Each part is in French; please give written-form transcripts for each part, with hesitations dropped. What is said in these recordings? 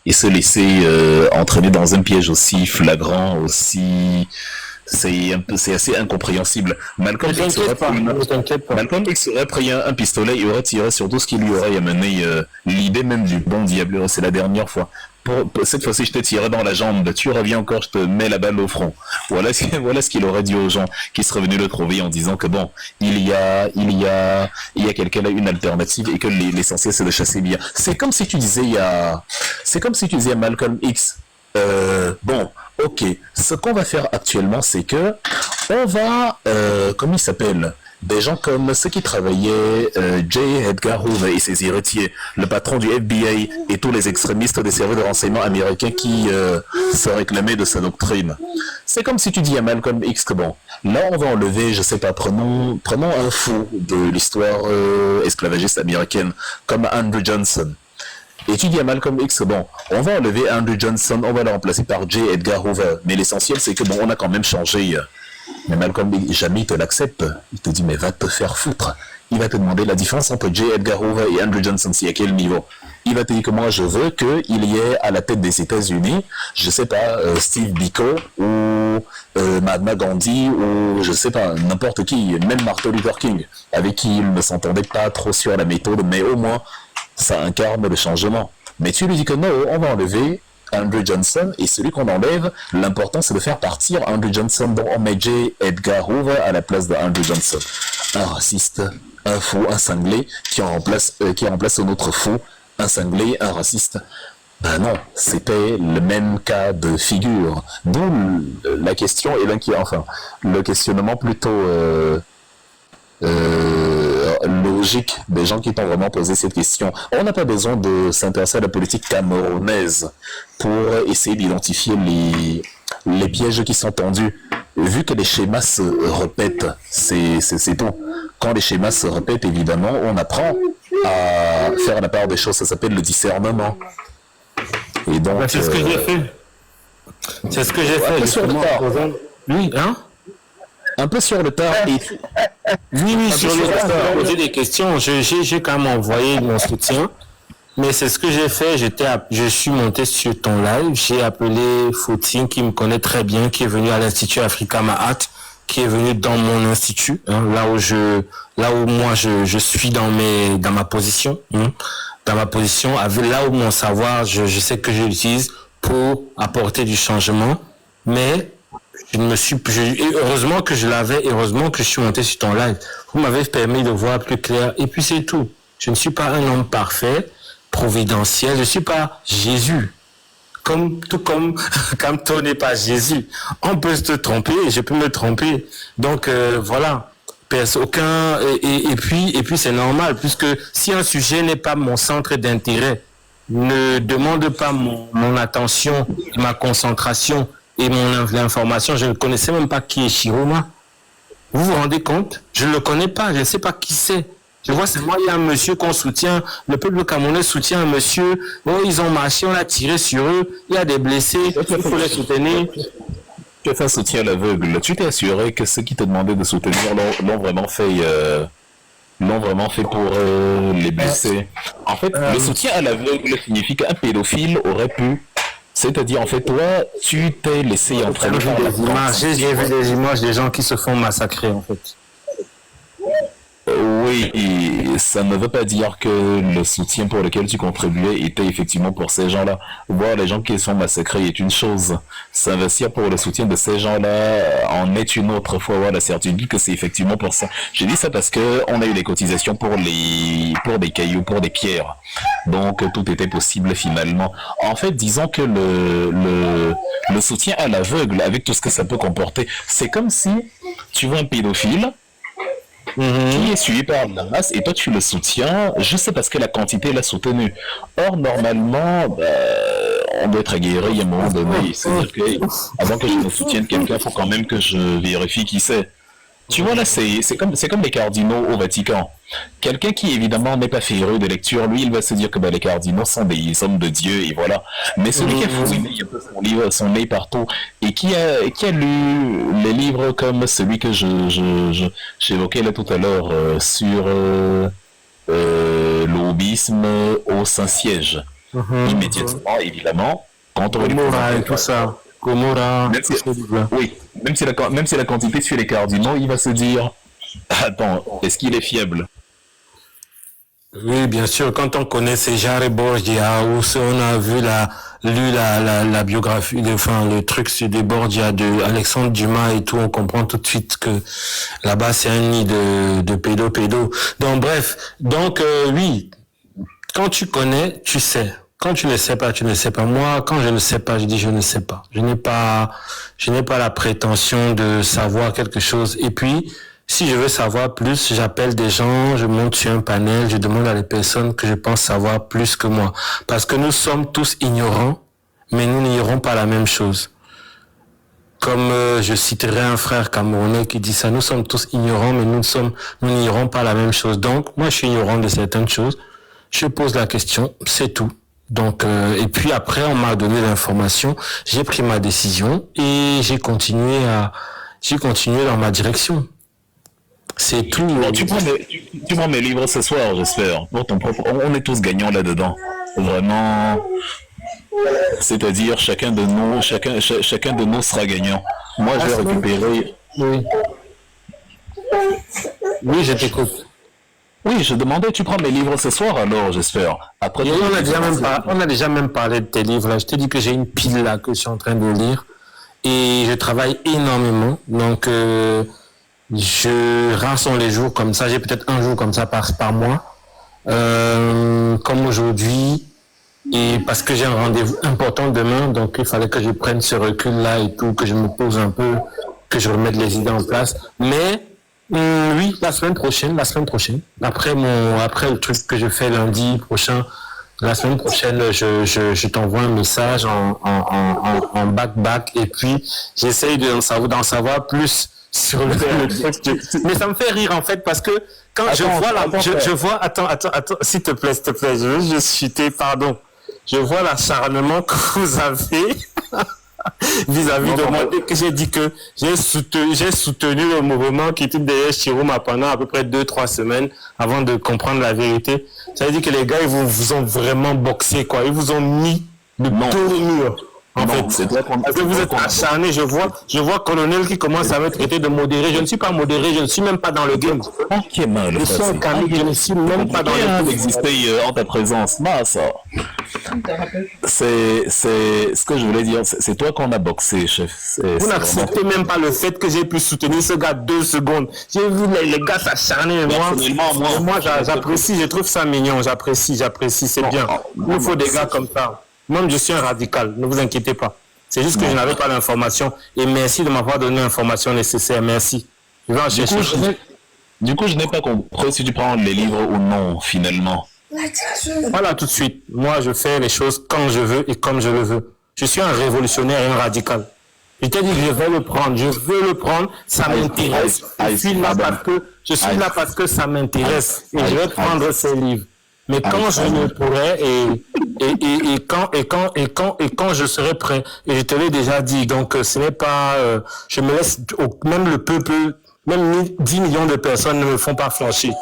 et se laisser entraîner dans un piège aussi flagrant, aussi c'est assez incompréhensible. Ne t'inquiète pas. Malcolm X aurait pris un pistolet et aurait tiré sur tout ce qui lui aurait amené l'idée même du bon diable. C'est la dernière fois. Cette fois-ci, je te tirerai dans la jambe. Tu reviens encore, je te mets la balle au front. Voilà ce qu'il aurait dit aux gens qui seraient venus le trouver en disant que bon, il y a quelqu'un là, une alternative et que l'essentiel c'est de chasser bien. C'est comme si tu disais à Malcolm X. Bon, ok. Ce qu'on va faire actuellement, c'est que on va, comment il s'appelle? Des gens comme ceux qui travaillaient, J. Edgar Hoover et ses héritiers, le patron du FBI et tous les extrémistes des services de renseignement américains qui se réclamaient de sa doctrine. C'est comme si tu dis à Malcolm X que bon, là on va enlever, je sais pas, prenons un fou de l'histoire esclavagiste américaine comme Andrew Johnson. Et tu dis à Malcolm X, bon, on va enlever Andrew Johnson, on va le remplacer par J. Edgar Hoover. Mais l'essentiel, c'est que bon, on a quand même changé. Mais Malcolm X, jamais il te l'accepte. Il te dit, mais va te faire foutre. Il va te demander la différence entre J. Edgar Hoover et Andrew Johnson, c'est à quel niveau. Il va te dire que moi, je veux qu'il y ait à la tête des États-Unis, je sais pas, Steve Biko ou Mahatma Gandhi ou je sais pas, n'importe qui, même Martin Luther King, avec qui il ne s'entendait pas trop sur la méthode, mais au moins, ça incarne le changement. Mais tu lui dis que non, on va enlever Andrew Johnson, et celui qu'on enlève, l'important c'est de faire partir Andrew Johnson, donc on met J. Edgar Hoover à la place de Andrew Johnson. Un raciste, un fou, un cinglé, qui remplace un autre fou, un cinglé, un raciste. Ben non, c'était le même cas de figure. D'où la question et le questionnement plutôt logique des gens qui t'ont vraiment posé cette question. On n'a pas besoin de s'intéresser à la politique camerounaise pour essayer d'identifier les pièges qui sont tendus. Vu que les schémas se répètent, c'est tout. Quand les schémas se répètent, évidemment, on apprend à faire la part des choses. Ça s'appelle le discernement. Et donc, c'est ce que j'ai fait. C'est ce que j'ai fait. Justement. Oui, hein? Un peu sur le tard. Oui, sur le tard, j'ai posé des questions. J'ai quand même envoyé mon soutien. Mais c'est ce que j'ai fait. Je suis monté sur ton live. J'ai appelé Fautine, qui me connaît très bien, qui est venu à l'Institut Africa Mahat, qui est venu dans mon institut, hein, là où moi je suis dans ma position, hein, dans ma position, avec là où mon savoir, je sais que je l'utilise pour apporter du changement. Mais heureusement que je l'avais, heureusement que je suis monté sur ton live. Vous m'avez permis de voir plus clair. Et puis c'est tout. Je ne suis pas un homme parfait, providentiel. Je ne suis pas Jésus. Tout comme Camto n'est pas Jésus. On peut se tromper et je peux me tromper. Donc voilà. Et puis c'est normal, puisque si un sujet n'est pas mon centre d'intérêt, ne demande pas mon attention, ma concentration et l'information. Je ne connaissais même pas qui est Chiroma. Vous vous rendez compte? Je ne le connais pas, je ne sais pas qui c'est. Je vois seulement il y a un monsieur qu'on soutient, le peuple camerounais soutient un monsieur, oh ils ont marché, on a tiré sur eux, il y a des blessés, il faut les soutenir. Tu as fait un soutien à l'aveugle. Tu t'es assuré que ceux qui te demandaient de soutenir l'ont vraiment fait pour les blessés. En fait, le soutien à l'aveugle signifie qu'un pédophile aurait pu. C'est-à-dire, en fait, toi, tu t'es laissé entraîner par la violence. J'ai vu des images des gens qui se font massacrer, en fait. Oui, ça ne veut pas dire que le soutien pour lequel tu contribuais était effectivement pour ces gens-là. Voir les gens qui sont massacrés est une chose. S'investir pour le soutien de ces gens-là en est une autre. Faut avoir la certitude que c'est effectivement pour ça. J'ai dit ça parce que on a eu des cotisations pour des cailloux, pour des pierres. Donc tout était possible finalement. En fait, disons que le soutien à l'aveugle, avec tout ce que ça peut comporter, c'est comme si tu vois un pédophile qui est suivi par la masse et toi tu le soutiens juste parce que la quantité l'a soutenu. Or normalement, on doit être aguerri à un moment donné. C'est-à-dire que avant que je me soutienne quelqu'un, il faut quand même que je vérifie qui c'est. Tu vois là, c'est comme les cardinaux au Vatican. Quelqu'un qui évidemment n'est pas féru de lecture, lui, il va se dire que les cardinaux sont des hommes de Dieu et voilà. Mais celui qui a fouiné un peu son nez partout et qui a lu les livres comme celui que j'évoquais là tout à l'heure sur l'obisme au Saint-Siège. Immédiatement, évidemment, quand on Gomorrah et tout ça. Gomorrah, même si, tous ces livres-là. oui, même si la quantité suit les cardinaux, il va se dire, attends, est-ce qu'il est fiable? Oui, bien sûr, quand on connaît Cesare Borgia, ou si on a lu la biographie, le truc sur des Borgia de Alexandre Dumas et tout, on comprend tout de suite que là-bas c'est un nid de pédo. Donc bref, oui, quand tu connais, tu sais. Quand tu ne sais pas, tu ne sais pas. Moi, quand je ne sais pas, je dis je ne sais pas. Je n'ai pas la prétention de savoir quelque chose. Et puis, si je veux savoir plus, j'appelle des gens, je monte sur un panel, je demande à des personnes que je pense savoir plus que moi. Parce que nous sommes tous ignorants, mais nous n'ignorons pas la même chose. Comme je citerai un frère camerounais qui dit ça, nous sommes tous ignorants, mais nous n'ignorons pas la même chose. Donc, moi, je suis ignorant de certaines choses. Je pose la question, c'est tout. Donc, et puis après, on m'a donné l'information, j'ai pris ma décision et j'ai continué dans ma direction. C'est tout. Bon, tu prends mes livres ce soir, j'espère. Pour ton propre, on est tous gagnants là-dedans. Vraiment. C'est-à-dire, chacun de nous sera gagnant. Moi, je vais récupérer. Oui. Oui, je t'écoute. Oui, je demandais, tu prends mes livres ce soir alors, j'espère. Après, on a déjà même parlé de tes livres là. Je t'ai dit que j'ai une pile là que je suis en train de lire et je travaille énormément. Donc, je rassemble les jours comme ça. J'ai peut-être un jour comme ça par mois, comme aujourd'hui. Et parce que j'ai un rendez-vous important demain, donc il fallait que je prenne ce recul là et tout, que je me pose un peu, que je remette les idées en place. Mais oui, la semaine prochaine, après le truc que je fais lundi prochain, la semaine prochaine, je t'envoie un message en back et puis j'essaye d'en savoir plus sur le truc. Mais ça me fait rire en fait parce que quand je vois, attends, s'il te plaît, je veux juste chuter, pardon. Je vois l'acharnement que vous avez vis-à-vis de moi, dès que j'ai dit que j'ai soutenu le mouvement qui était derrière Chiroma pendant à peu près 2-3 semaines avant de comprendre la vérité. Ça veut dire que les gars, ils vous ont vraiment boxé, quoi. Ils vous ont mis de dos au mur. En fait, parce que vous êtes acharné, je vois Colonel qui commence à me traiter de modéré. Je ne suis pas modéré, je ne suis même pas dans le game. Je suis un Camille, je ne suis même pas dans le game. D'exister en ta présence. Ça. C'est ce que je voulais dire. C'est toi qu'on a boxé, chef. Vous n'acceptez même pas le fait que j'ai pu soutenir ce gars 2 secondes. J'ai vu les gars s'acharner. Moi, j'apprécie, je trouve ça mignon. J'apprécie, c'est bien. Il nous faut des gars comme ça. Même je suis un radical, ne vous inquiétez pas. C'est juste que je n'avais pas l'information. Et merci de m'avoir donné l'information nécessaire. Merci. Je vais en chercher. Du coup, je n'ai pas compris si tu prends les livres ou non, finalement. Voilà, tout de suite. Moi, je fais les choses quand je veux et comme je le veux. Je suis un révolutionnaire et un radical. Je t'ai dit que je vais le prendre. Je veux le prendre. Ça m'intéresse. Je suis là parce que ça m'intéresse. Et je vais prendre ces livres. Mais quand je le pourrai et quand je serai prêt, et je te l'ai déjà dit, donc ce n'est pas, je me laisse, même le peuple, même 10 millions de personnes ne me font pas flancher.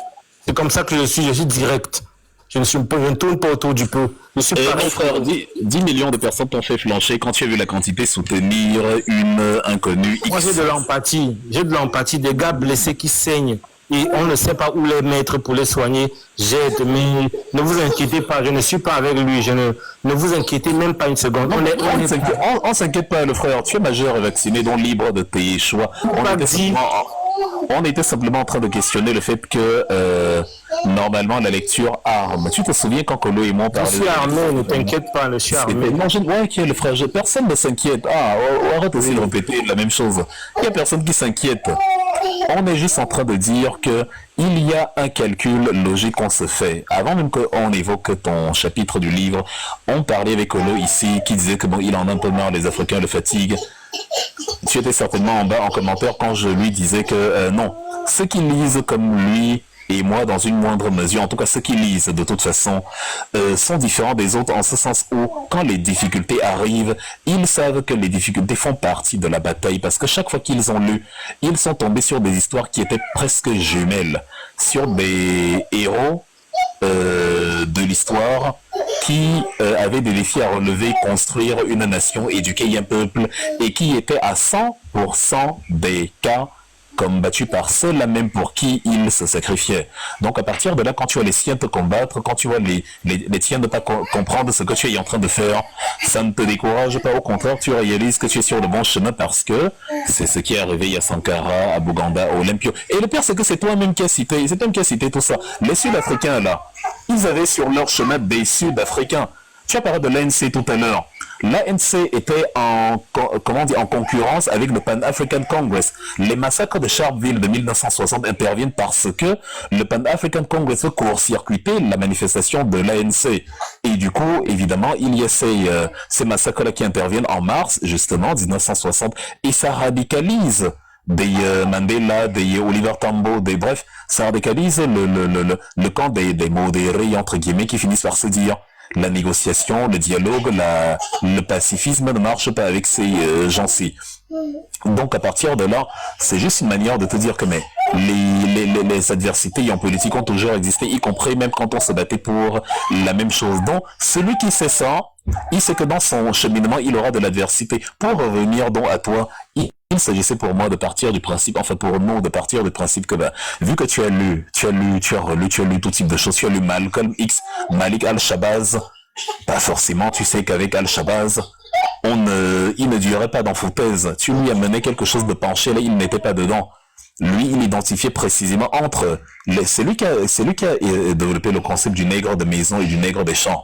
C'est comme ça que je suis direct. Je ne tourne pas autour du pot. Je suis mon frère, 10 millions de personnes t'ont fait flancher quand tu as vu la quantité soutenir une inconnue. Moi j'ai de l'empathie, des gars blessés qui saignent. Et on ne sait pas où les mettre pour les soigner. J'aide, mais ne vous inquiétez pas, je ne suis pas avec lui. Ne vous inquiétez même pas une seconde. On s'inquiète pas, le frère. Tu es majeur et vacciné, donc libre de tes choix. On était simplement en train de questionner le fait que normalement la lecture arme. Tu te souviens quand Colo et moi parlaient? Je suis armé, ne t'inquiète pas, je suis armé. Non, le frère, personne ne s'inquiète. Arrête aussi de répéter la même chose. Il n'y a personne qui s'inquiète. On est juste en train de dire que il y a un calcul logique qu'on se fait. Avant même qu'on évoque ton chapitre du livre, on parlait avec Colo ici qui disait que bon, il en a un peu marre, les Africains le fatiguent. Tu étais certainement en bas en commentaire quand je lui disais que non, ceux qui lisent comme lui et moi dans une moindre mesure, en tout cas ceux qui lisent de toute façon, sont différents des autres en ce sens où quand les difficultés arrivent, ils savent que les difficultés font partie de la bataille parce que chaque fois qu'ils ont lu, ils sont tombés sur des histoires qui étaient presque jumelles, sur des héros de l'histoire qui avait des défis à relever, construire une nation, éduquer un peuple, et qui était à 100% des cas combattu par ceux-là même pour qui il se sacrifiait. Donc à partir de là, quand tu vois les siens te combattre, quand tu vois les tiens ne pas comprendre ce que tu es en train de faire, ça ne te décourage pas, au contraire, tu réalises que tu es sur le bon chemin parce que c'est ce qui est arrivé à Sankara, à Buganda, à Olympio. Et le pire, c'est que c'est toi-même qui as cité, c'est toi qui as cité tout ça. Les Sud-Africains là, ils avaient sur leur chemin des Sud-Africains. Tu as parlé de l'ANC tout à l'heure. L'ANC était en concurrence avec le Pan-African Congress. Les massacres de Sharpeville de 1960 interviennent parce que le Pan-African Congress veut court-circuiter la manifestation de l'ANC. Et du coup, évidemment, il y a ces massacres-là qui interviennent en mars, justement, 1960, et ça radicalise des Mandela, des Oliver Tambo, bref, ça radicalise le camp des modérés, entre guillemets, qui finissent par se dire la négociation, le dialogue, le pacifisme ne marche pas avec ces gens-ci. Donc à partir de là, c'est juste une manière de te dire que les adversités en politique ont toujours existé, y compris même quand on se battait pour la même chose. Donc celui qui sait ça, il sait que dans son cheminement, il aura de l'adversité. Pour revenir donc à toi, il s'agissait pour moi de partir du principe, enfin pour nous, de partir du principe que vu que tu as lu tout type de choses, tu as lu Malcolm X, Malik Al-Shabazz, pas forcément, tu sais qu'avec Al-Shabazz, il ne durait pas dans foutaise. Tu lui amenais quelque chose de penché, là, il n'était pas dedans. Lui, il identifiait précisément entre c'est lui qui a développé le concept du nègre de maison et du nègre des champs.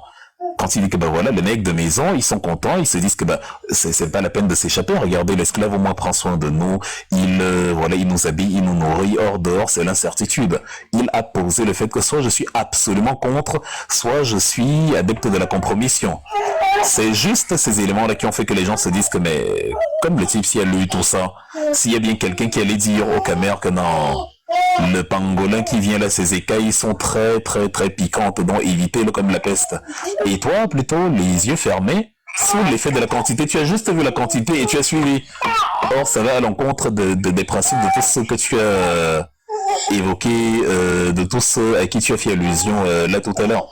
Quand il dit que voilà, les nègres de maison, ils sont contents, ils se disent que c'est pas la peine de s'échapper. Regardez, l'esclave au moins prend soin de nous, il nous habille, il nous nourrit. Hors dehors, c'est l'incertitude. Il a posé le fait que soit je suis absolument contre, soit je suis adepte de la compromission. C'est juste ces éléments-là qui ont fait que les gens se disent que comme le type, s'il a lu tout ça, s'il y a bien quelqu'un qui allait dire au Camer que non, le pangolin qui vient là, ses écailles sont très très très piquantes, donc évitez-le comme la peste. Et toi, plutôt, les yeux fermés, sous l'effet de la quantité, tu as juste vu la quantité et tu as suivi. Or, ça va à l'encontre des principes de tous ceux que tu as évoqués, de tous ceux à qui tu as fait allusion là tout à l'heure.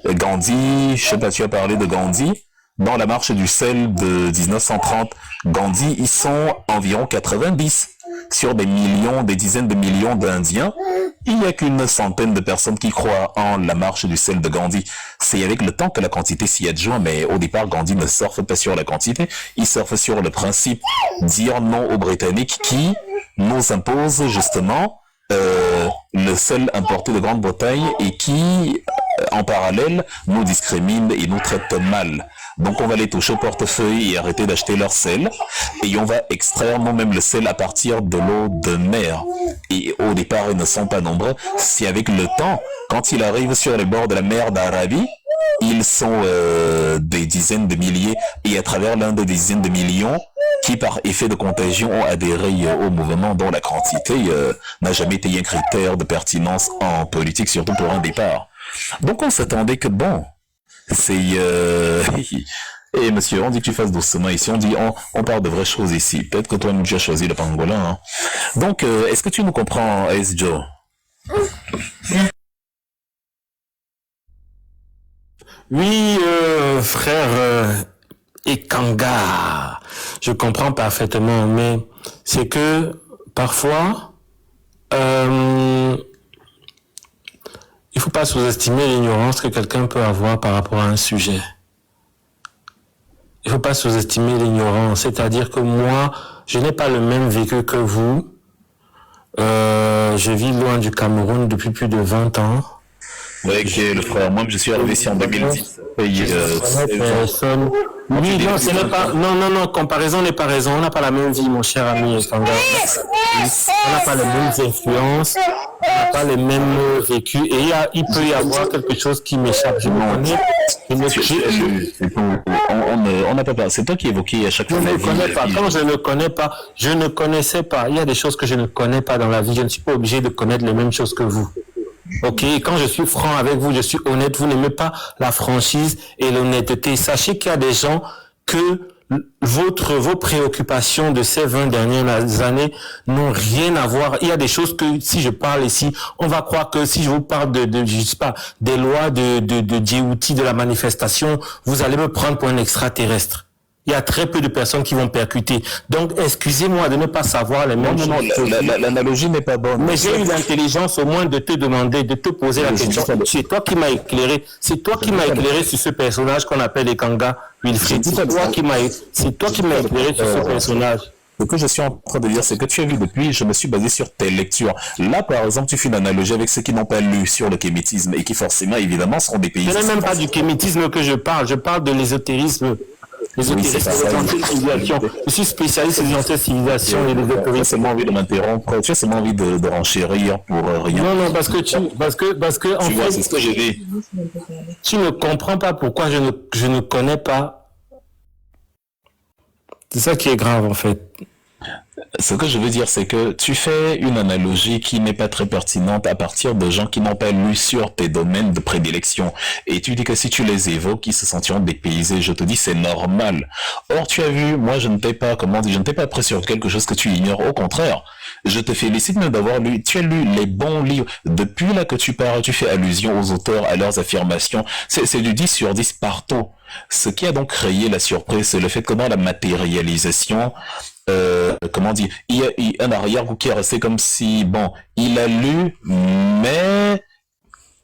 Gandhi, je sais pas, tu as parlé de Gandhi. Dans la marche du sel de 1930, Gandhi, ils sont environ 90 sur des dizaines de millions d'Indiens. Il n'y a qu'une centaine de personnes qui croient en la marche du sel de Gandhi. C'est avec le temps que la quantité s'y adjoint, mais au départ, Gandhi ne surfe pas sur la quantité, il surfe sur le principe dire non aux Britanniques qui nous imposent justement le sel importé de Grande-Bretagne et qui, en parallèle, nous discrimine et nous traite mal. Donc on va les toucher au portefeuille et arrêter d'acheter leur sel. Et on va extraire nous-mêmes le sel à partir de l'eau de mer. Et au départ, ils ne sont pas nombreux. C'est avec le temps, quand ils arrivent sur les bords de la mer d'Arabie, ils sont des dizaines de milliers. Et à travers l'un des dizaines de millions, qui par effet de contagion ont adhéré au mouvement dont la quantité n'a jamais été un critère de pertinence en politique, surtout pour un départ. Donc on s'attendait que c'est et monsieur, on dit que tu fasses doucement ici, on parle de vraies choses ici. Peut-être que toi-même tu as choisi le pangolin. Hein. Donc, est-ce que tu nous comprends, Ace Joe? Oui, frère Ekanga, je comprends parfaitement, mais c'est que parfois, il faut pas sous-estimer l'ignorance que quelqu'un peut avoir par rapport à un sujet. Il faut pas sous-estimer l'ignorance, c'est-à-dire que moi, je n'ai pas le même vécu que vous. Je vis loin du Cameroun depuis plus de 20 ans. Oui, le frère. Moi, je suis arrivé ici en 2010. Oui, non, ce n'est pas. Non, comparaison n'est pas raison. On n'a pas la même vie, mon cher ami. On n'a pas les mêmes influences, on n'a pas les mêmes vécus. Et il peut y avoir quelque chose qui m'échappe. Je me connais. On n'a pas. C'est toi qui évoquais à chaque fois. Je ne connais pas. Quand je ne connais pas, je ne connaissais pas. Il y a des choses que je ne connais pas dans la vie. Je ne suis pas obligé de connaître les mêmes choses que vous. Ok, quand je suis franc avec vous, je suis honnête. Vous n'aimez pas la franchise et l'honnêteté. Sachez qu'il y a des gens que vos préoccupations de ces 20 dernières années n'ont rien à voir. Il y a des choses que, si je parle ici, on va croire que si je vous parle je sais pas, des lois de Djibouti, de la manifestation, vous allez me prendre pour un extraterrestre. Il y a très peu de personnes qui vont percuter. Donc, excusez-moi de ne pas savoir les mêmes choses. Non, l'analogie n'est pas bonne. Mais j'ai eu l'intelligence au moins de te demander, de te poser la question. C'est toi qui m'as éclairé. C'est toi qui m'as éclairé sur ce personnage qu'on appelle Ekanga Wilfried. C'est toi qui m'as éclairé sur ce personnage. Ce que je suis en train de dire, c'est que tu as vu depuis, je me suis basé sur tes lectures. Là, par exemple, tu fais une analogie avec ceux qui n'ont pas lu sur le kémétisme et qui forcément, évidemment, seront des pays. Ce n'est même pas du kémétisme que je parle de l'ésotérisme. L'ésotérisme, les anciennes civilisations. Je suis spécialiste des anciennes civilisations et des Tu as seulement envie de m'interrompre, tu as seulement envie de renchérir pour rien. Non, parce que en tu vois, fait, c'est ce que j'ai dit. Tu ne comprends pas pourquoi je ne connais pas. C'est ça qui est grave, en fait. Ce que je veux dire, c'est que tu fais une analogie qui n'est pas très pertinente à partir de gens qui n'ont pas lu sur tes domaines de prédilection. Et tu dis que si tu les évoques, ils se sentiront dépaysés. Je te dis, c'est normal. Or, tu as vu, moi, je ne t'ai pas appris sur quelque chose que tu ignores. Au contraire, je te félicite même d'avoir lu, tu as lu les bons livres. Depuis là que tu parles, tu fais allusion aux auteurs, à leurs affirmations. C'est du 10 sur 10 partout. Ce qui a donc créé la surprise, c'est le fait que dans la matérialisation, comment dire, il y a un arrière-goût qui est resté comme si, bon, il a lu,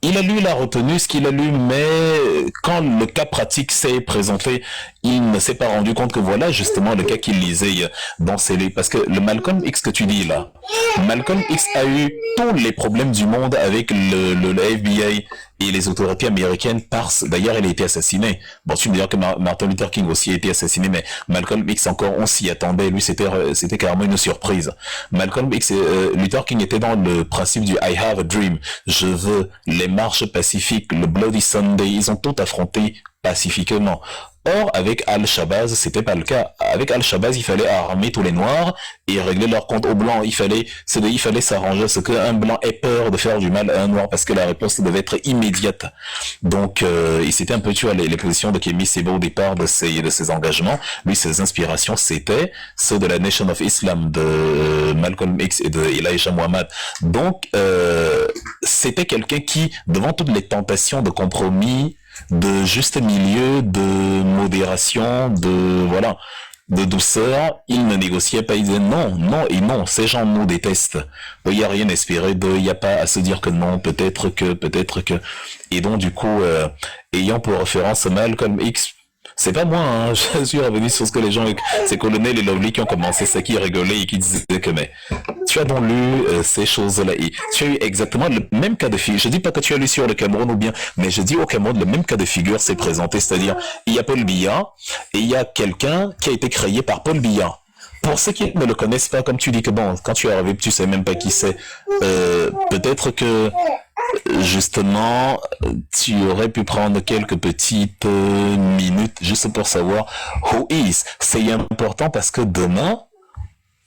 il a retenu ce qu'il a lu, mais quand le cas pratique s'est présenté, il ne s'est pas rendu compte que voilà justement le cas qu'il lisait dans ses livres. Parce que le Malcolm X que tu dis là, Malcolm X a eu tous les problèmes du monde avec le FBI et les autorités américaines d'ailleurs il a été assassiné. Bon, tu me diras que Martin Luther King aussi a été assassiné, mais Malcolm X encore, on s'y attendait. Lui, c'était carrément une surprise. Malcolm X et Luther King étaient dans le principe du I have a dream. Je veux les marches pacifiques, le Bloody Sunday. Ils ont tout affronté pacifiquement. Or, avec Al-Shabazz, c'était pas le cas. Avec Al-Shabazz, il fallait armer tous les noirs et régler leur compte aux blancs. Il fallait s'arranger à ce qu'un blanc ait peur de faire du mal à un noir parce que la réponse devait être immédiate. Donc, c'était un peu, tu vois, les positions de Kémy Seba au départ de ses engagements. Lui, ses inspirations, c'était ceux de la Nation of Islam de Malcolm X et de Elijah Muhammad. Donc, c'était quelqu'un qui, devant toutes les tentations de compromis, de juste milieu, de modération, de douceur, il ne négociait pas, il disait non, ces gens nous détestent. Il n'y a rien à espérer il n'y a pas à se dire que non, peut-être que. Et donc, du coup, ayant pour référence Malcolm X, c'est pas moi, hein, je suis revenu sur ce que les gens, ces colonels et Lovely qui ont commencé ça, qui rigolaient et qui disaient que, mais, tu as donc lu ces choses-là, et tu as eu exactement le même cas de figure. Je dis pas que tu as lu sur le Cameroun ou bien, mais je dis au Cameroun, le même cas de figure s'est présenté, c'est-à-dire, il y a Paul Biya, et il y a quelqu'un qui a été créé par Paul Biya. Pour ceux qui ne le connaissent pas, comme tu dis que bon, quand tu es arrivé, tu sais même pas qui c'est, peut-être que, justement, tu aurais pu prendre quelques petites minutes juste pour savoir who is. C'est important parce que demain,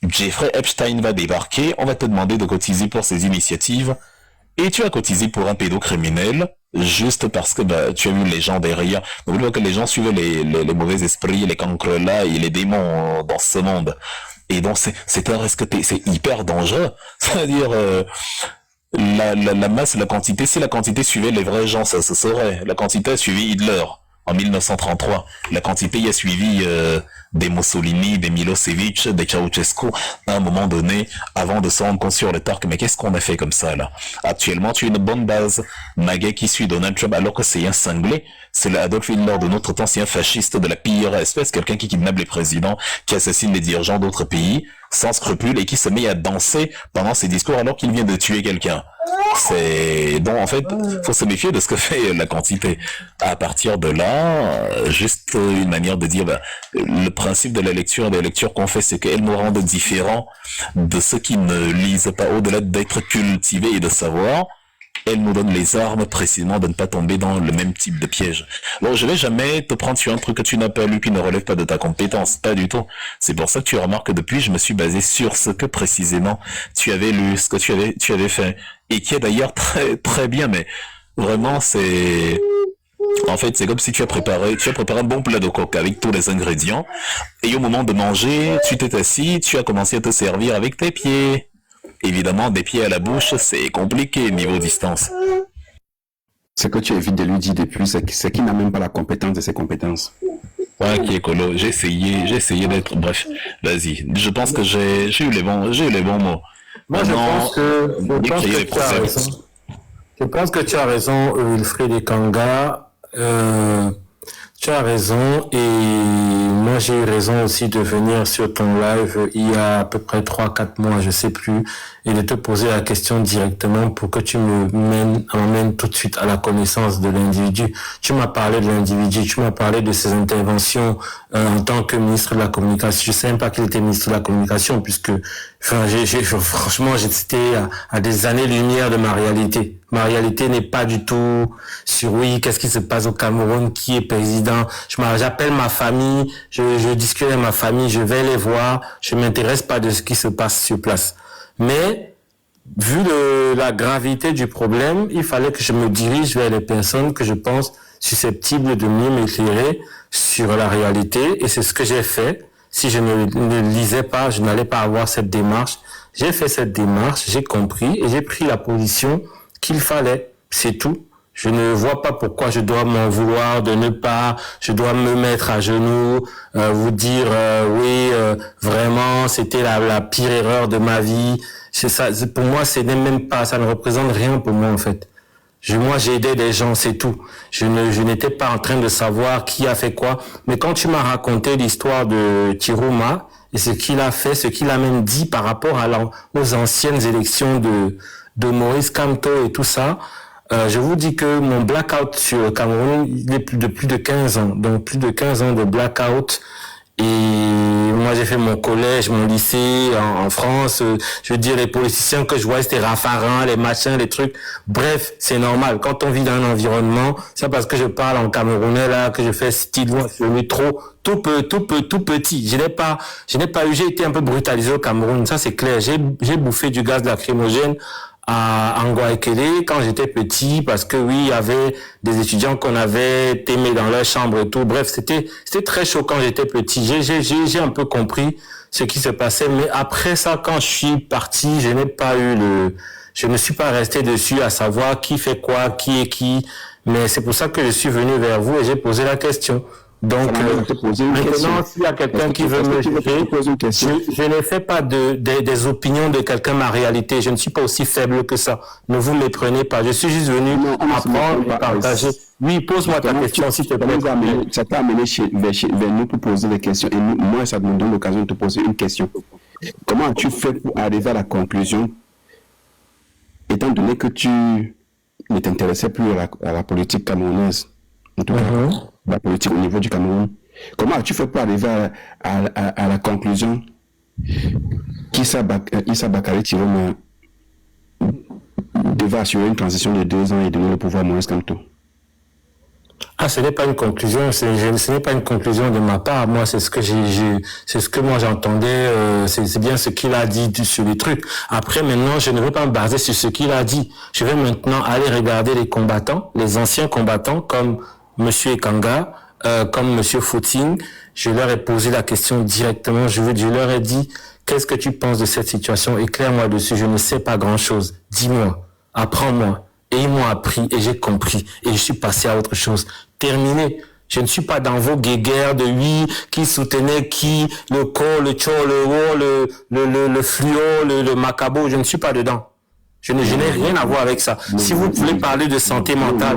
Jeffrey Epstein va débarquer, on va te demander de cotiser pour ses initiatives, et tu as cotisé pour un pédocriminel, juste parce que tu as vu les gens derrière. Donc, que les gens suivent les mauvais esprits, les cancres là, et les démons dans ce monde. Et donc, c'est un risque, c'est hyper dangereux. C'est-à-dire... la masse, la quantité, si la quantité suivait les vrais gens, ça se saurait. La quantité a suivi Hitler en 1933. La quantité a suivi des Mussolini, des Milosevic, des Ceausescu à un moment donné, avant de se rendre compte sur le tard que mais qu'est-ce qu'on a fait comme ça là? Actuellement, tu as une bonne base. Naguet qui suit Donald Trump alors que c'est un cinglé. C'est l'Adolf Hitler de notre temps, c'est un fasciste de la pire espèce, quelqu'un qui kidnappe les présidents, qui assassine les dirigeants d'autres pays, sans scrupule, et qui se met à danser pendant ses discours alors qu'il vient de tuer quelqu'un. Donc en fait, faut se méfier de ce que fait la quantité. À partir de là, juste une manière de dire, le principe de la lecture et des lectures qu'on fait, c'est qu'elles nous rendent différents de ceux qui ne lisent pas, au-delà d'être cultivés et de savoir. Elle nous donne les armes précisément de ne pas tomber dans le même type de piège. Alors je vais jamais te prendre sur un truc que tu n'as pas lu qui ne relève pas de ta compétence, pas du tout. C'est pour ça que tu remarques que depuis je me suis basé sur ce que précisément tu avais lu, ce que tu avais fait, et qui est d'ailleurs très très bien, mais vraiment c'est En fait, c'est comme si tu as préparé un bon plat de coq avec tous les ingrédients, et au moment de manger, tu t'es assis, tu as commencé à te servir avec tes pieds. Évidemment, des pieds à la bouche, c'est compliqué niveau distance. Ce que tu évites de lui dire depuis, c'est qu'il n'a même pas la compétence de ses compétences. Ouais, qui est colo. J'ai essayé d'être, bref. Vas-y. Je pense que j'ai eu les bons mots. Moi, je pense que tu as raison, Wilfried Ekanga. Tu as raison, et moi j'ai eu raison aussi de venir sur ton live il y a à peu près 3-4 mois, je sais plus, et de te poser la question directement pour que tu m'emmènes tout de suite à la connaissance de l'individu. Tu m'as parlé de l'individu, tu m'as parlé de ses interventions en tant que ministre de la communication. Je sais même pas qu'il était ministre de la communication, puisque franchement j'étais à des années-lumière de ma réalité. Ma réalité n'est pas du tout sur qu'est-ce qui se passe au Cameroun, qui est président. J'appelle ma famille, je discute avec ma famille, je vais les voir, je m'intéresse pas de ce qui se passe sur place. Mais, vu la gravité du problème, il fallait que je me dirige vers les personnes que je pense susceptibles de mieux m'éclairer sur la réalité, et c'est ce que j'ai fait. Si je ne lisais pas, je n'allais pas avoir cette démarche. J'ai fait cette démarche, j'ai compris, et j'ai pris la position qu'il fallait, c'est tout. Je ne vois pas pourquoi je dois m'en vouloir je dois me mettre à genoux, vous dire vraiment c'était la pire erreur de ma vie. C'est ça, pour moi ça ne représente rien pour moi en fait. Moi j'ai aidé des gens, c'est tout. Je n'étais pas en train de savoir qui a fait quoi, mais quand tu m'as raconté l'histoire de Tiroma et ce qu'il a fait, ce qu'il a même dit par rapport aux anciennes élections de Maurice Kamto et tout ça, je vous dis que mon blackout sur le Cameroun, il est de plus de 15 ans. Donc plus de 15 ans de blackout. Et moi j'ai fait mon collège, mon lycée en France. Je veux dire, les politiciens que je vois, c'était Raffarin, les machins, les trucs. Bref, c'est normal. Quand on vit dans un environnement, c'est parce que je parle en camerounais là, que je fais style sur le métro, tout petit. J'ai été un peu brutalisé au Cameroun. Ça c'est clair. J'ai bouffé du gaz lacrymogène à Angoa-Ekele quand j'étais petit, parce que il y avait des étudiants qu'on avait aimés dans leur chambre et tout. Bref, c'était très chaud quand j'étais petit. J'ai un peu compris ce qui se passait, mais après ça, quand je suis parti, je ne suis pas resté dessus à savoir qui fait quoi, qui est qui. Mais c'est pour ça que je suis venu vers vous et j'ai posé la question. Donc, maintenant, s'il y a quelqu'un qui veut me juger, je ne fais pas des opinions de quelqu'un ma réalité. Je ne suis pas aussi faible que ça. Ne vous méprenez pas. Je suis juste venu apprendre et partager. Oui, pose-moi ta question, s'il te plaît. Ça t'a amené vers nous pour poser des questions. Et moi, ça me donne l'occasion de te poser une question. Comment as-tu fait pour arriver à la conclusion, étant donné que tu ne t'intéressais plus à la politique camerounaise, en tout cas, la politique au niveau du Cameroun. Comment as-tu fait pour arriver à la conclusion qu'Issa Bakary Tiroma devait assurer une transition de 2 ans et donner le pouvoir à Maurice Kamto? Ce n'est pas une conclusion, ce n'est pas une conclusion de ma part. Moi, c'est ce que moi j'entendais, c'est bien ce qu'il a dit sur les trucs. Après, maintenant, je ne veux pas me baser sur ce qu'il a dit. Je vais maintenant aller regarder les combattants, les anciens combattants, comme Monsieur Ekanga, comme Monsieur Footing. Je leur ai posé la question directement. Je leur ai dit, qu'est-ce que tu penses de cette situation? Éclaire-moi dessus. Je ne sais pas grand-chose. Dis-moi, apprends-moi. Et ils m'ont appris et j'ai compris. Et je suis passé à autre chose. Terminé. Je ne suis pas dans vos guéguerres de qui soutenait qui, le corps, le tcho, le haut, le fluo, le macabo. Je ne suis pas dedans. Je n'ai rien à voir avec ça. Si vous voulez parler de santé mentale,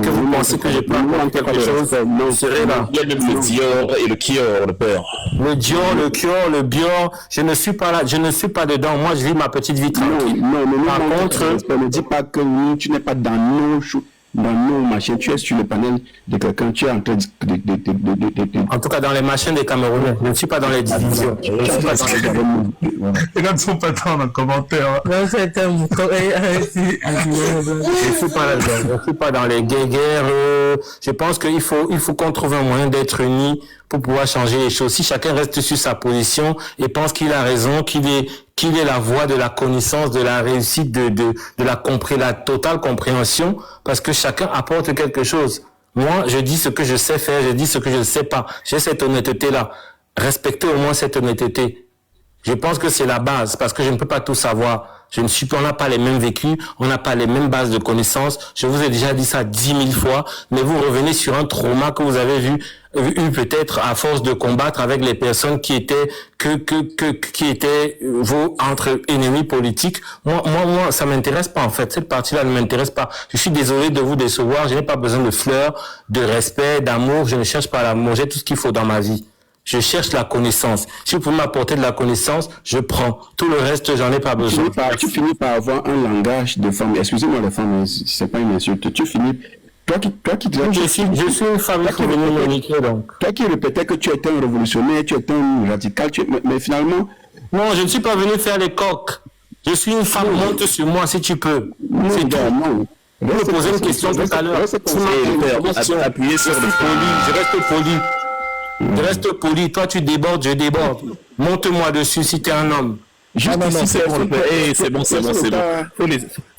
que vous pensez que je peux apprendre quelque chose, vous serez là. Il y a même le Dior et le Kior, le père. Le Dior, le Kior, le Bior, je ne suis pas là, je ne suis pas dedans. Moi, je vis ma petite vie tranquille. Par contre, ne dis pas que tu n'es pas dans nos machines, tu es sur le panel de quelqu'un, tu es en train En tout cas, dans les machines des Camerounais, je ne suis pas dans les divisions. Je ne suis pas dans les divisions. Les gars ne sont pas dans le commentaire. Non, c'est un je suis pas là-dedans. Je suis pas dans les guerres. Je pense qu'il faut qu'on trouve un moyen d'être unis pour pouvoir changer les choses. Si chacun reste sur sa position et pense qu'il a raison, qu'il est la voie de la connaissance, de la réussite, de la totale compréhension, parce que chacun apporte quelque chose. Moi, je dis ce que je sais faire, je dis ce que je ne sais pas. J'ai cette honnêteté-là. Respectez au moins cette honnêteté. Je pense que c'est la base, parce que je ne peux pas tout savoir. On n'a pas les mêmes vécus, on n'a pas les mêmes bases de connaissances. Je vous ai déjà dit ça 10 000 fois, mais vous revenez sur un trauma que vous avez eu peut-être à force de combattre avec les personnes qui étaient qui étaient vos entre ennemis politiques. Moi, ça m'intéresse pas en fait. Cette partie-là ne m'intéresse pas. Je suis désolé de vous décevoir. Je n'ai pas besoin de fleurs, de respect, d'amour. Je ne cherche pas l'amour. J'ai tout ce qu'il faut dans ma vie. Je cherche la connaissance. Si vous pouvez m'apporter de la connaissance, je prends. Tout le reste, j'en ai pas besoin. Tu finis par avoir un langage de femme. Excusez-moi les femmes, c'est pas une insulte. Tu finis... Je suis une femme qui venait me niquer, donc. Toi qui répétais que tu étais un révolutionnaire, tu étais un radical, mais finalement... Non, je ne suis pas venu faire les coques. Je suis une femme, monte sur moi si tu peux. C'est tout. Non. Vous me posez une question tout à l'heure. Appuyez sur le poli. Je reste poli. Toi, tu débordes, je déborde. Monte-moi dessus si t'es un homme. Juste non, c'est bon.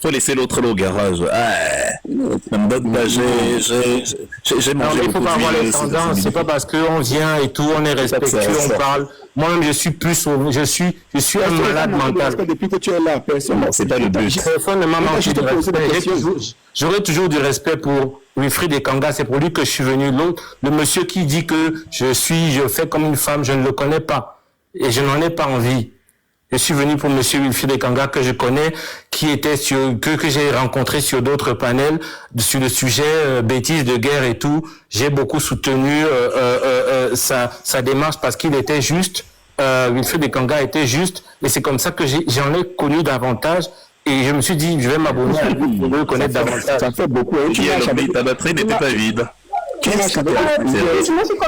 Faut laisser l'autre au garage. Ça me donne pas, j'ai mangé. Il faut pas avoir les tendances. C'est pas parce qu'on vient et tout, on est respectueux, on parle. Moi-même, je suis un malade mental. Depuis que tu es là, personne. C'est pas le but. Personne ne m'a manqué de respect. J'aurai toujours du respect pour Wilfried Ekanga. C'est pour lui que je suis venu. L'autre, le monsieur qui dit que je fais comme une femme, je ne le connais pas. Et je n'en ai pas envie. Je suis venu pour monsieur Wilfried Ekanga que je connais, que j'ai rencontré sur d'autres panels, sur le sujet bêtises de guerre et tout. J'ai beaucoup soutenu sa démarche parce qu'il était juste. Wilfried Ekanga était juste. Et c'est comme ça que j'en ai connu davantage. Et je me suis dit, je vais m'abonner à lui pour le connaître davantage. Ça fait beaucoup. Ta batterie n'était pas vide. Sinon, si on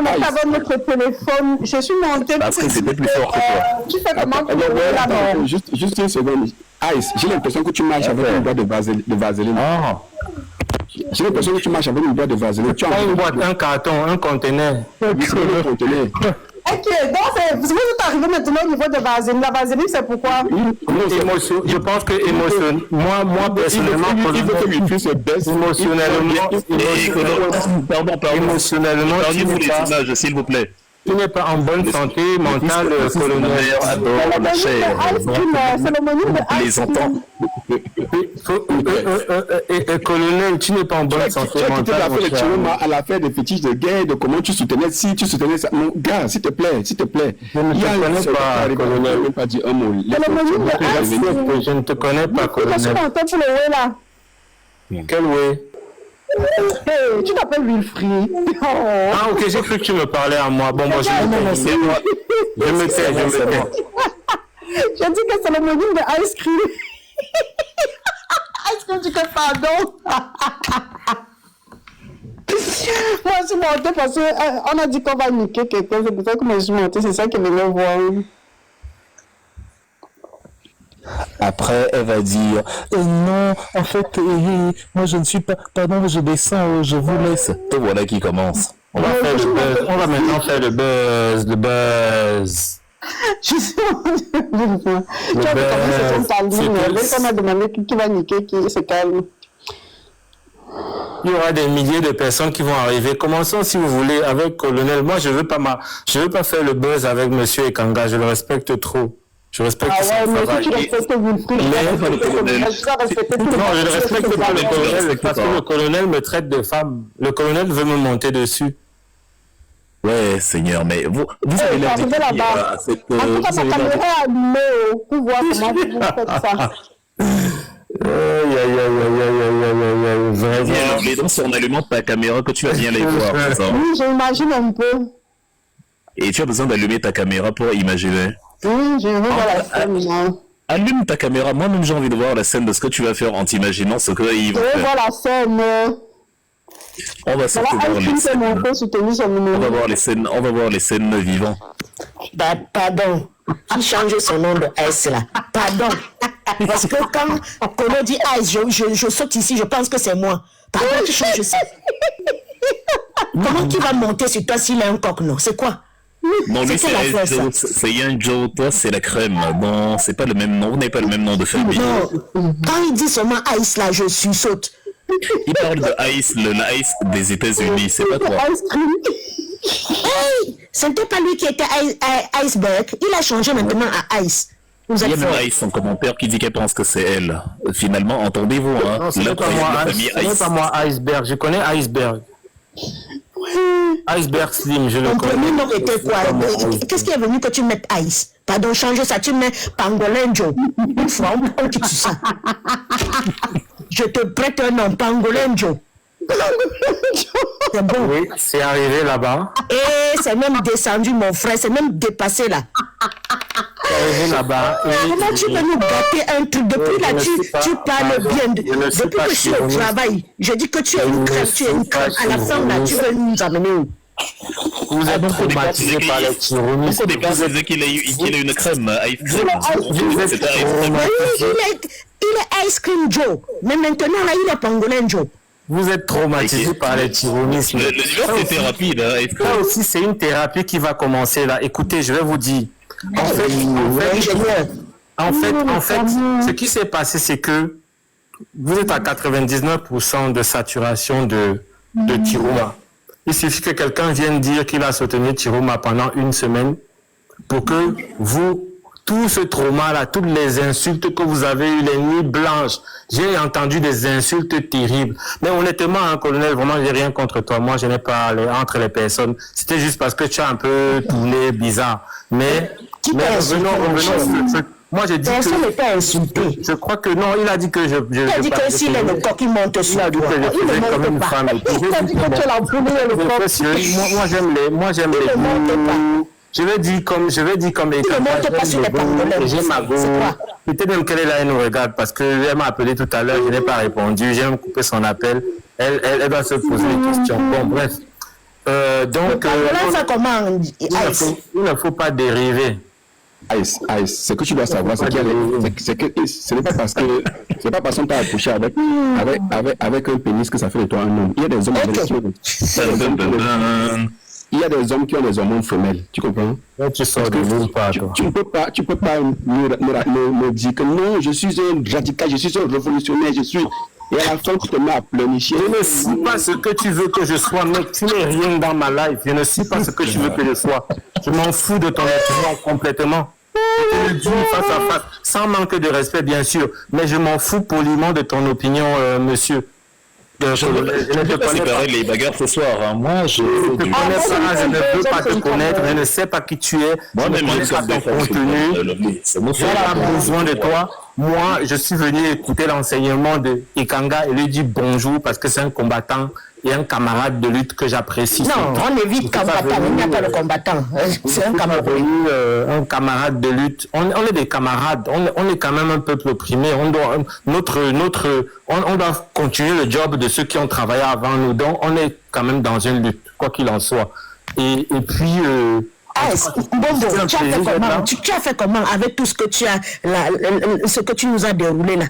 avait notre téléphone, je suis montée. Parce que c'était plus fort que toi. Tu fais comment pour là-bas? Juste une seconde. Ice, j'ai l'impression que tu marches avec une boîte de vaseline. J'ai l'impression que tu marches avec une boîte de vaseline. Tu as une boîte, un carton, un conteneur. Ok, donc vous êtes arrivé maintenant au niveau de vaseline. La vaseline, c'est pourquoi? Je pense que moi personnellement, émotionnellement, s'il vous plaît. Tu n'es pas en bonne santé mentale, colonel. Les entends. Colonel, tu n'es pas en bonne santé mentale. À l'affaire des fétiches de guerre, de comment tu soutenais ça. Mon gars, s'il te plaît. Je ne te connais pas, colonel. Je ne te connais pas, colonel. Quel way? Hey, tu t'appelles Wilfried. Ah ok, j'ai cru que tu me parlais à moi. Bon, moi je me tais. J'ai dit que c'est le menu de Ice Cream. Ice Cream, tu fais pardon. Moi je suis montée parce qu'on a dit qu'on va niquer quelqu'un. C'est pour ça que moi je suis montée. C'est ça qui me vient voir. Après, elle va dire non, en fait, moi je ne suis pas. Pardon, je descends, je vous laisse. Te voilà qui commence. On va maintenant faire le buzz. Je suis tu as commencé ton ligne. On a demandé qui va niquer, qui se calme. Il y aura des milliers de personnes qui vont arriver. Commençons, si vous voulez, avec Colonel. Moi, je veux pas faire le buzz avec Monsieur Ekanga. Je le respecte trop. Je respecte son travail. Tu respectes Wilfried. Non, je ne respecte pas le colonel parce que le colonel me traite de femme. Le colonel veut me monter dessus. Ouais, Seigneur, mais vous avez l'air de là-bas. En tout cas, ma caméra est allumée pour voir comment vous faites ça. Les dents, c'est en allumant ta caméra que tu vas bien les voir. Oui, j'imagine un peu. Et tu as besoin d'allumer ta caméra pour imaginer. Oui, je veux voir la scène. Allume ta caméra. Moi-même, j'ai envie de voir la scène de ce que tu vas faire en t'imaginant ce qu'il va faire. Je veux voir la scène. On va sortir voir les scènes. On va voir les scènes vivantes. Bah, pardon. Tu changes son nom de S là. Pardon. Parce que quand Kono dit Ice, je saute ici, je pense que c'est moi. Pardon, tu changes ça. Comment tu vas monter sur toi s'il a un coq, non? C'est quoi? Non, lui, c'est Young Joe, toi, c'est la crème. Non, c'est pas le même nom, vous n'avez pas le même nom de famille. Non, quand il dit seulement Ice là, je suis saute. Il parle de Ice, le Ice des États-Unis, c'est pas toi. Hey, ce n'était pas lui qui était Iceberg. Il a changé maintenant à Ice. Vous Il y êtes a fort. même Ice, son commentaire, qui dit qu'elle pense que c'est elle. Finalement, entendez-vous, hein? Non, ce n'est pas moi, Iceberg. Je connais Iceberg. Iceberg Slim, je le Ton connais. premier nom était quoi? Qu'est-ce qui est venu que tu mettes Ice? Pardon, change ça, tu mets Pangolin Joe. Une fois, on quitte ça. Je te prête un nom, Pangolin Joe. C'est bon. Oui, c'est arrivé là-bas. Et c'est même descendu, mon frère, c'est même dépassé là. C'est arrivé là-bas. Comment tu peux nous gâter un truc? Depuis là, tu parles bien. Depuis que je suis au travail, je dis que tu es une crème, tu es une crème. À la fin, là, tu veux nous amener où? Vous êtes traumatisé par les tyrannistes. Au départ, c'est disait qu'il a eu une crème. Ice Cream. C'était Ice Cream. Oui, il est Ice Cream Joe. Mais maintenant, là, il est Pangolin Joe. Vous êtes traumatisé par les tyrannistes. Le divorce était rapide. Hein, Ice Cream. Ça aussi, c'est une thérapie qui va commencer là. Écoutez, je vais vous dire. En fait, ce qui s'est passé, c'est que vous êtes à 99% de saturation de Tiruma. Il suffit que quelqu'un vienne dire qu'il a soutenu Tiruma pendant une semaine pour que vous, tout ce trauma-là, toutes les insultes que vous avez eues, les nuits blanches, j'ai entendu des insultes terribles. Mais honnêtement, hein, colonel, vraiment, j'ai rien contre toi. Moi, je n'ai pas entre les personnes. C'était juste parce que tu as un peu tourné bizarre. Mais revenons sur le truc. Moi, j'ai dit personne n'est pas insulté. je crois que non, il a dit que Il a dit que s'il est le coq, il monte sur il a dit toi. que je Il faisais ne comme une monte pas. femme. Il a dit que tu l'as brûlé le coq. Moi j'aime les Il ne monte pas. je vais dire comme Il ne monte pas sur les pangolins. j'ai ma go. C'est quoi? Peut-être même qu'elle est là, elle nous regarde parce qu'elle m'a appelé tout à l'heure, je n'ai pas répondu, j'ai même coupé son appel. Elle doit se poser des questions. Bon, bref. Donc, Pangolin, ça comment? il ne faut pas dériver. Ice, ce que tu dois savoir, c'est que ce n'est pas parce qu'on t'a accouché avec un pénis que ça fait de toi un homme. Il y a des hommes il y a des hommes qui ont des hormones femelles, tu comprends? Là, tu sors de nulle part, toi. Tu ne peux pas me dire que non, je suis un radical, je suis un révolutionnaire, et à la fin, tu te mets à pleurnicher. Je ne suis pas ce que tu veux que je sois, mec. Tu n'es rien dans ma life. Je ne suis pas ce que tu veux que je sois. Je m'en fous de ton opinion complètement. Je te le dis face à face, sans manque de respect, bien sûr. Mais je m'en fous poliment de ton opinion, monsieur. Je ne peux pas séparer les bagarres ce soir. Hein. Moi, je ne te connais pas, je ne veux pas te connaître, je ne sais pas qui tu es. Moi-même, je ne connais pas ton contenu. Je n'ai pas besoin de toi. Moi, je suis venu écouter l'enseignement de Ikanga et lui dire bonjour parce que c'est un combattant et un camarade de lutte que j'apprécie. Non, on évite combattant, il n'y a pas de combattant. C'est un camarade. Un camarade de lutte. On est des camarades. On est quand même un peuple opprimé. On doit continuer le job de ceux qui ont travaillé avant nous. Donc, on est quand même dans une lutte, quoi qu'il en soit. Et puis, Bombo, tu as fait comment avec tout ce que tu as, ce que tu nous as déroulé là,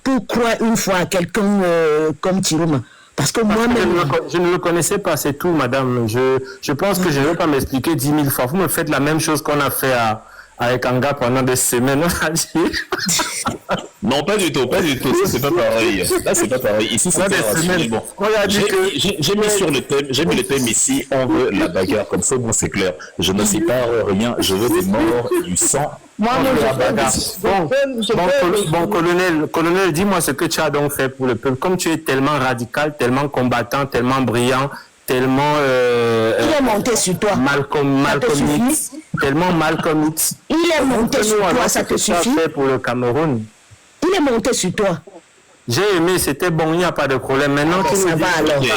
pour croire une fois à quelqu'un comme Tiruma? Parce que moi-même... Je ne le connaissais pas, c'est tout, madame. Je pense que je ne vais pas m'expliquer 10 000 fois. Vous me faites la même chose qu'on a fait avec Anga pendant des semaines. Non, pas du tout. Ça, c'est pas pareil. Là, c'est pas pareil. Ici, c'est rationnel. Bon. J'ai mis le thème ici. On veut la bagarre. Comme ça, bon, c'est clair. Je ne sépare rien. Je veux des morts et du sang. Bon, colonel, dis-moi ce que tu as donc fait pour le peuple. Comme tu es tellement radical, tellement combattant, tellement brillant, tellement... il est monté sur toi. Malcolm X. Tellement Malcolm X. Il est monté sur toi, ça te suffit? Fait pour le Cameroun. Il est monté sur toi. J'ai aimé, c'était bon, il n'y a pas de problème. Maintenant, ça va alors. Il n'y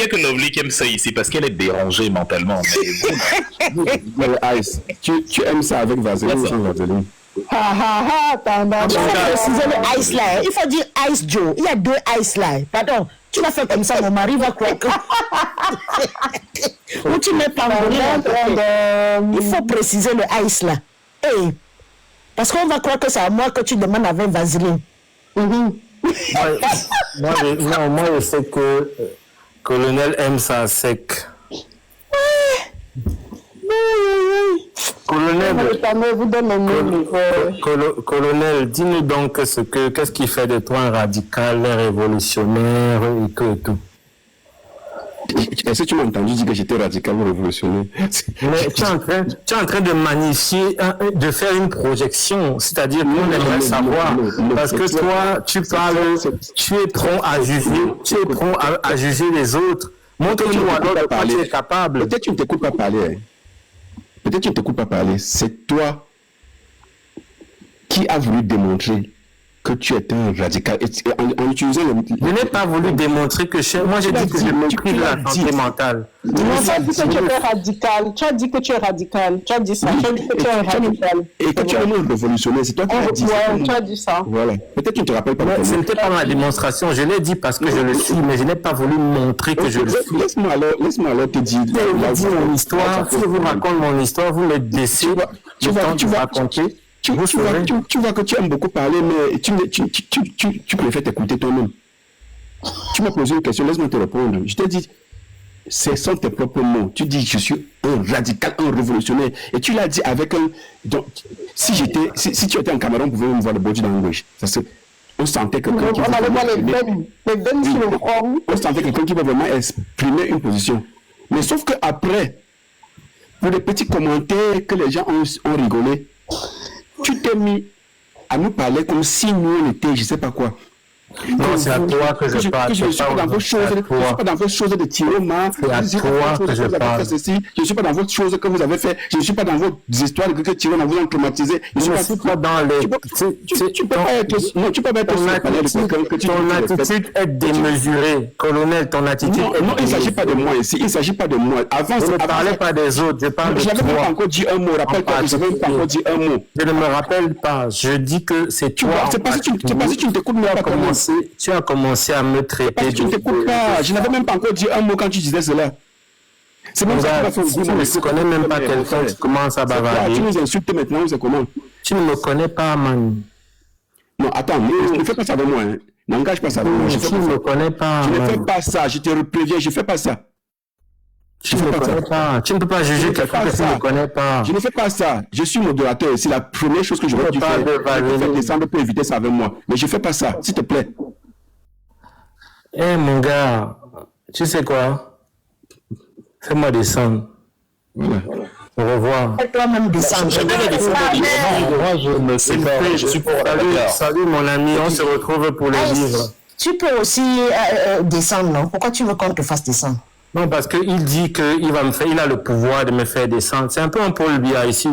a que Lovely qui aime ça ici parce qu'elle est dérangée mentalement. Mais Ice, tu aimes ça avec Vaseline ou sans Vaseline? Il faut préciser le Ice là. Il faut dire Ice Joe. Il y a deux Ice là. Pardon. Tu l'as fait comme ça, mon mari va croire que... Ou tu mets pas il faut préciser le Ice là. Hey. Parce qu'on va croire que c'est à moi que tu demandes avec Vaseline. Moi, je sais que colonel aime ça sec. Colonel, vous donne un nom. Colonel, dis-nous donc qu'est-ce qui fait de toi un radical, un révolutionnaire et tout. Est-ce que tu m'as entendu dire que j'étais radical ou révolutionnaire? Mais tu es en train de magnifier, de faire une projection, c'est-à-dire qu'on aimerait savoir, parce que toi, tu parles, tu es prompt à juger les autres. Montre-nous alors de quoi tu es capable. Peut-être tu ne t'écoutes pas parler. Peut-être tu ne t'écoutes pas parler. C'est toi qui as voulu démontrer que tu es un radical. En utilisant Je n'ai pas voulu démontrer que moi j'ai dit que je m'occupe de la santé mentale. Non, tu as dit que tu es radical. Tu as dit que tu es radical. Tu as dit ça. Tu as dit que tu es radical. Et que tu es un révolutionnaire. C'est toi qui as dit ça. Tu as dit ça. Voilà. Peut-être que tu ne te rappelles pas. Ce n'était pas ma démonstration. Je l'ai dit parce que je le suis, mais je n'ai pas voulu montrer que je le suis. Laisse-moi alors te dire. Si mon histoire, si je vous raconte mon histoire, vous me laissez le temps de raconter. Tu vois que tu aimes beaucoup parler, mais tu préfères t'écouter toi-même. Tu m'as posé une question, laisse-moi te répondre. Je t'ai dit, ce sont tes propres mots. Tu dis, je suis un radical, un révolutionnaire. Et tu l'as dit avec un... Donc, si tu étais en Cameroun, on pouvait me voir le body language. On sentait quelqu'un qui... On allait voir les bennes sur le front. On sentait quelqu'un qui va vraiment exprimer une position. Mais sauf qu'après, pour les petits commentaires que les gens ont rigolé, tu t'es mis à nous parler comme si nous on était, je ne sais pas quoi. Non, c'est à toi que je parle. Je ne suis pas dans vos choses, je ne suis pas dans vos choses de tirement. C'est à toi que je parle. Je ne suis pas dans vos choses que vous avez fait. Je ne suis pas dans vos histoires que Tirement vous ont traumatisé. Je ne suis pas dans les... Tu peux pas être... Non, tu peux pas être... Ton attitude est démesurée. Colonel, ton attitude est démesurée. Non, il ne s'agit pas de moi ici. Il ne s'agit pas de moi. Avant, je ne parlais pas des autres. Je parle de toi. Je n'avais même pas encore dit un mot. Rappelle-toi que je n'avais même pas encore dit un mot. Je ne me rappelle pas. Je dis que c'est toi. C'est pas si tu ne t'écoutes même pas. Tu as commencé à me traiter. Parce que tu ne t'écoutes pas. Je n'avais même pas encore dit un mot quand tu disais cela. C'est même ça qui m'a fait tu ne connais même pas quelqu'un qui commence à bavarder. Tu nous insultes maintenant, c'est comment? Tu ne me connais pas, man. Non, attends, ne fais pas ça avec moi. N'engage pas ça avec moi. Tu ne me connais pas. Je ne fais pas ça. Je te préviens, je ne fais pas ça. Tu ne me connais pas. Tu ne peux pas juger quelqu'un que tu ne connais pas. Je ne fais pas ça. Je suis modérateur. C'est la première chose que je vais te faire. Je vais faire descendre pour éviter ça avec moi. Mais je ne fais pas ça, s'il te plaît. Eh mon gars, tu sais quoi? Fais-moi descendre. Voilà. Au revoir. Fais-toi-même descendre. Moi, je ne sais pas. Je suis pour Salut mon ami, on se retrouve pour les livres. Tu peux aussi descendre, non? Pourquoi tu veux qu'on te fasse descendre? Non, parce qu'il dit qu'il a le pouvoir de me faire descendre. C'est un peu un Paul Biya ici.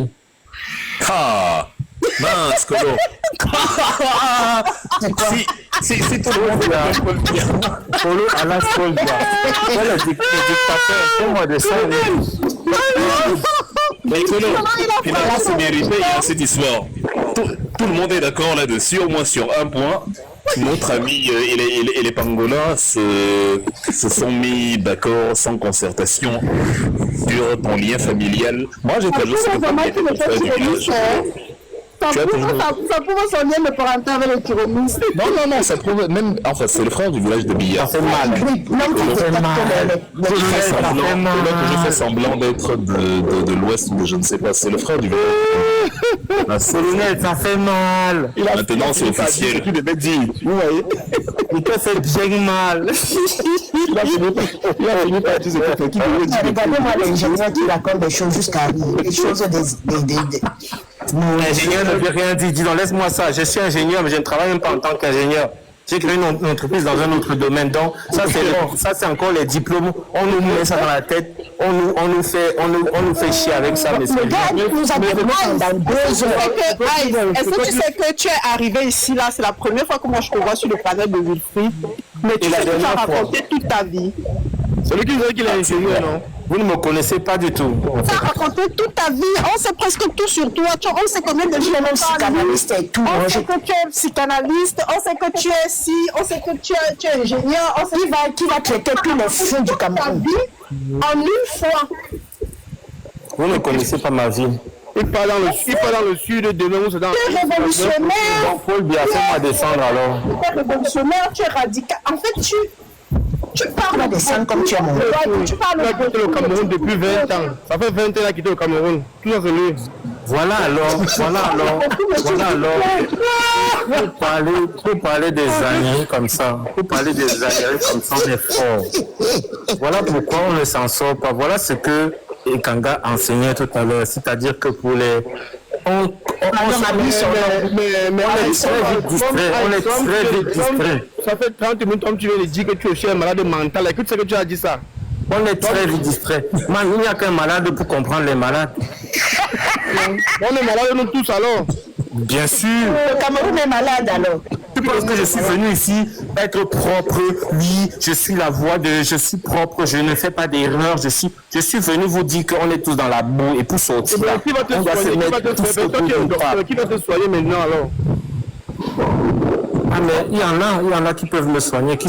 Ah, mince, Colo. Si tout le monde est un Paul Biya. Polo à la Paul Biya. C'est le dictateur. Fais-moi descendre. Mais Colo, finalement, c'est mérité cette histoire. Tout le monde est d'accord là-dessus, au moins sur un point. Notre ami et les pangolins se sont mis d'accord sans concertation sur ton lien familial. Moi, j'ai toujours ce que ça prouve son lien de parenté avec le tyrannisme. Non, ça prouve même... Enfin, c'est le frère du village de Biya. Ça fait mal. Je fais semblant d'être de l'ouest ou de je ne sais pas. C'est le frère du village. Colonel, ça fait mal. Maintenant, c'est officiel. Vous voyez? Il te fait bien mal. Il a fini par dire ce qu'il fait. Regardez-moi l'ingénieur qui raconte des choses jusqu'à des choses Ingénieur ne veut rien dire. Dis donc, laisse-moi ça. Je suis ingénieur, mais je ne travaille même pas en tant qu'ingénieur. J'ai créé une entreprise dans un autre domaine. Donc, ça, c'est encore les diplômes. On nous met ça dans la tête. On nous fait chier avec ça. Mais le gars nous a demandé dans 2 heures. Est-ce que tu sais que tu es arrivé ici, là, c'est la première fois que moi je te vois sur le panel de Wilfried. Mais tu sais que tu as raconté toute ta vie. C'est lui qui disait qu'il est ingénieur, non? Vous ne me connaissez pas du tout. Tu as raconté toute ta vie. On sait presque tout sur toi. On sait combien de gens même psychanalyste et tout. On sait que tu es psychanalyste. On sait que tu es ci. On sait que tu es ingénieur. On sait qui va traiter tous les fous du Cameroun. En une fois. Vous ne connaissez pas ma vie. Il part dans le sud, demain où c'est dans... Tu es révolutionnaire. Donc Paul Biya, fais-moi descendre alors. Tu es révolutionnaire, tu es radical. En fait, Tu parles des sangs comme tu es mon père. Tu as quitté le Cameroun depuis 20 ans. Ça fait 20 ans qu'il a quitté le Cameroun. Tout ça, c'est lui. Voilà alors. Pour parler des années comme ça, on est fort. Voilà pourquoi on ne s'en sort pas. Voilà ce que Ekanga enseignait tout à l'heure. C'est-à-dire que pour les... On est très vite distrait. Ça fait 30 minutes que tu viens de dire que tu es un malade mental. Écoute ce que tu as dit ça. On est très vite distrait. Man, il n'y a qu'un malade pour comprendre les malades. On est malades nous tous alors. Bien sûr. Le Cameroun est malade alors. Tu penses que je suis venu ici être propre? Oui, je suis je suis propre, je ne fais pas d'erreur. Je suis venu vous dire qu'on est tous dans la boue et pour sortir. Qui va te soigner? Qui va te soigner maintenant alors? Ah mais il y en a qui peuvent me soigner, qui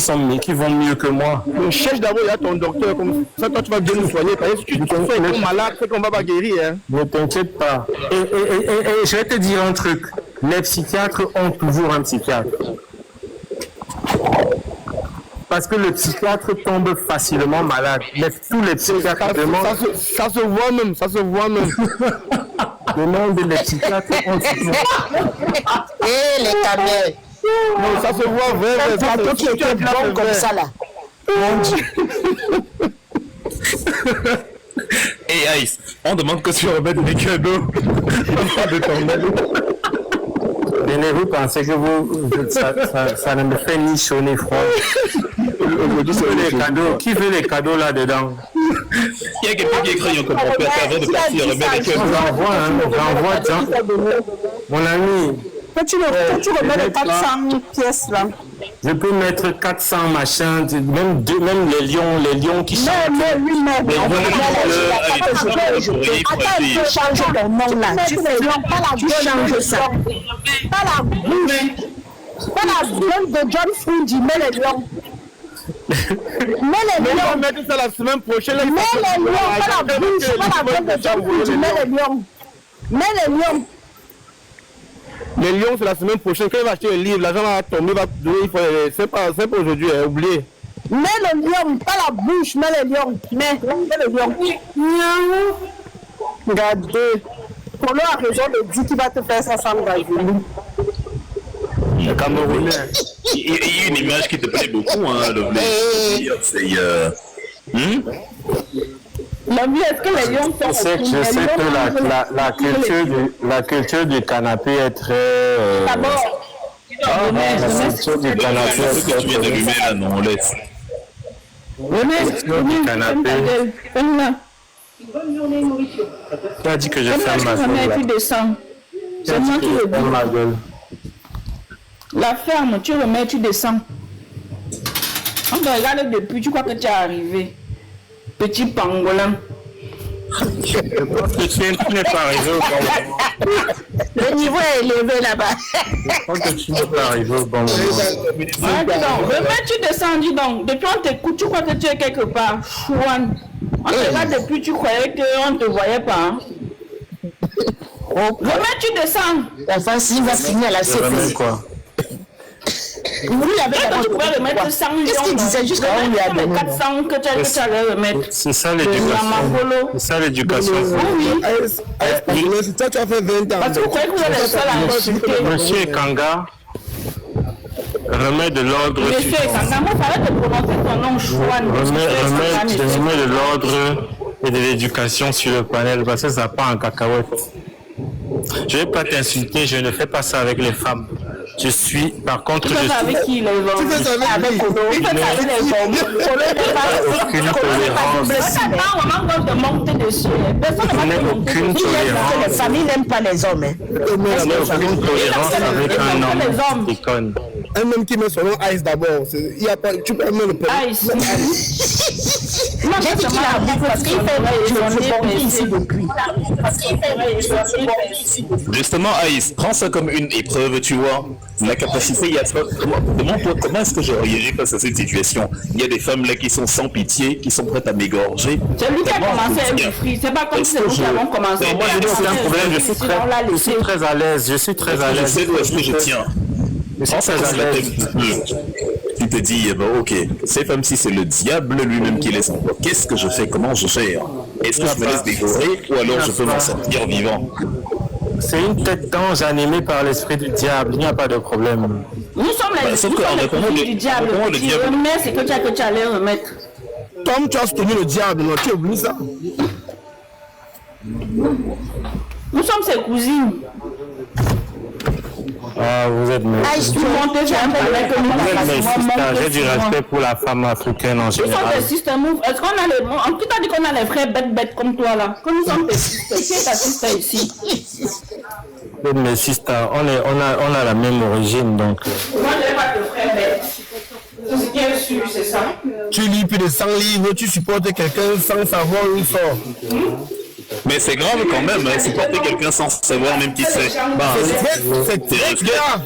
vont mieux que moi. Cherche d'abord, il y a ton docteur, comme ça toi tu vas bien nous soigner. Parce que si tu te fais malade, c'est qu'on va pas guérir. Hein. Ne t'inquiète pas. Et je vais te dire un truc. Les psychiatres ont toujours un psychiatre. Parce que le psychiatre tombe facilement malade. Mais tous les psychiatres demandent... Ça se voit même. Demande les psychiatres ont toujours... Et les camels. Non, ça se voit vraiment. Un plateau qui était bon comme ça là. Mon Dieu. Et Ice, on demande que tu remettes des cadeaux. Venez, vous pensez que ça ne me fait ni chaud ni froid. Qui veut les cadeaux là-dedans? Il y a quelqu'un qui écrit un commentaire avant de partir remettre des cadeaux. J'envoie, tiens. Mon ami. Tu remets les 400 pièces là. Je peux mettre 400 machins, même les lions qui chantent. Mais lui-même. Attends, il faut changer ton nom là. Tu changes ça. Pas la bouche. Pas la gueule de John Frundi, mais les lions. Mais les On va lions. mettre ça la semaine prochaine. Mais les lions. Pas la bouche. Pas la gueule de John Frundi, mais les lions. Mais les lions. Les lions, c'est la semaine prochaine. Quand il va acheter le livre, l'argent va tomber, va donner. C'est pas aujourd'hui, oublié. Mais le lion, pas la bouche, mais les lions. Mais le lion. Regardez. Polo a raison de dire qu'il va te faire ça sans Gazeli. Le Camerounais. Il y a une image qui te plaît beaucoup, hein, le blé. C'est... L'ami, est-ce que les lions sont... Je sais que la culture du canapé est très... D'abord, la culture du canapé Ce que tu viens d'allumer là, non, on laisse. du canapé. Tu as dit que je ferme ma gueule. Tu descends. C'est moi qui le dis. Ma gueule. La ferme, tu remets, tu descends. On te regarde depuis, tu crois que tu es arrivé. Petit pangolin. Je pense que tu n'es pas arrivé au bon moment. Le niveau est élevé là-bas. Je pense que tu n'es pas arrivé au bon moment. Remets, tu descends, dis donc. Depuis on t'écoute, tu crois que tu es quelque part. Chouane. On te regarde depuis, tu croyais qu'on ne te voyait pas. Hein? Remets, tu descends. Enfin, s'il va finir à la CFS. Quoi? Vous l'avez Tu pourrais remettre 100 millions. Qu'est-ce qu'il disait jusqu'à où il y a donné 400 que tu allais remettre. C'est ça l'éducation. C'est ça l'éducation. Oui. C'est ça, tu as fait 20 ans. Parce que vous croyez que vous êtes le seul à insulter. Monsieur Kanga, remets de l'ordre. Monsieur Kanga, moi, il fallait te prononcer ton nom Chouane. Remets de l'ordre et de l'éducation sur le panel parce que ça part en cacahuète. Je ne vais pas t'insulter, je ne fais pas ça avec les femmes. Je suis, par contre, Tu fais ça avec qui, les hommes? Tu fais ça avec Polo. Tu fais ça avec les hommes. Polo n'est pas... aucune tolérance. Maintenant, on va te monter dessus. Personne ne va te monter Aucune dessus. tolérance. Les familles n'aiment pas les hommes. Hein. Je n'ai aucune tolérance avec un homme qui conne. Un homme qui met son nom Ice d'abord. Il y a pas, tu peux même le perdre. Ice. J'ai dit qu'il a dit parce qu'il fait ici depuis. Justement, Aïs, prends ça comme une épreuve, tu vois. La capacité, il y a... Demande-toi comment est-ce que je réagis face à cette situation. Il y a des femmes là qui sont sans pitié, qui sont prêtes à m'égorger. C'est lui qui a commencé à me frire. C'est pas comme si c'est nous qui avons commencé. Moi, je n'ai aucun problème, je suis très à l'aise. Je suis très à Je l'aise. sais où est-ce que je tiens. Mais En c'est fait, très c'est la à l'aise. tu te dis, bon, ok, c'est comme si c'est le diable lui-même qui laisse en toi. Qu'est-ce que je fais? Comment je gère? Est-ce que je me laisse dévorer ou alors je peux m'en sortir vivant? C'est une tête d'ange animée par l'esprit du diable. Il n'y a pas de problème. Nous sommes les, sauf nous que sommes en les répondant, cousines du diable. répondant, le Tu diable- remets ce que tu allais remettre. Tom, tu as soutenu le diable, non? Tu oublies ça? Nous sommes ses cousines. Ah, vous êtes mes Tu montes sur un palais que nous Vous êtes mes facilement sisters. J'ai monter du sur moi. respect pour la femme africaine en Nous sommes général. des sister move. Est-ce qu'on a les... En tout cas, dit qu'on a les frères bêtes comme toi là. Que nous sommes tes sisters. Qui est ta sister ici? Vous êtes mes sisters. On a la même origine, donc. Moi, je n'ai pas de frères bêtes. C'est ce qui est sûr, c'est ça. Tu lis plus de 100 livres, tu supportes quelqu'un sans savoir où il sort. Mais c'est grave quand même, hein, supporter quelqu'un sans savoir même qui c'est. C'est très grave.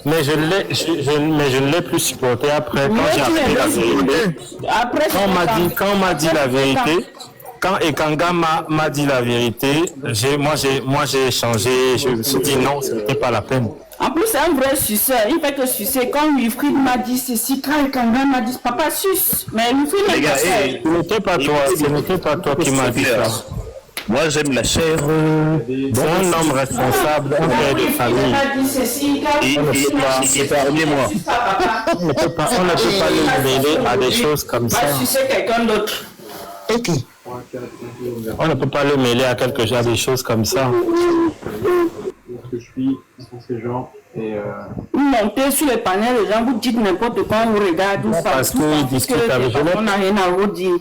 Mais je ne l'ai plus supporté après. Quand j'ai appris la vérité. Après, Quand on m'a dit la vérité, quand Ekanga m'a dit la vérité, moi j'ai changé, je me suis dit non, ce n'était pas la peine. En plus, c'est un vrai suceur. Il fait que sucer. Quand Wilfried m'a dit ceci, quand Ekanga m'a dit papa suce. Mais Wilfried Les m'a gars, dit Ce n'était pas toi qui m'as dit ça. Moi j'aime la chair. C'est un homme responsable, un père de famille. Et épargnez-moi. On ne peut pas le mêler à des choses comme ça. Va sucer quelqu'un d'autre. Ok. On ne peut pas le mêler à des choses comme ça. Que je suis, qui sont ces gens, et Vous montez sur les panels, les gens vous dites n'importe quoi, on vous regarde, vous Parce qu'ils discutent avec eux. on n'a rien à vous dire.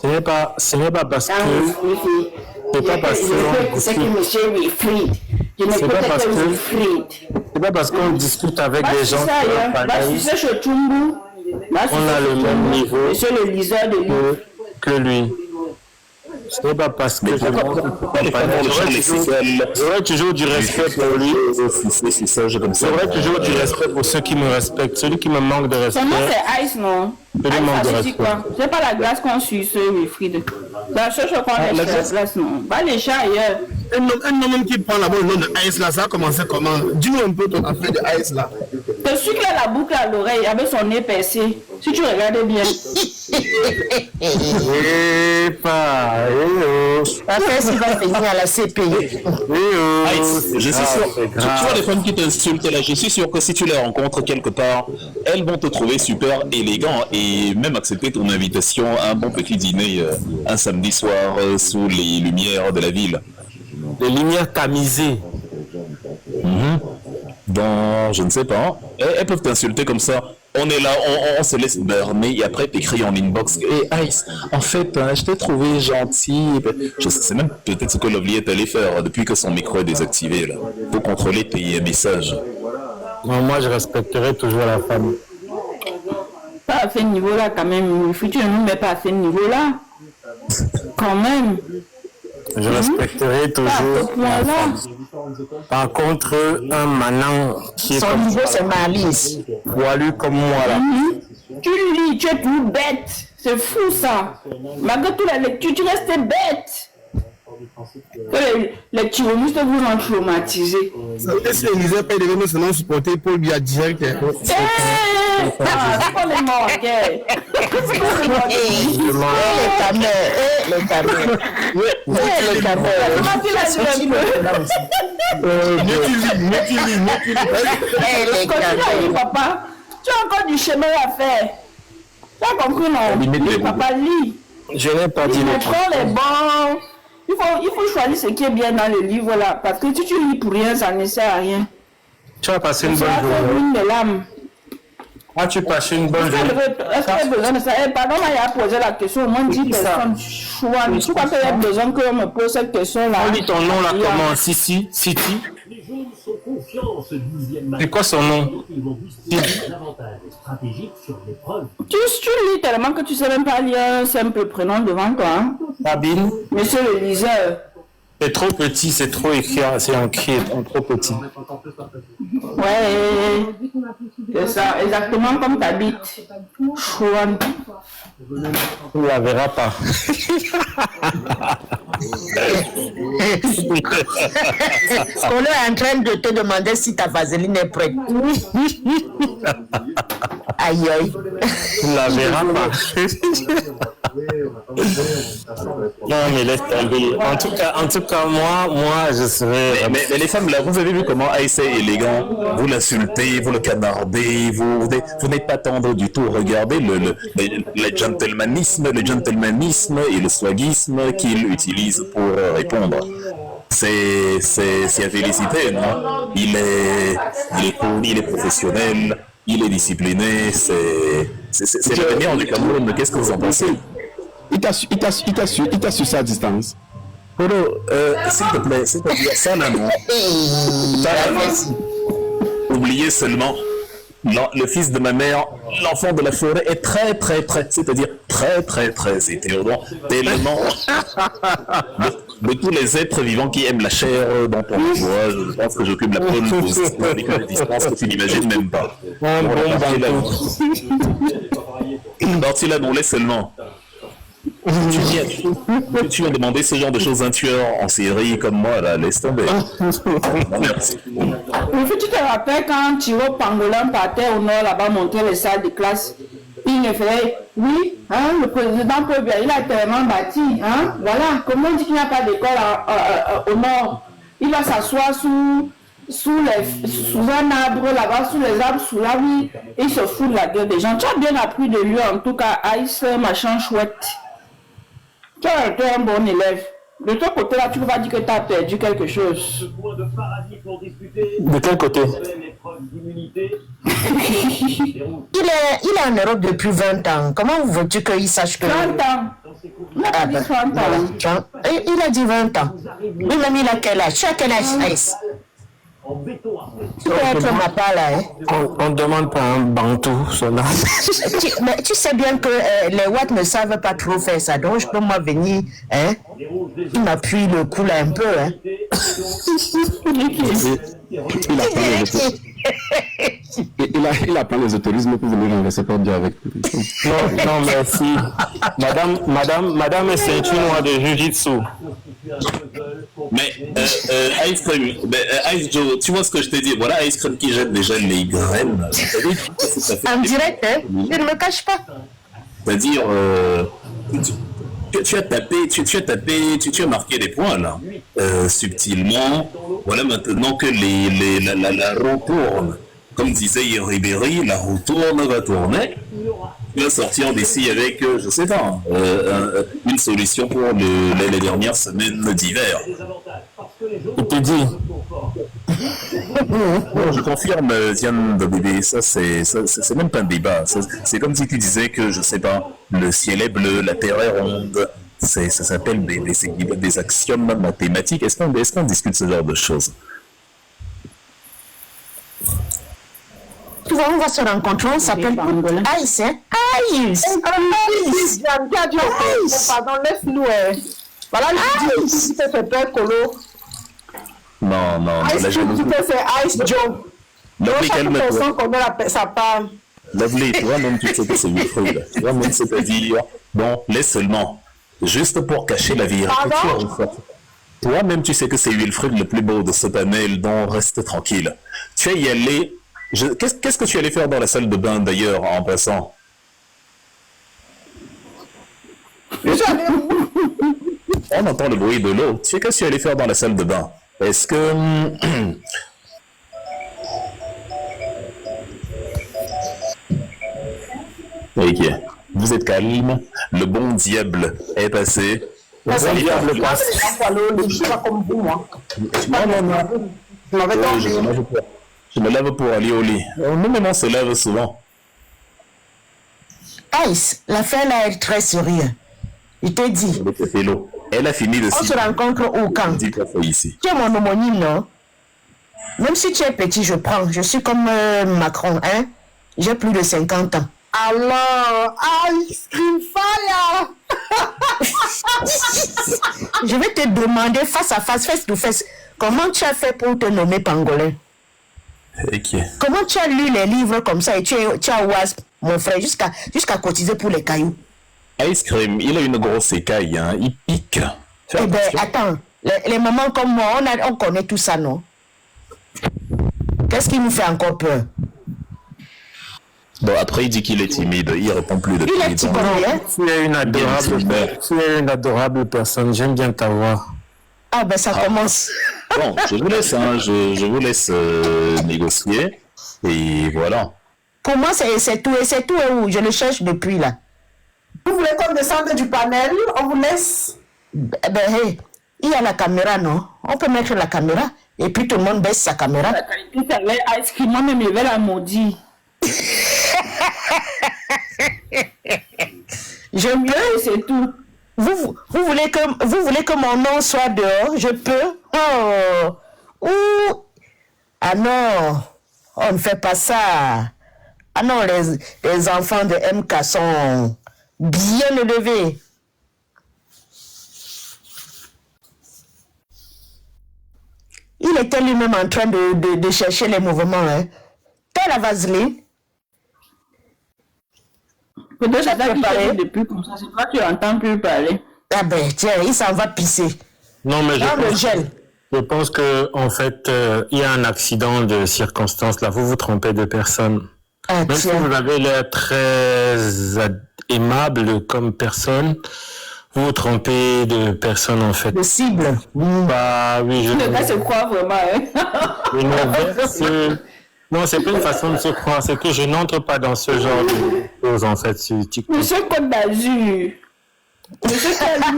Ce n'est pas parce que c'est pas parce qu'on C'est que monsieur Wilfried. Je ne C'est peux pas parce que que- Wilfried. c'est pas parce qu'on discute avec des gens Va qui ont sucer ailleurs, va sucer chez Tumbu. Va sucer a le chez même Tumbu. niveau. Monsieur le liseur de livres. que lui. Ce n'est pas parce que j'aurais toujours du respect pour lui. J'aurais toujours du respect pour ceux qui me respectent. Celui qui me manque de respect. Son nom c'est Ice, non? Je lui manque de Ice, c'est respect. quoi? C'est pas la glace qu'on suce, Wilfried. La chose qu'on a chez la glace, non. Va les chats ailleurs. Un homme qui prend là-bas le nom de Ice là, ça a commencé comment? Dis-nous un peu ton affaire de Ice là. C'est celui qui a la boucle à l'oreille avec son nez percé. Si tu regardes bien. Eh pas, Après, s'il va venir à la CPI. Je suis sûr, tu vois les femmes qui t'insultent là, je suis sûr que si tu les rencontres quelque part, elles vont te trouver super élégant et même accepter ton invitation à un bon petit dîner un samedi soir sous les lumières de la ville. les lumières tamisées. Dans, je ne sais pas, elles peuvent t'insulter comme ça. On est là, on se laisse berner et après t'écris en inbox. Hey Ice, en fait, je t'ai trouvé gentil. Je sais même peut-être ce que Lovely est allé faire depuis que son micro est désactivé là, pour contrôler tes messages. Non, moi, je respecterai toujours la femme. Pas à ce niveau-là, quand même. Le futur ne nous met pas à ce niveau-là. Quand même. Je respecterai Pas à ce toujours. point-là. Par contre, un manant qui est Son comme niveau, c'est Malice. poilu comme moi là. Tu lis, tu es tout bête. C'est fou ça. Malgré toute la lecture, tu restes bête. Les tyrannistes vous ont traumatisé. Ça veut dire si les liseurs payent des mêmes seulement supporter Paul Biya direct. C'est pas les morts, gay. C'est pas les morts. Les camères, les camères. Les camères. Comment tu l'as dit un peu? Les camères. Papa, tu as encore du chemin à faire. Tu as compris, non? Oui, papa, lis. Je n'ai pas dit Il le me truc. prend les bons. Il faut choisir ce qui est bien dans le livre là. Parce que si tu lis pour rien, ça ne sert à rien. Tu as passé une Ça bonne va faire journée. une de l'âme. Ah, tu passes une bonne journée. Est-ce qu'il y a besoin de ça? Pardon, il a posé la question. Au moins 10 personnes. Choix. Tu crois qu'il y a besoin qu'on me pose cette question là? On dit ton nom là comment? Sissi? Siti? Les jaunes sont confiants en ce 12e match. C'est quoi son nom? Ils vont bousculer un avantage stratégique sur l'épreuve. Tu lis tellement que tu sais même pas lire un simple prénom devant toi. Hein? Sabine? Monsieur le liseur. C'est trop petit, c'est trop écrit, c'est écrit trop petit. Ouais, c'est ça, exactement comme t'habites. Chouan. Tu ne la verras pas. On est en train de te demander si ta vaseline est prête. Aïe aïe. Tu ne la verras pas. Non, mais laisse tomber. En tout cas, moi, je serais. Mais les femmes, là, vous avez vu comment Aïssa est élégant. Vous l'insultez, vous le canardez, vous n'êtes pas tendre du tout. Regardez le gentlemanisme et le swagisme qu'il utilise pour répondre. C'est à féliciter, non? Il est professionnel, il est discipliné, c'est l'avenir du Cameroun. Qu'est-ce que vous en pensez? Il t'a su ça à distance. Polo, s'il te plaît, ça là, non? Oubliez seulement, le fils de ma mère, l'enfant de la forêt, est très, c'est-à-dire très hétérodon, tellement de tous les êtres vivants qui aiment la chair dont on voit, je pense que j'occupe la pole position avec une distance que tu n'imagines même pas. Bartila, non, laisse seulement. Tu as demandé ce genre de choses à un tueur en série comme moi, là, laisse tomber. Non, merci. Tu te rappelles quand Thiro Pangolin partait au nord là-bas montrer les salles de classe, il me faisait, oui, hein, le président peut bien, il a tellement bâti, hein, voilà, comment on dit qu'il n'y a pas d'école au nord? Il va s'asseoir sous un arbre là-bas, sous les arbres, sous la vie, et il se fout de la gueule des gens. Tu as bien appris de lui, en tout cas, Ice, machin chouette. Tu as été un bon élève. De ton côté là, tu ne vas pas dire que tu as perdu quelque chose. De quel côté? Il est en Europe depuis 20 ans. Comment veux-tu qu'il sache que... 30 ans. Il a dit 30 ans. Il a dit 20 ans. Lui-même, il a quel âge? Tu as quel âge, Ice? Tu peux être ma part là, hein? On ne demande pas un bantou, son âge. Mais tu sais bien que les Watts ne savent pas trop faire ça, donc je peux moi venir, hein? Tu m'appuies le cou là un peu, hein? Il apprend les autorismes pour venir renverser pas bien avec. Non, merci. Madame est ceinture noire de Jiu-Jitsu. Mais Ice Cream, Ice Joe, tu vois ce que je t'ai dit? Voilà Ice Cream qui jette déjà les graines. En direct, hein? Je ne me cache pas. C'est-à-dire, tu as marqué des points là, subtilement. Voilà, maintenant que la roue tourne, comme disait Ribéry, la roue tourne, va tourner. Tu vas sortir d'ici avec, je sais pas, une solution pour les dernières semaines d'hiver. Je te dis. Non, je confirme, Diane de bébé, ça c'est même pas un débat. C'est comme si tu disais que, je sais pas, le ciel est bleu, la terre est ronde. Ça s'appelle des axiomes mathématiques. Est-ce qu'on discute ce genre de choses? Tu vois, on va se rencontrer, on s'appelle Ice, hein? Ice! Ice! Pardon, laisse-nous. Voilà, je dis, si tu fais peur, Colo. Non, Ice la Cream, c'est Ice Joe. Chaque personne connaît sa part. Lovely, toi-même, tu sais que c'est Wilfrid. Toi-même, c'est-à-dire, bon, laisse seulement. Juste pour cacher la vérité. Toi-même, tu sais que c'est Wilfrid le plus beau de ce panel, donc reste tranquille. Tu es y allé. Qu'est-ce que tu allais faire dans la salle de bain, d'ailleurs, en passant? On entend le bruit de l'eau. Tu sais qu'est-ce que tu allais faire dans la salle de bain? Est-ce que... Ok. Vous êtes calme. Le bon diable est passé. Le bon diable passe. Non. Je me lave pour aller au lit. Nous-mêmes, on se lave souvent. Ice, l'affaire là est très sérieuse. Je te dis. Elle a fini de... On se rencontre où quand? Ici. Tu es mon homonyme, non? Même si tu es petit, je prends. Je suis comme Macron, hein? J'ai plus de 50 ans. Alors, Ice Cream Fire! Je vais te demander face à face, face to face, comment tu as fait pour te nommer Pangolin? Okay. Comment tu as lu les livres comme ça et tu as WASP, mon frère, jusqu'à cotiser pour les cailloux? Ice Cream, il a une grosse écaille, hein. Il pique. Eh bien, attends, les mamans comme moi, on connaît tout ça, non? Qu'est-ce qui nous fait encore peur? Bon, après, il dit qu'il est timide. Il répond plus depuis Il est timide, hein? Tu es une adorable personne. J'aime bien ta voix. Ah, ben ça commence. Bon, je vous laisse, hein, je vous laisse négocier. Et voilà. Pour moi, c'est tout. Et c'est tout et où? Je le cherche depuis là. Vous voulez qu'on descende du panel? On vous laisse? Ben, hey, il y a la caméra, non? On peut mettre la caméra. Et puis tout le monde baisse sa caméra. Tout à l'heure, ice cream, moi-même, je vais la maudire. Je peux, c'est tout. Vous voulez que mon nom soit dehors? Je peux. Oh. Ouh. Ah non, on ne fait pas ça. Ah non, les enfants de MK sont bien élevés. Il était lui-même en train de chercher les mouvements. Hein. T'as la vaseline? Peut-être que ça parler depuis comme ça, c'est toi tu n'entends plus parler. Ah ben tiens, il s'en va pisser. Non, mais je pense que en fait, il y a un accident de circonstance là. Vous vous trompez de personne. Ah, même si vous avez l'air très aimable comme personne, vous vous trompez de personne en fait. De cible. Bah oui, je. Le gars se croit vraiment. Hein? Non, c'est pas une façon de se croire, c'est que je n'entre pas dans ce genre de choses en fait sur TikTok. Monsieur Côte d'Azur. Monsieur Calvin,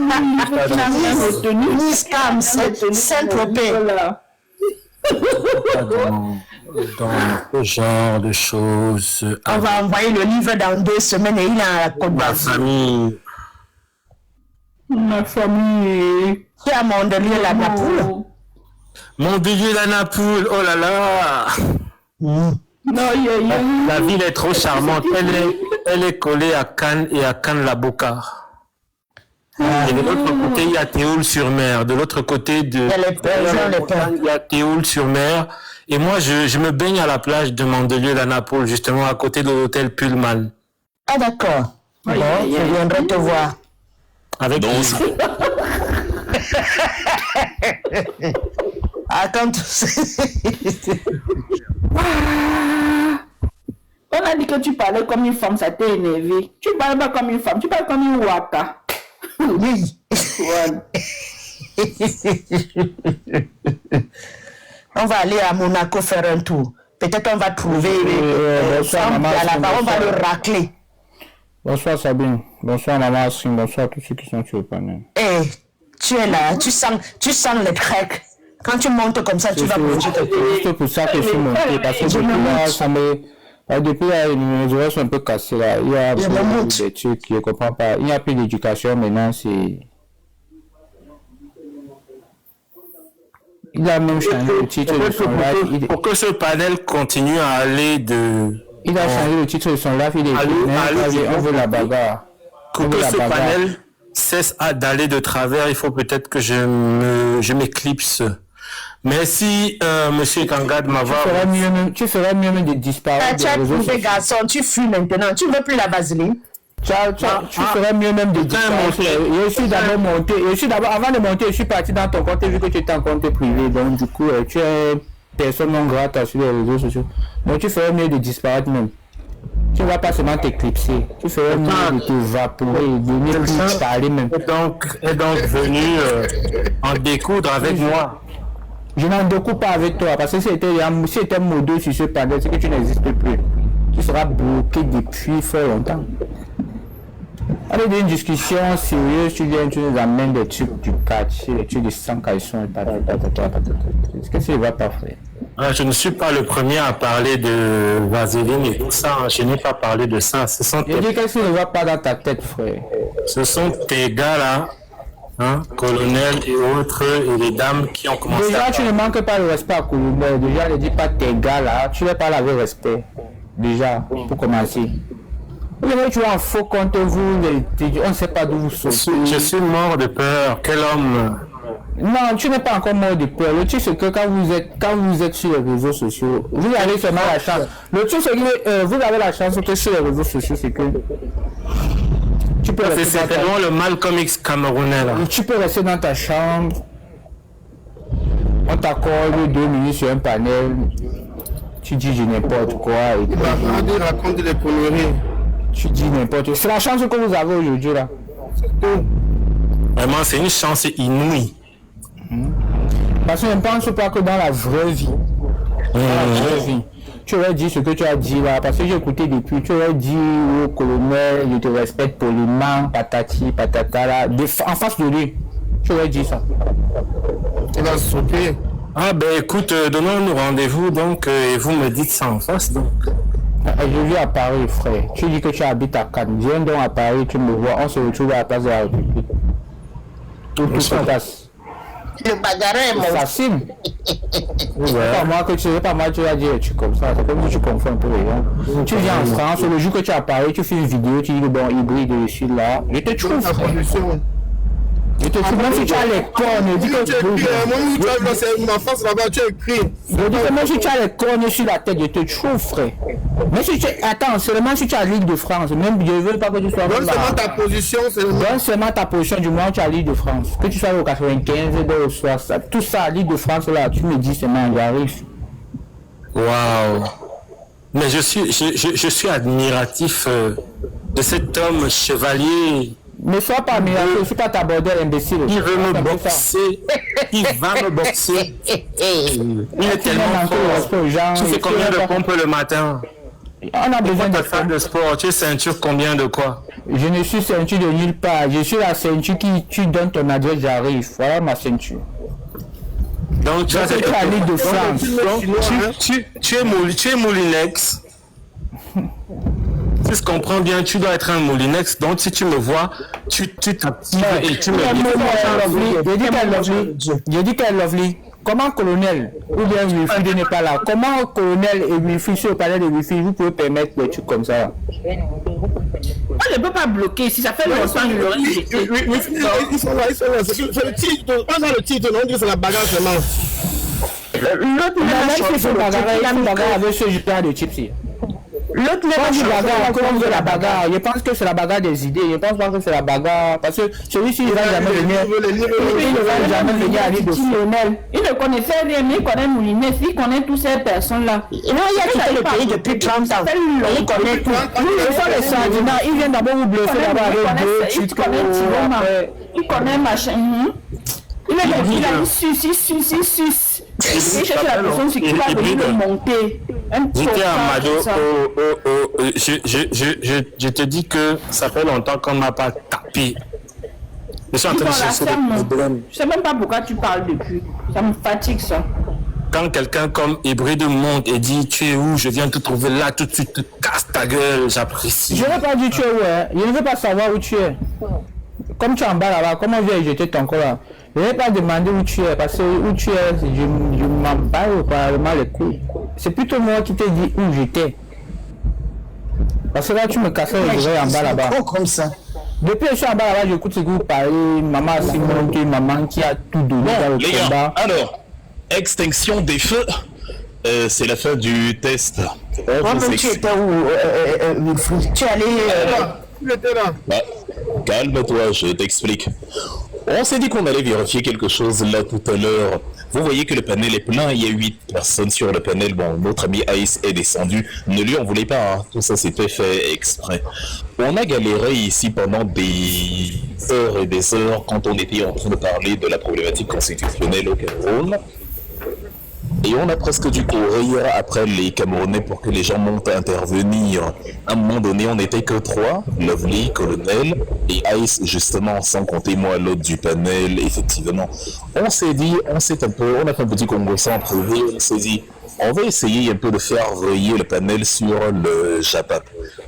Miss Cam, Saint-Tropez. Dans ce genre de choses. On va envoyer le livre dans 2 semaines et il est à la Côte d'Azur. Ma famille. Qui a Mondelieu la Napoule? Mondelieu la Napoule, oh là là! Non, la ville est trop charmante. Elle est collée à Cannes et à Cannes-la-Boca. Et de l'autre côté, il y a Théoul-sur-Mer. De l'autre côté il y a Théoul-sur-Mer. Et moi, je me baigne à la plage de Mandelieu-la-Napoule, justement à côté de l'hôtel Pullman. Ah d'accord. Bon, je viendrai te voir. Avec Attends. On a dit que tu parlais comme une femme, ça t'a énervé. Tu parles pas comme une femme, tu parles comme une waka. Oui. On va aller à Monaco faire un tour. Peut-être on va trouver là-bas, on va le racler. Bonsoir Sabine, bonsoir Maman Assim, bonsoir à tous ceux qui sont sur le panel. Eh, tu es là, tu sens les treks. Quand tu montes comme ça, tu vas bouger. C'est juste pour ça que je suis monté, parce que depuis là, mes oreilles sont un peu cassées là. Il y a des trucs que je ne comprends pas. Il n'y a plus d'éducation maintenant, c'est... Il a même changé le titre de son live. Pour que ce panel continue à aller de... Il a changé le titre de son live, il est on veut la bagarre. Pour que ce panel cesse d'aller de travers, il faut peut-être que je m'éclipse. Mais si Monsieur Kangad m'avoir... Tu ferais mieux même de disparaître. Tu as trouvé garçon, tu fuis maintenant, tu ne veux plus la vaseline. Tu ferais mieux même de disparaître. Je suis d'abord monté, avant de monter, je suis parti dans ton compte vu que tu étais en compte privé. Donc du coup, tu es personne non grate sur les réseaux sociaux. Donc tu ferais mieux de disparaître même. Tu ne vas pas seulement t'éclipser. Tu ferais mieux de te vaporer, de ne plus parler même. Est donc venu en découdre avec moi. Je n'en découpe pas avec toi parce que si c'était modèle sur ce panel, c'est que tu n'existes plus. Tu seras bloqué depuis fort longtemps. Avec une discussion sérieuse, tu nous amènes des trucs du quartier, des trucs de 100 caissons. Qu'est-ce que tu vas pas faire? Je ne suis pas le premier à parler de vaseline et tout ça. Je n'ai pas parlé de ça. Je dis qu'est-ce qui ne va pas dans ta tête, frère? Ce sont tes gars là. Hein, colonel et autres, et les dames qui ont commencé déjà, tu ne manques pas de respect à colonel. Déjà, ne dis pas tes gars là, tu ne parles avec respect. Déjà, pour commencer. Tu as un faux contre vous, on ne sait pas d'où vous sortez. Je suis mort de peur. Quel homme? Non, tu n'es pas encore mort de peur. Le truc, c'est que quand vous êtes sur les réseaux sociaux, vous avez seulement la chance. Le truc, c'est que vous avez la chance que sur les réseaux sociaux, c'est que Tu peux C'est rester dans ta... certainement le Malcolm X camerounais là. Tu peux rester dans ta chambre. On t'accorde 2 minutes sur un panel. Tu dis n'importe quoi. Et puis, Il raconte les conneries. tu dis n'importe quoi. C'est la chance que vous avez aujourd'hui là. Vraiment, c'est une chance inouïe. Parce que je ne pense pas que dans la vraie vie, tu aurais dit ce que tu as dit là, parce que j'ai écouté depuis, tu aurais dit au colonel, je te respecte poliment, patati, patata, là, en face de lui. Tu aurais dit ça. Il va sauter. Ah ben écoute, donnons-nous rendez-vous donc et vous me dites ça en face donc. Je vis à Paris, frère. Tu dis que tu habites à Cannes. Viens donc à Paris, tu me vois, on se retrouve à la place de la République. Tout se passe. Le bagarre est mon. Facile. C'est pas moi que tu sais, pas moi tu vas dire tu comme ça, c'est comme si tu confonds un peu les gens. Tu viens en France, le jour que tu apparais, tu fais une vidéo, tu dis que bon, hybride, je suis là. Je te trouve, frère. Je te trouve, même si tu as les cornes, dis que tu es ma face là-bas, tu as écrit. Je dis que même si tu as les cornes sur la tête, je te trouve, frère. Mais si tu attends, seulement si tu as Ligue de France, même je veux pas que tu sois. Donne seulement ta position, donne seulement ta position du moment où tu as Ligue de France. Que tu sois au 95, au 60, tout ça, Ligue de France là, tu me dis seulement, j'arrive. Waouh. Mais je suis admiratif de cet homme chevalier. Ne sois pas admiratif, je ne suis pas ta bordel imbécile. Il veut me boxer. Il va me boxer. Il est tellement fort. Tu fais combien de pompes le matin? On a besoin de faire de sport. Tu es ceinture combien de quoi? Je ne suis ceinture de nulle part. Je suis la ceinture qui tu donnes ton adresse, j'arrive. Voilà ma ceinture. Donc tu as la Ligue de France. Tu es Moulinex. Si je comprends bien, tu dois être un Moulinex. Donc si tu me vois, tu t'actives et tu me dis. Je dis qu'elle est lovely. Comment colonel ou bien Wilfried n'est pas là? Comment colonel et Wilfried sur le palais de Wilfried, vous pouvez permettre des trucs comme ça? On ne peut pas bloquer. Si ça fait longtemps, je l'aurais dit. Ils sont là. C'est le titre. Pas dans le titre, on dit que c'est la bagarre seulement. L'autre même fait bagarre avec ce genre de chips. L'autre n'est pas bagarre, comme de la bagarre. Je pense que c'est la bagarre des idées. Je pense pas que c'est la bagarre. Parce que celui-ci, il va jamais venir. Il ne va jamais venir à l'île de Lionel. Il ne connaissait rien, mais il connaît Moulinès. Il connaît toutes ces personnes-là. Non, il a quitté le pays depuis 30 ans. Il connaît tout. Il faut les Sardinats. Il vient d'abord vous blesser là-bas avec deux. Il connaît Tiroma. Il connaît machin. Il a dit sus. Il cherche la personne sur qui va venir le monter. J'étais à Mado. Je te dis que ça fait longtemps qu'on ne m'a pas tapé. Je suis en train de chercher des problèmes. Je sais même pas pourquoi tu parles depuis. Ça me fatigue ça. Quand quelqu'un comme Hybride monte et dit tu es où, je viens te trouver là, tout de suite te casse ta gueule, j'apprécie. Je n'ai pas dit tu es où, hein. Je ne veux pas savoir où tu es. Comme tu es en bas là-bas, comment viens jeter ton corps là? Je ne vais pas demander où tu es, parce que où tu es, je m'en bats probablement les couilles. C'est plutôt moi qui t'ai dit où j'étais. Parce que là, tu me cassais les oreilles en bas là-bas. Comme ça. Depuis que je suis en bas là-bas, j'écoute ce que vous parlez. Maman Simon, maman qui a tout donné dans le les combat. Gars, alors, extinction des feux, c'est la fin du test. Toi-même, tu étais où, tu es allé... Bah, calme-toi, je t'explique. On s'est dit qu'on allait vérifier quelque chose là tout à l'heure. Vous voyez que le panel est plein, il y a 8 personnes sur le panel. Bon, notre ami Ice est descendu. Ne lui en voulez pas, hein. Tout ça c'était fait exprès. On a galéré ici pendant des heures et des heures quand on était en train de parler de la problématique constitutionnelle au Cameroun. Et on a presque dû courir après les Camerounais pour que les gens montent à intervenir. À un moment donné, on n'était que 3, Lovely, Colonel et Ice, justement, sans compter moi, l'autre du panel, effectivement. On s'est dit, on a fait un petit Congo sans privé, on s'est dit, on va essayer un peu de faire vriller le panel sur le Japap.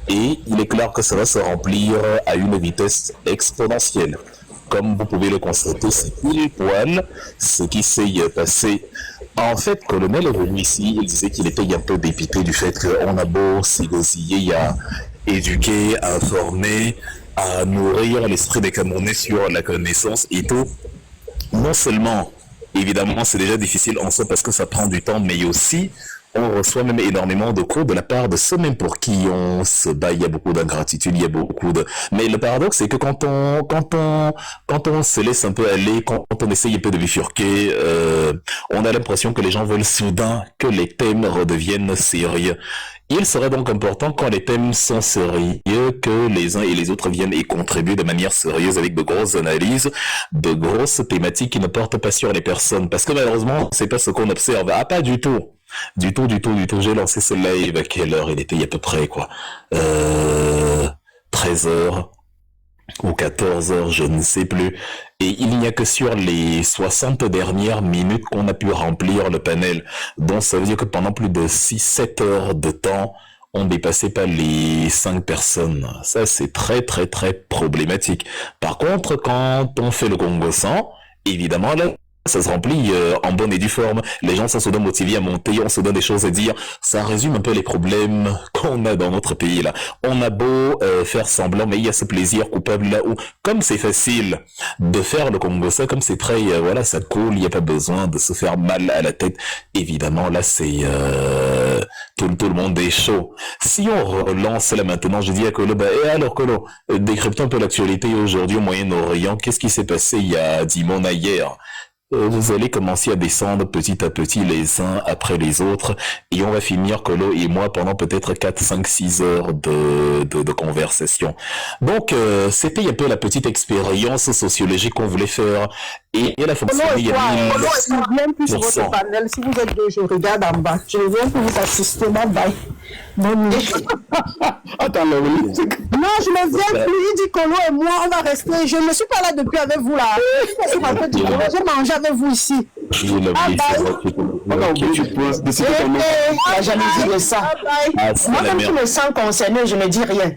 Et il est clair que ça va se remplir à une vitesse exponentielle. Comme vous pouvez le constater, c'est pile poil ce qui s'est passé. En fait, Colonel est venu ici, il disait qu'il était un peu dépité du fait qu'on a beau s'égosiller à éduquer, à informer, à nourrir l'esprit des Camerounais sur la connaissance et tout. Non seulement, évidemment, c'est déjà difficile en soi parce que ça prend du temps, mais aussi, On reçoit même énormément de coups de la part de ceux même pour qui on se bat. Il y a beaucoup d'ingratitude, il y a beaucoup de... Mais le paradoxe, c'est que quand on se laisse un peu aller, quand on essaye un peu de bifurquer, on a l'impression que les gens veulent soudain que les thèmes redeviennent sérieux. Il serait donc important, quand les thèmes sont sérieux, que les uns et les autres viennent y contribuer de manière sérieuse avec de grosses analyses, de grosses thématiques qui ne portent pas sur les personnes. Parce que malheureusement, c'est pas ce qu'on observe. Ah, pas du tout. Du tout. J'ai lancé ce live à quelle heure il était? Il y a à peu près, 13h ou 14h, je ne sais plus. Et il n'y a que sur les 60 dernières minutes qu'on a pu remplir le panel. Donc ça veut dire que pendant plus de 6-7 heures de temps, on dépassait pas les 5 personnes. Ça, c'est très problématique. Par contre, quand on fait le Congo 100, évidemment, là, ça se remplit en bonne et due forme. Les gens sont soudain motivés à monter, on se donne des choses à dire. Ça résume un peu les problèmes qu'on a dans notre pays là. On a beau faire semblant, mais il y a ce plaisir coupable là où, comme c'est facile de faire le Congo ça, comme c'est très, ça coule, il n'y a pas besoin de se faire mal à la tête. Évidemment, là, c'est tout le monde est chaud. Si on relance là maintenant, je dis à Kolo, et alors Kolo, décryptons un peu l'actualité aujourd'hui au Moyen-Orient. Qu'est-ce qui s'est passé il y a 10 mois hier? Vous allez commencer à descendre petit à petit les uns après les autres et on va finir, Kolo et moi, pendant peut-être 4, 5, 6 heures de conversation. Donc, c'était un peu la petite expérience sociologique qu'on voulait faire et elle a fonctionné. Je viens plus sur votre panel. Si vous êtes deux, je regarde en bas. Je viens pour vous assister. Bye bye. Attends, non, je ne viens plus. Il dit Kolo et moi, on va rester. Je ne suis pas là depuis avec vous là. J'ai mangé avec vous ici. La jalousie de ça. Moi, comme je me sens concernée, je ne dis rien.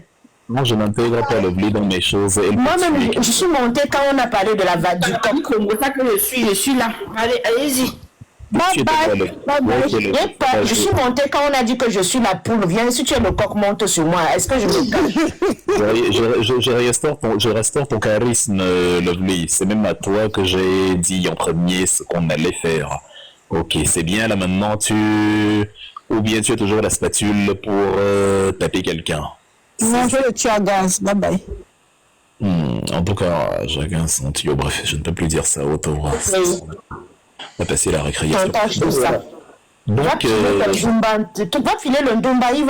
Moi, je n'intègre pas l'oubli dans mes choses. Moi-même, je suis montée quand on a parlé de la vague du coq. C'est ça que je suis là. Allez-y. Bye bye. Je suis montée quand on a dit que je suis la poule. Viens, si tu es le coq, monte sur moi. Est-ce que je me cache? Je restaure ton charisme, Lovely. C'est même à toi que j'ai dit en premier ce qu'on allait faire. Ok, c'est bien là maintenant, ou bien tu as toujours la spatule pour taper quelqu'un. Non, je le tue à gaz. Bye bye. En tout cas, chacun son tuyau. Bref, je ne peux plus dire ça. On va passer la récréation. Donc, tu vas filer le Ndumba, il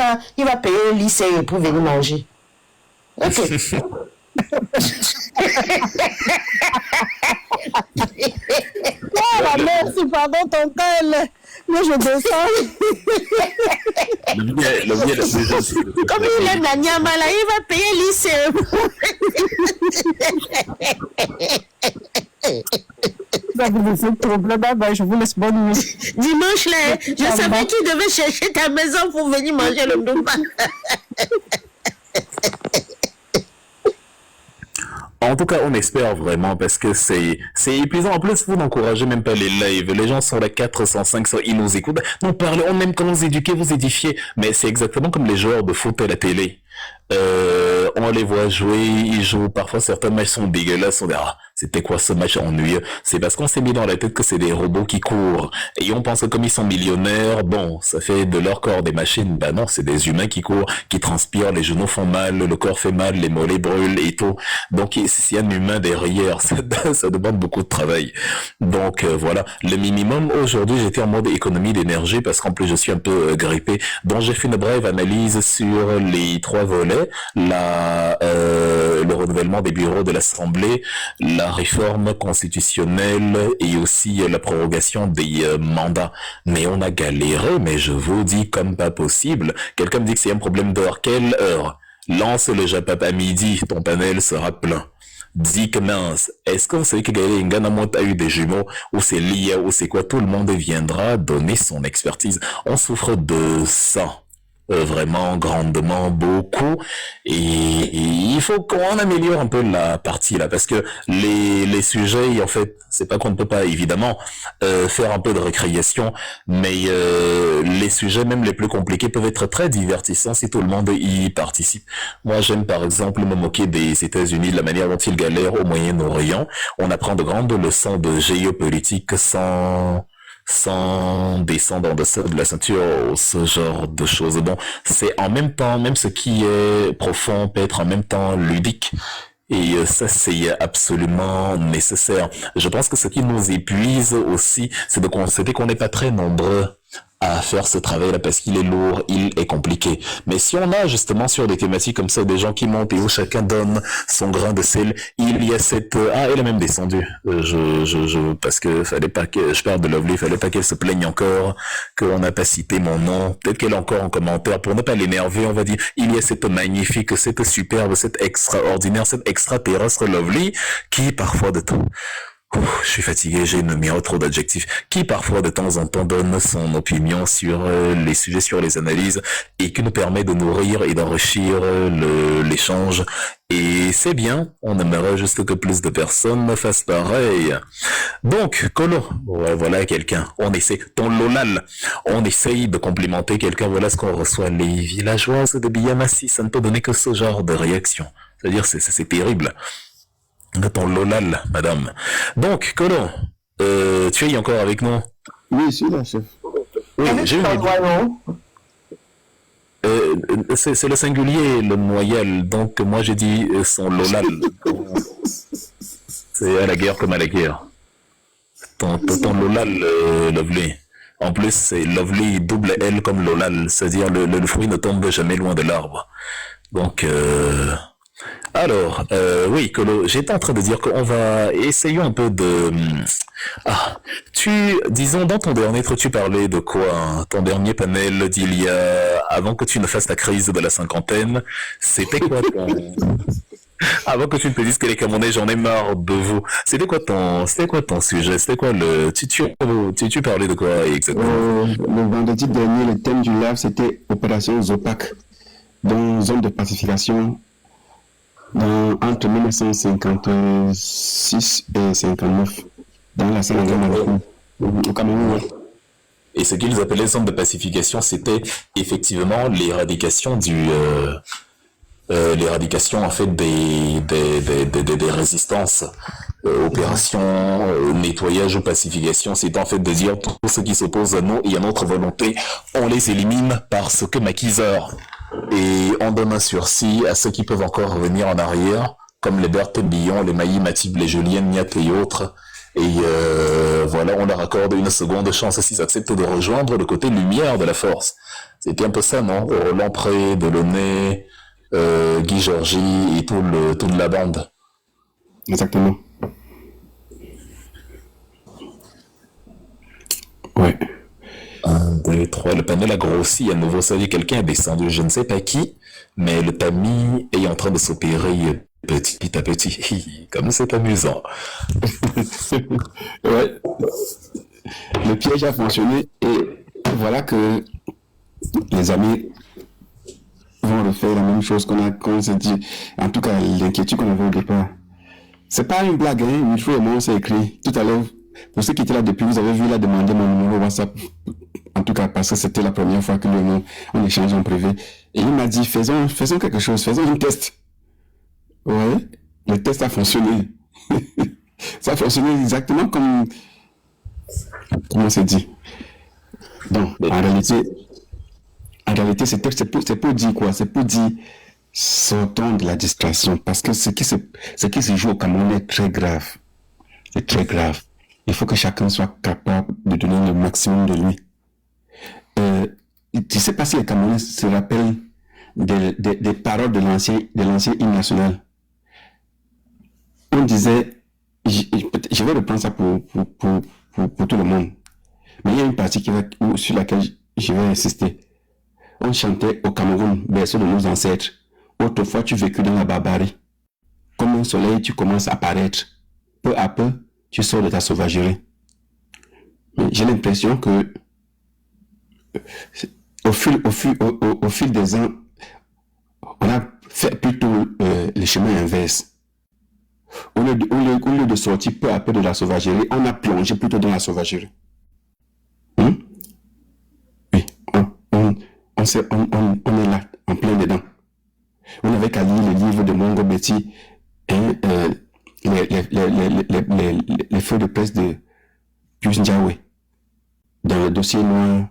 va payer le lycée pour venir manger. Ok. Merci, pardon, ton cas, mais je descends. Comme il est Nanyama là, il va payer le lycée. Je vous laisse bonne nuit. Dimanche là, je savais que tu devais chercher ta maison pour venir manger le Ndumba. En tout cas, on espère vraiment parce que c'est épuisant. En plus, vous n'encouragez même pas les lives. Les gens sont là 400, 500, ils nous écoutent. On parle, on aime comment vous éduquer, vous édifier. Mais c'est exactement comme les joueurs de foot à la télé. On les voit jouer, ils jouent. Parfois, certains matchs sont dégueulasses. On dit, c'était quoi ce match ennuyeux? C'est parce qu'on s'est mis dans la tête que c'est des robots qui courent. Et on pense que comme ils sont millionnaires, bon, ça fait de leur corps des machines. Ben non, c'est des humains qui courent, qui transpirent, les genoux font mal, le corps fait mal, les mollets brûlent et tout. Donc, s'il y a un humain derrière, ça demande beaucoup de travail. Donc, voilà. Le minimum, aujourd'hui, j'étais en mode économie d'énergie parce qu'en plus, je suis un peu grippé. Donc, j'ai fait une brève analyse sur les 3 volets. Le renouvellement des bureaux de l'Assemblée, la réforme constitutionnelle et aussi la prorogation des mandats. Mais on a galéré, mais je vous dis comme pas possible. Quelqu'un me dit que c'est un problème d'heure. Quelle heure? Lance le Japap à midi, ton panel sera plein. Dis que mince, est-ce que vous savez que Gaël Nganamot a eu des jumeaux, ou c'est l'IA, ou c'est quoi? Tout le monde viendra donner son expertise. On souffre de ça. Vraiment grandement beaucoup et il faut qu'on améliore un peu la partie là parce que les sujets en fait c'est pas qu'on ne peut pas évidemment faire un peu de récréation mais les sujets même les plus compliqués peuvent être très divertissants si tout le monde y participe. Moi j'aime par exemple me moquer des États-Unis de la manière dont ils galèrent au Moyen-Orient. On apprend de grandes leçons de géopolitique sans sans descendre en dessous de la ceinture, ou ce genre de choses. Bon, c'est en même temps, même ce qui est profond peut être en même temps ludique. Et ça, c'est absolument nécessaire. Je pense que ce qui nous épuise aussi, c'est de constater qu'on n'est pas très nombreux à faire ce travail-là parce qu'il est lourd, il est compliqué. Mais si on a justement sur des thématiques comme ça des gens qui montent et où chacun donne son grain de sel, il y a cette... Ah, elle a même descendu. Parce que fallait pas que... Je parle de Lovely, fallait pas qu'elle se plaigne encore qu'on n'a pas cité mon nom. Peut-être qu'elle est encore en commentaire. Pour ne pas l'énerver, on va dire, il y a cette magnifique, cette superbe, cette extraordinaire, cette extraterrestre Lovely qui, parfois de temps... je suis fatigué, j'ai nommé trop d'adjectifs, qui parfois de temps en temps donne son opinion sur les sujets, sur les analyses, et qui nous permet de nourrir et d'enrichir l'échange. Et c'est bien, on aimerait juste que plus de personnes fassent pareil. Donc, Colo, ouais, voilà quelqu'un, on essaie, ton Lolal, on essaye de complimenter quelqu'un, voilà ce qu'on reçoit, les villageoises de Biyamassi, ça ne peut donner que ce genre de réaction. C'est-à-dire, c'est terrible. De ton Lolal, madame. Donc, Colon, tu es encore avec nous? Oui, je suis là, chef. Oui, j'ai une c'est le singulier, le noyal. Donc, moi, j'ai dit son Lolal. C'est à la guerre comme à la guerre. Ton Lolal, Lovely. En plus, c'est Lovely double L comme Lolal. C'est-à-dire, le fruit ne tombe jamais loin de l'arbre. Donc, alors, oui, Colo, j'étais en train de dire qu'on va essayer un peu de... disons, dans ton dernier, tu parlais de quoi, hein? Ton dernier panel d'il y a... Avant que tu ne fasses ta crise de la cinquantaine, c'était quoi ton... Avant que tu ne te dises que les Camerounais, j'en ai marre de vous. C'était quoi ton sujet? C'était quoi le... Tu parlais de quoi exactement? Le vendredi dernier, le thème du live, c'était Opération Zopac, dans zone de pacification entre 1956 et 59, dans la salle au Cameroun. Et ce qu'ils appelaient zone de pacification, c'était effectivement l'éradication l'éradication en fait des résistances, opération nettoyage ou pacification, c'est en fait de dire tout ce qui s'oppose à nous et à notre volonté, on les élimine parce que maquiseurs. Et on donne un sursis à ceux qui peuvent encore revenir en arrière, comme les Berthe Billon, les Maï Matib, les Julienne Niat et autres. Et voilà, on leur accorde une seconde chance s'ils acceptent de rejoindre le côté lumière de la force. C'était un peu ça, non? Roland Pré, Delaunay, Guy Georgie et toute la bande. Exactement. Ouais. 1, 2, 3, le panel a grossi à nouveau, ça veut dire quelqu'un a descendu, je ne sais pas qui, mais le tamis est en train de s'opérer petit à petit. Comme c'est amusant. Ouais. Le piège a fonctionné et voilà que les amis vont refaire la même chose qu'on s'est dit. En tout cas, l'inquiétude qu'on avait au départ. C'est pas une blague, hein. Il faut au moins c'est écrit. Tout à l'heure, pour ceux qui étaient là depuis, vous avez vu là demander mon numéro WhatsApp. En tout cas, parce que c'était la première fois que on échange en privé. Et il m'a dit, faisons quelque chose, faisons un test. Ouais, le test a fonctionné. Ça a fonctionné exactement comme on s'est dit. Donc, en réalité, c'est pour dire quoi? C'est pour dire, sortons de la distraction. Parce que ce qui se joue au Cameroun est très grave. C'est très grave. Il faut que chacun soit capable de donner le maximum de lui. Tu sais pas si les Camerounais se rappellent des paroles de l'ancien hymne national. On disait, je vais reprendre ça pour tout le monde. Mais il y a une partie sur laquelle je vais insister. On chantait au Cameroun, berceau de nos ancêtres. Autrefois, tu vécus dans la barbarie. Comme un soleil, tu commences à apparaître. Peu à peu, tu sors de ta sauvagerie. Mais j'ai l'impression que au fil des ans, on a fait plutôt le chemin inverse. Au lieu de sortir peu à peu de la sauvagerie, on a plongé plutôt dans la sauvagerie. Oui, on est là, en plein dedans. On avait qu'à lire les livres de Mongo Betty, les feux de presse de Pius Ndiawe. dans le dossier noir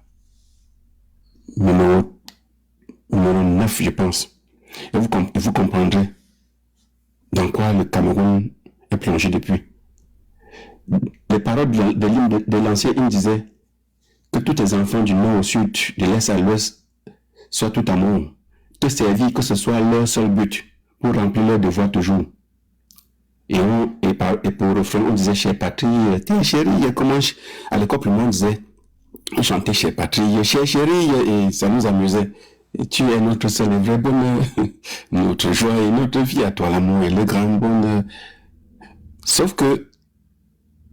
numéro 9, je pense. Et vous comprendrez dans quoi le Cameroun est plongé depuis. Les paroles de l'hymne de l'ancien hymne disaient que tous tes enfants du nord au sud, de l'est à l'ouest, soient tout amour, te servir que ce soit leur seul but, pour remplir leur devoir toujours. Et pour refrain, on disait chère patrie, t'es chérie, comment à l'école primaire on disait, on chantait chère patrie, chère chérie, et ça nous amusait. Et tu es notre seul et vrai bonheur, notre joie et notre vie, à toi l'amour et le grand bonheur. Sauf que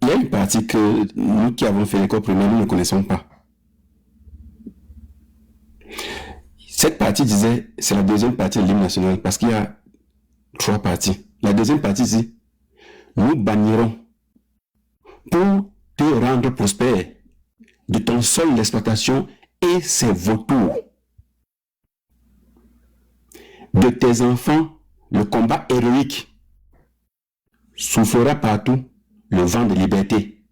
il y a une partie que nous qui avons fait l'école primaire, nous ne connaissons pas. Cette partie disait, c'est la deuxième partie de l'hymne national, parce qu'il y a 3 parties. La deuxième partie dit, nous bannirons pour te rendre prospère de ton sol l'exploitation et ses vautours. De tes enfants, le combat héroïque soufflera partout le vent de liberté.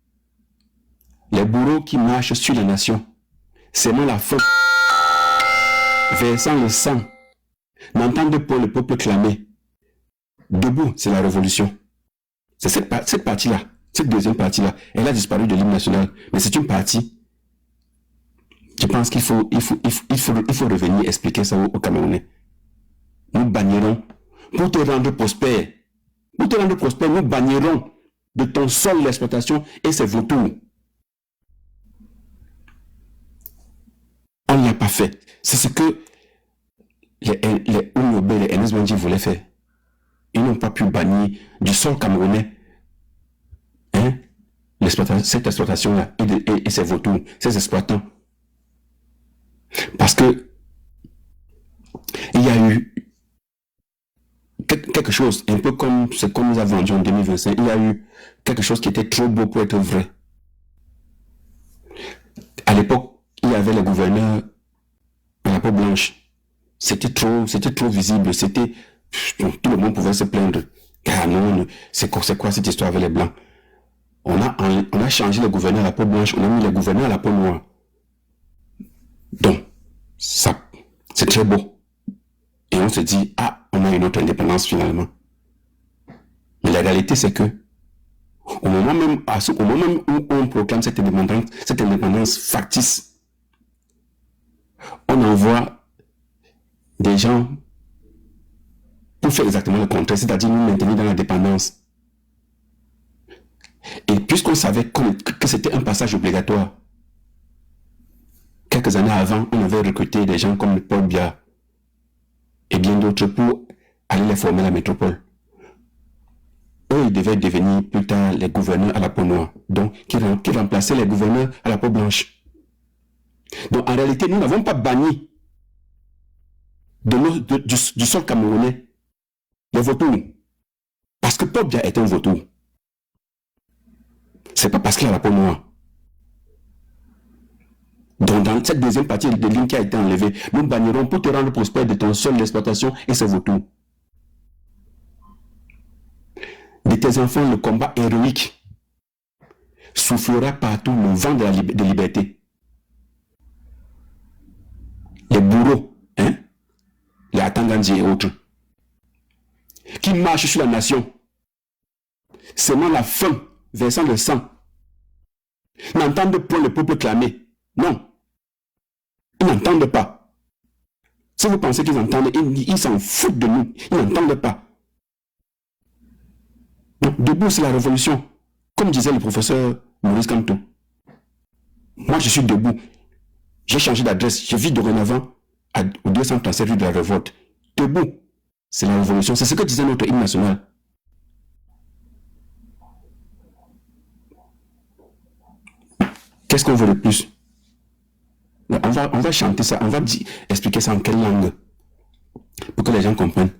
Les bourreaux qui marchent sur la nation, s'aimant la faute, versant le sang, n'entendent pas le peuple clamer. Debout, c'est la révolution. C'est cette partie-là, cette deuxième partie-là, elle a disparu de l'hymne national, mais c'est une partie. Je pense qu'il faut revenir expliquer ça aux Camerounais. Nous bannirons pour te rendre prospère. Pour te rendre prospère, nous bannirons de ton sol l'exploitation et ses vautours. On ne l'a pas fait. C'est ce que les Oumobé, les NSBNJ voulaient faire. Ils n'ont pas pu bannir du sol camerounais cette exploitation-là et ses vautours, ses exploitants. Parce que il y a eu quelque chose, un peu comme ce qu'on nous a vendu en 2025, il y a eu quelque chose qui était trop beau pour être vrai. À l'époque, il y avait le gouverneur à la peau blanche. C'était trop visible, tout le monde pouvait se plaindre. Ah non, c'est quoi cette histoire avec les blancs? On a changé le gouverneur à la peau blanche, on a mis le gouverneur à la peau noire. Donc, ça, c'est très beau. Et on se dit, ah, on a une autre indépendance finalement. Mais la réalité, c'est que, au moment même où on proclame cette indépendance factice, on envoie des gens pour faire exactement le contraire, c'est-à-dire nous maintenir dans la dépendance. Et puisqu'on savait que c'était un passage obligatoire, quelques années avant, on avait recruté des gens comme Paul Biya et bien d'autres pour aller les former à la métropole. Eux, ils devaient devenir plus tard les gouverneurs à la peau noire, donc qui remplaçaient les gouverneurs à la peau blanche. Donc en réalité, nous n'avons pas banni du sol camerounais les vautours. Parce que Paul Biya est un vautour. C'est pas parce qu'il a la peau noire. Donc dans cette deuxième partie de l'hymne qui a été enlevée, nous bannirons pour te rendre prospère de ton sol l'exploitation et ses vautours. De tes enfants, le combat héroïque soufflera partout le vent de liberté. Les bourreaux, les Atangandji et autres, qui marchent sur la nation, semant la faim, versant le sang, n'entendent point le peuple clamer. Non, ils n'entendent pas. Si vous pensez qu'ils entendent, ils s'en foutent de nous. Ils n'entendent pas. Donc, debout, c'est la révolution. Comme disait le professeur Maurice Kamto. Moi, je suis debout. J'ai changé d'adresse. Je vis dorénavant au 237 rue de la Révolte. Debout, c'est la révolution. C'est ce que disait notre hymne national. Qu'est-ce qu'on veut de plus? On va chanter ça, on va expliquer ça en quelle langue pour que les gens comprennent.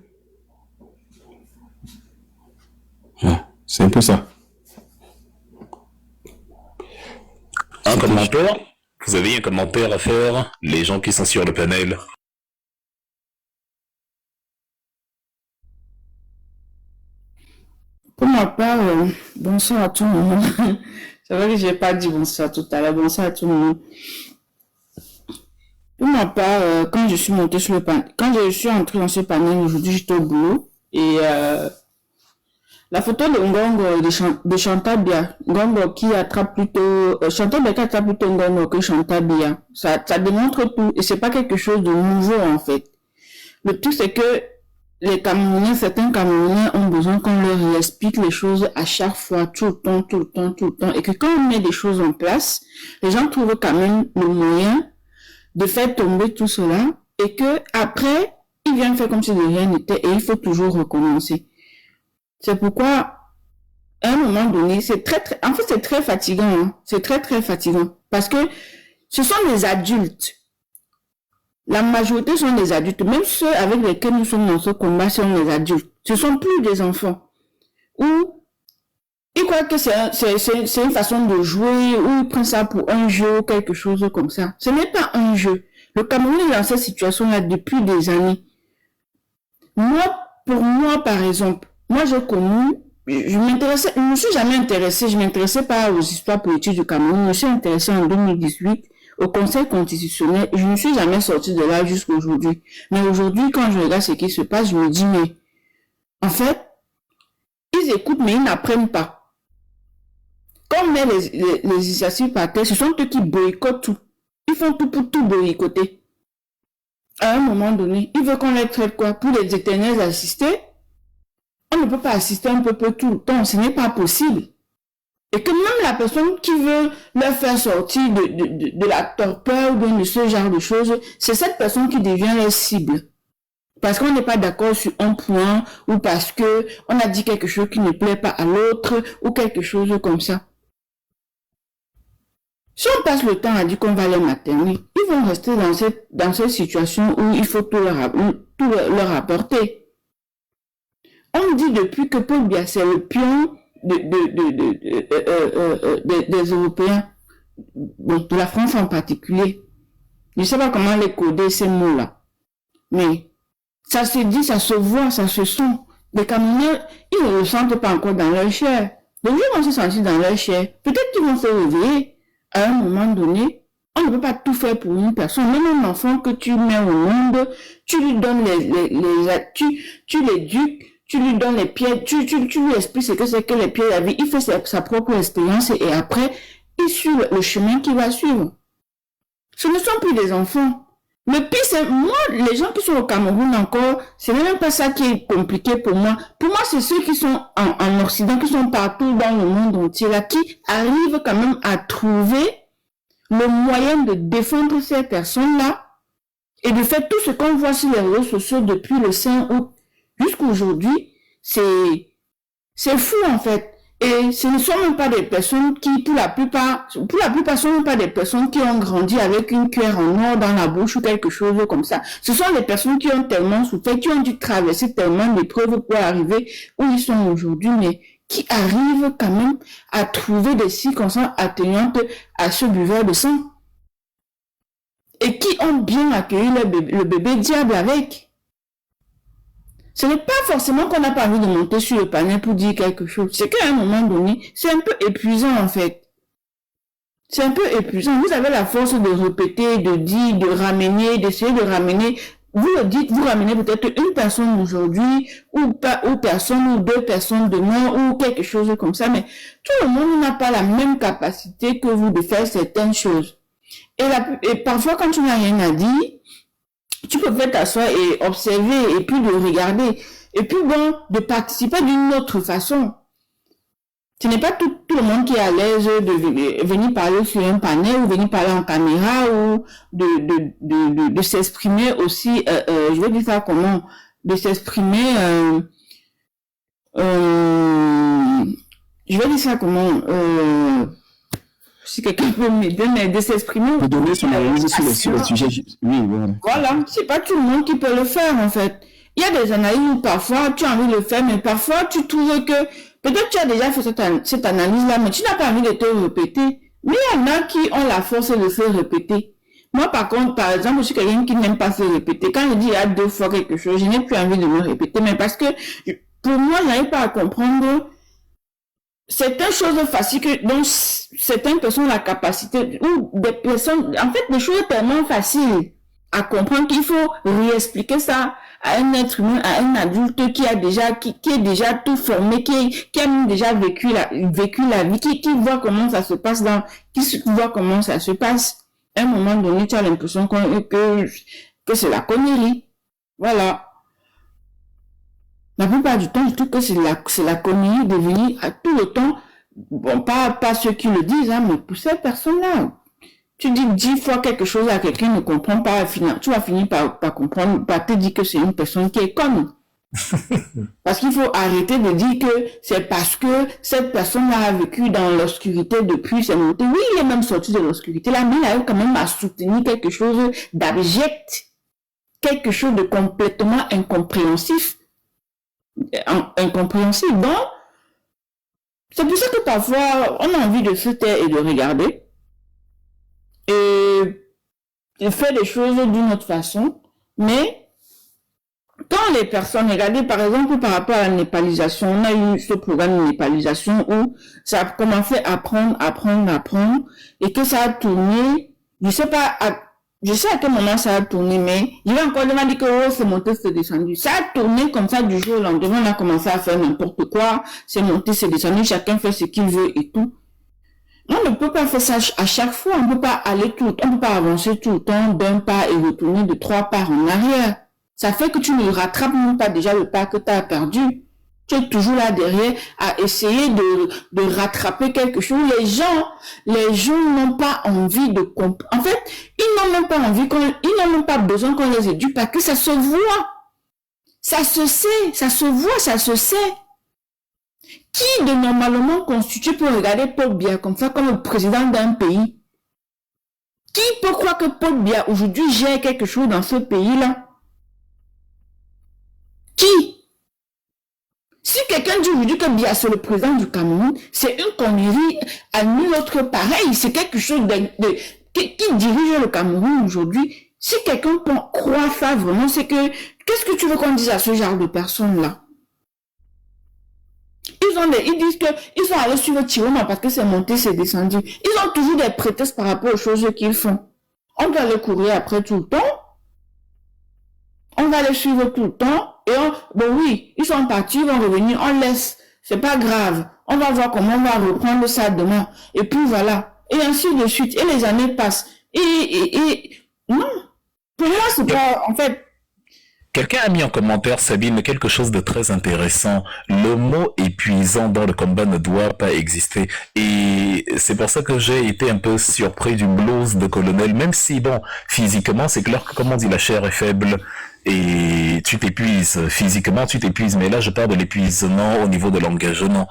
C'est un peu ça. Un commentaire? Vous avez un commentaire à faire, les gens qui sont sur le panel? Pour ma part, bonsoir à tout le monde. C'est vrai que j'ai pas dit bonsoir tout à l'heure. Bonsoir à tout le monde. Pour ma part, quand je suis montée sur le panel, quand je suis entrée dans ce panel aujourd'hui, j'étais au boulot et la photo de Ngongo de Chantal Bia, Ngongo qui attrape plutôt, Chantal Bia qui attrape plutôt Ngongo que Chantal Bia, ça démontre tout et c'est pas quelque chose de nouveau en fait. Le truc c'est que les Camerounais, certains Camerounais ont besoin qu'on leur explique les choses à chaque fois, tout le temps et que quand on met des choses en place, les gens trouvent quand même le moyen de faire tomber tout cela et que après ils viennent faire comme si de rien n'était et il faut toujours recommencer. C'est pourquoi à un moment donné, c'est très fatigant, hein. C'est très fatigant parce que ce sont des adultes. La majorité sont des adultes, même ceux avec lesquels nous sommes dans ce combat sont des adultes. Ce sont plus des enfants. Ou ils croient que c'est une façon de jouer, ou ils prennent ça pour un jeu, quelque chose comme ça. Ce n'est pas un jeu. Le Cameroun est dans cette situation-là depuis des années. Pour moi, par exemple, moi j'ai connu, je me suis jamais intéressée, je m'intéressais pas aux histoires politiques du Cameroun, je me suis intéressée en 2018 au Conseil constitutionnel, je ne suis jamais sortie de là jusqu'à aujourd'hui. Mais aujourd'hui, quand je regarde ce qui se passe, je me dis, mais en fait, ils écoutent, mais ils n'apprennent pas. Quand on met les initiatives par terre, ce sont eux qui boycottent tout. Ils font tout pour tout boycotter. À un moment donné, ils veulent qu'on les traite quoi? Pour les éternels assistés? On ne peut pas assister un peu tout le temps, ce n'est pas possible. Et que même la personne qui veut leur faire sortir de la torpeur ou de ce genre de choses, c'est cette personne qui devient leur cible. Parce qu'on n'est pas d'accord sur un point, ou parce que on a dit quelque chose qui ne plaît pas à l'autre, ou quelque chose comme ça. Si on passe le temps à dire qu'on va les materner, ils vont rester dans cette situation où il faut tout leur apporter. On dit depuis que Paul Biya, c'est le pion des Européens, bon, de la France en particulier. Je ne sais pas comment les coder ces mots-là. Mais ça se dit, ça se voit, ça se sent. Les Camerounais, ils ne le ressentent pas encore dans leur chair. Les gens vont se sentir dans leur chair. Peut-être qu'ils vont se réveiller à un moment donné. On ne peut pas tout faire pour une personne. Même un enfant que tu mets au monde, tu lui donnes tu l'éduques, tu lui donnes les pieds, tu lui expliques ce que c'est que les pieds de la vie. Il fait sa propre expérience et après, il suit le chemin qu'il va suivre. Ce ne sont plus des enfants. Le pire, c'est moi, les gens qui sont au Cameroun encore, c'est même pas ça qui est compliqué pour moi. Pour moi, c'est ceux qui sont en Occident, qui sont partout dans le monde entier, là, qui arrivent quand même à trouver le moyen de défendre ces personnes-là et de faire tout ce qu'on voit sur les réseaux sociaux depuis le 5 août jusqu'à aujourd'hui. C'est fou, en fait. Et ce ne sont même pas des personnes qui, pour la plupart, ce ne sont pas des personnes qui ont grandi avec une cuillère en or dans la bouche ou quelque chose comme ça. Ce sont des personnes qui ont tellement souffert, qui ont dû traverser tellement d'épreuves pour arriver où ils sont aujourd'hui, mais qui arrivent quand même à trouver des circonstances atténuantes à ce buveur de sang. Et qui ont bien accueilli le bébé diable avec. Ce n'est pas forcément qu'on n'a pas envie de monter sur le panel pour dire quelque chose. C'est qu'à un moment donné, c'est un peu épuisant en fait. C'est un peu épuisant. Vous avez la force de répéter, de dire, de ramener, d'essayer de ramener. Vous le dites, vous ramenez peut-être une personne aujourd'hui, ou personne, ou deux personnes demain, ou quelque chose comme ça, mais tout le monde n'a pas la même capacité que vous de faire certaines choses. Et parfois, quand tu n'as rien à dire, tu peux faire t'asseoir et observer, et puis de regarder, et puis bon, de participer d'une autre façon. Ce n'est pas tout le monde qui est à l'aise de venir parler sur un panel, ou venir parler en caméra, ou de s'exprimer aussi, je vais dire ça comment, de s'exprimer, je vais dire ça comment, si quelqu'un peut m'aider, mais de s'exprimer. De donner son analyse sur le sujet. Oui, voilà. Voilà, c'est pas tout le monde qui peut le faire, en fait. Il y a des analyses où parfois tu as envie de le faire, mais parfois tu trouves que peut-être tu as déjà fait cette analyse-là, mais tu n'as pas envie de te répéter. Mais il y en a qui ont la force de se répéter. Moi, par contre, par exemple, je suis quelqu'un qui n'aime pas se répéter. Quand je dis il y a 2 fois quelque chose, je n'ai plus envie de me répéter, mais parce que pour moi, je n'arrive pas à comprendre certaines choses faciles dont certaines personnes ont la capacité, ou des personnes, en fait, des choses tellement faciles à comprendre qu'il faut réexpliquer ça à un être humain, à un adulte qui est déjà tout formé, qui a même déjà vécu la vie, qui voit comment ça se passe qui voit comment ça se passe. À un moment donné, tu as l'impression que c'est la connerie. Voilà. La plupart du temps, je trouve que c'est la connerie de venir à tout le temps, bon, pas ceux qui le disent, hein, mais pour ces personnes-là. Tu dis 10 fois quelque chose à quelqu'un qui ne comprend pas, tu vas finir par comprendre, par te dire que c'est une personne qui est conne. Parce qu'il faut arrêter de dire que c'est parce que cette personne-là a vécu dans l'obscurité depuis ses montées. Oui, il est même sorti de l'obscurité là, mais il a eu quand même à soutenir quelque chose d'abject, quelque chose de complètement incompréhensif. Incompréhensible. Donc, c'est pour ça que parfois, on a envie de se taire et de regarder. Et faire des choses d'une autre façon. Mais, quand les personnes, regardez par exemple par rapport à la népalisation, on a eu ce programme de népalisation où ça a commencé à apprendre, et que ça a tourné, je sais à quel moment ça a tourné, mais il va encore demander que c'est monté, c'est descendu. Ça a tourné comme ça du jour au lendemain, on a commencé à faire n'importe quoi, c'est monté, c'est descendu, chacun fait ce qu'il veut et tout. On ne peut pas faire ça à chaque fois, on ne peut pas on peut pas avancer tout le temps d'un pas et retourner de 3 pas en arrière. Ça fait que tu ne rattrapes même pas déjà le pas que tu as perdu. Tu es toujours là derrière à essayer de rattraper quelque chose. Les gens n'ont pas envie de comprendre. En fait, ils n'ont même pas ils n'ont même pas besoin qu'on les éduque parce que ça se voit. Ça se sait, ça se voit, ça se sait. Qui de normalement constitué pour regarder Paul Biya comme ça, comme le président d'un pays? Qui peut croire que Paul Biya aujourd'hui gère quelque chose dans ce pays-là? Qui? Si quelqu'un dit aujourd'hui que Biya c'est le président du Cameroun, c'est une connerie à nul autre pareil. C'est quelque chose qui dirige le Cameroun aujourd'hui. Si quelqu'un peut croire ça vraiment, c'est que qu'est-ce que tu veux qu'on dise à ce genre de personnes-là? Ils disent qu'ils sont allés suivre Chiroma parce que c'est monté, c'est descendu. Ils ont toujours des prétextes par rapport aux choses qu'ils font. On doit les courir après tout le temps. On va les suivre tout le temps. Et bon oui, ils sont partis, ils vont revenir, on laisse. C'est pas grave. On va voir comment on va reprendre ça demain. Et puis voilà. Et ainsi de suite. Et les années passent. Non. Pour moi, c'est pas, en fait, quelqu'un a mis en commentaire, Sabine, quelque chose de très intéressant. Le mot épuisant dans le combat ne doit pas exister. Et c'est pour ça que j'ai été un peu surpris du blues de Colonel, même si, bon, physiquement, c'est clair que, comme on dit, la chair est faible et tu t'épuises. Physiquement, tu t'épuises. Mais là, je parle de l'épuisement au niveau de l'engagement.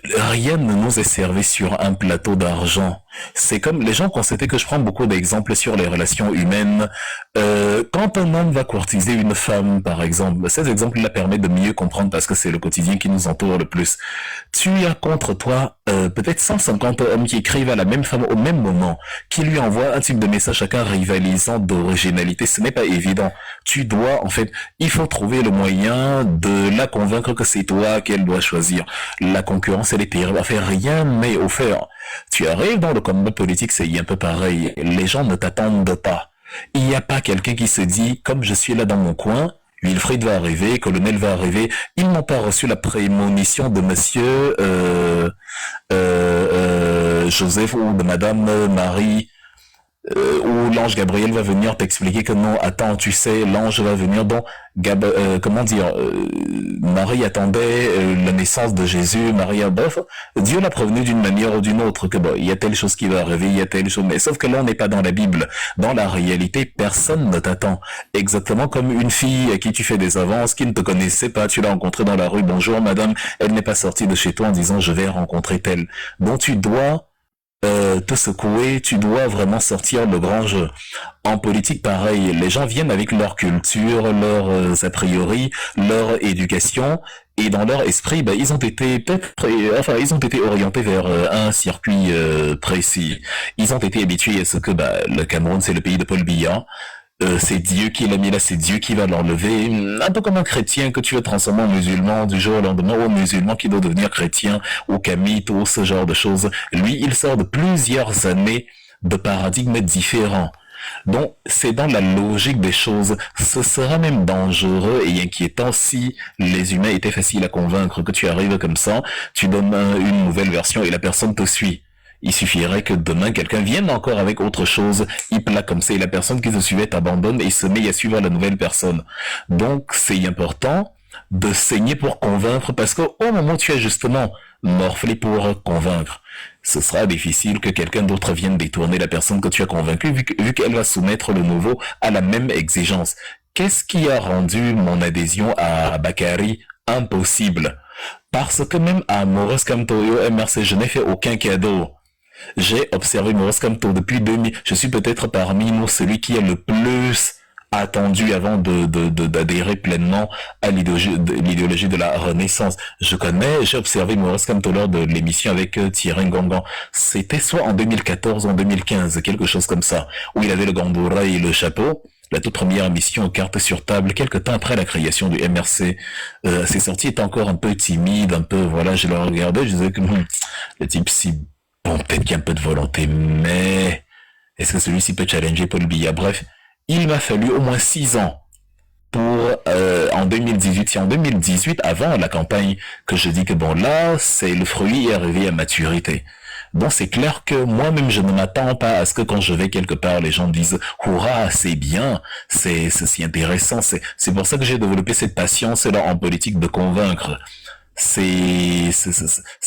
Rien ne nous est servi sur un plateau d'argent. C'est comme les gens constataient que je prends beaucoup d'exemples sur les relations humaines. Quand un homme va courtiser une femme, par exemple, ces exemples-là permettent de mieux comprendre parce que c'est le quotidien qui nous entoure le plus. Tu as contre toi peut-être 150 hommes qui écrivent à la même femme au même moment, qui lui envoient un type de message chacun rivalisant d'originalité. Ce n'est pas évident. Tu dois, en fait, il faut trouver le moyen de la convaincre que c'est toi qu'elle doit choisir. La concurrence, elle est terrible. Enfin, rien n'est offert. Tu arrives dans le combat politique, c'est un peu pareil. Les gens ne t'attendent pas. Il n'y a pas quelqu'un qui se dit, comme je suis là dans mon coin, Wilfried va arriver, Colonel va arriver. Ils n'ont pas reçu la prémonition de monsieur Joseph ou de madame Marie, où l'ange Gabriel va venir t'expliquer que non, attends, tu sais, l'ange va venir donc, Marie attendait la naissance de Jésus, bref, Dieu l'a prévenu d'une manière ou d'une autre, que bon, il y a telle chose qui va arriver, il y a telle chose, mais sauf que là, on n'est pas dans la Bible. Dans la réalité, personne ne t'attend. Exactement comme une fille à qui tu fais des avances, qui ne te connaissait pas, tu l'as rencontrée dans la rue, bonjour madame, elle n'est pas sortie de chez toi en disant je vais rencontrer telle. Donc tu dois te secouer, tu dois vraiment sortir le grand jeu. En politique, pareil, les gens viennent avec leur culture, leurs a priori, leur éducation, et dans leur esprit, ils ont été ils ont été orientés vers un circuit précis. Ils ont été habitués à ce que le Cameroun, c'est le pays de Paul Biya. c'est Dieu qui l'a mis là, c'est Dieu qui va l'enlever. Un peu comme un chrétien que tu veux transformer en musulman du jour au lendemain, ou un musulman qui doit devenir chrétien, ou kamite, ou ce genre de choses. Lui, il sort de plusieurs années de paradigmes différents. Donc, c'est dans la logique des choses. Ce sera même dangereux et inquiétant si les humains étaient faciles à convaincre, que tu arrives comme ça, tu donnes une nouvelle version et la personne te suit. Il suffirait que demain, quelqu'un vienne encore avec autre chose, il plaque comme ça, et la personne qui se suivait t'abandonne et se met à suivre la nouvelle personne. Donc, c'est important de saigner pour convaincre, parce qu'au moment où tu as justement morflé pour convaincre, ce sera difficile que quelqu'un d'autre vienne détourner la personne que tu as convaincue, vu qu'elle va soumettre le nouveau à la même exigence. Qu'est-ce qui a rendu mon adhésion à Bakary impossible? Parce que même à Maurice Kamto et au MRC, je n'ai fait aucun cadeau. J'ai observé Maurice Kamto depuis 2000. Je suis peut-être parmi nous celui qui est le plus attendu avant d'adhérer pleinement à l'idéologie de la Renaissance. J'ai observé Maurice Kamto lors de l'émission avec Thierry Ngongan. C'était soit en 2014 ou en 2015, quelque chose comme ça, où il avait le gandoura et le chapeau. La toute première émission carte sur table, quelque temps après la création du MRC. Ses sorties étaient encore un peu timides, un peu, voilà, je le regardais, je disais que le type, si bon, peut-être qu'il y a un peu de volonté, mais est-ce que celui-ci peut challenger Paul Biya? Bref, il m'a fallu au moins 6 ans pour, en 2018, c'est en 2018, avant la campagne, que je dis que bon, là, c'est le fruit est arrivé à maturité. Bon, c'est clair que moi-même, je ne m'attends pas à ce que quand je vais quelque part, les gens disent « Hurrah, c'est bien, c'est si intéressant ». C'est pour ça que j'ai développé cette patience-là en politique de convaincre. C'est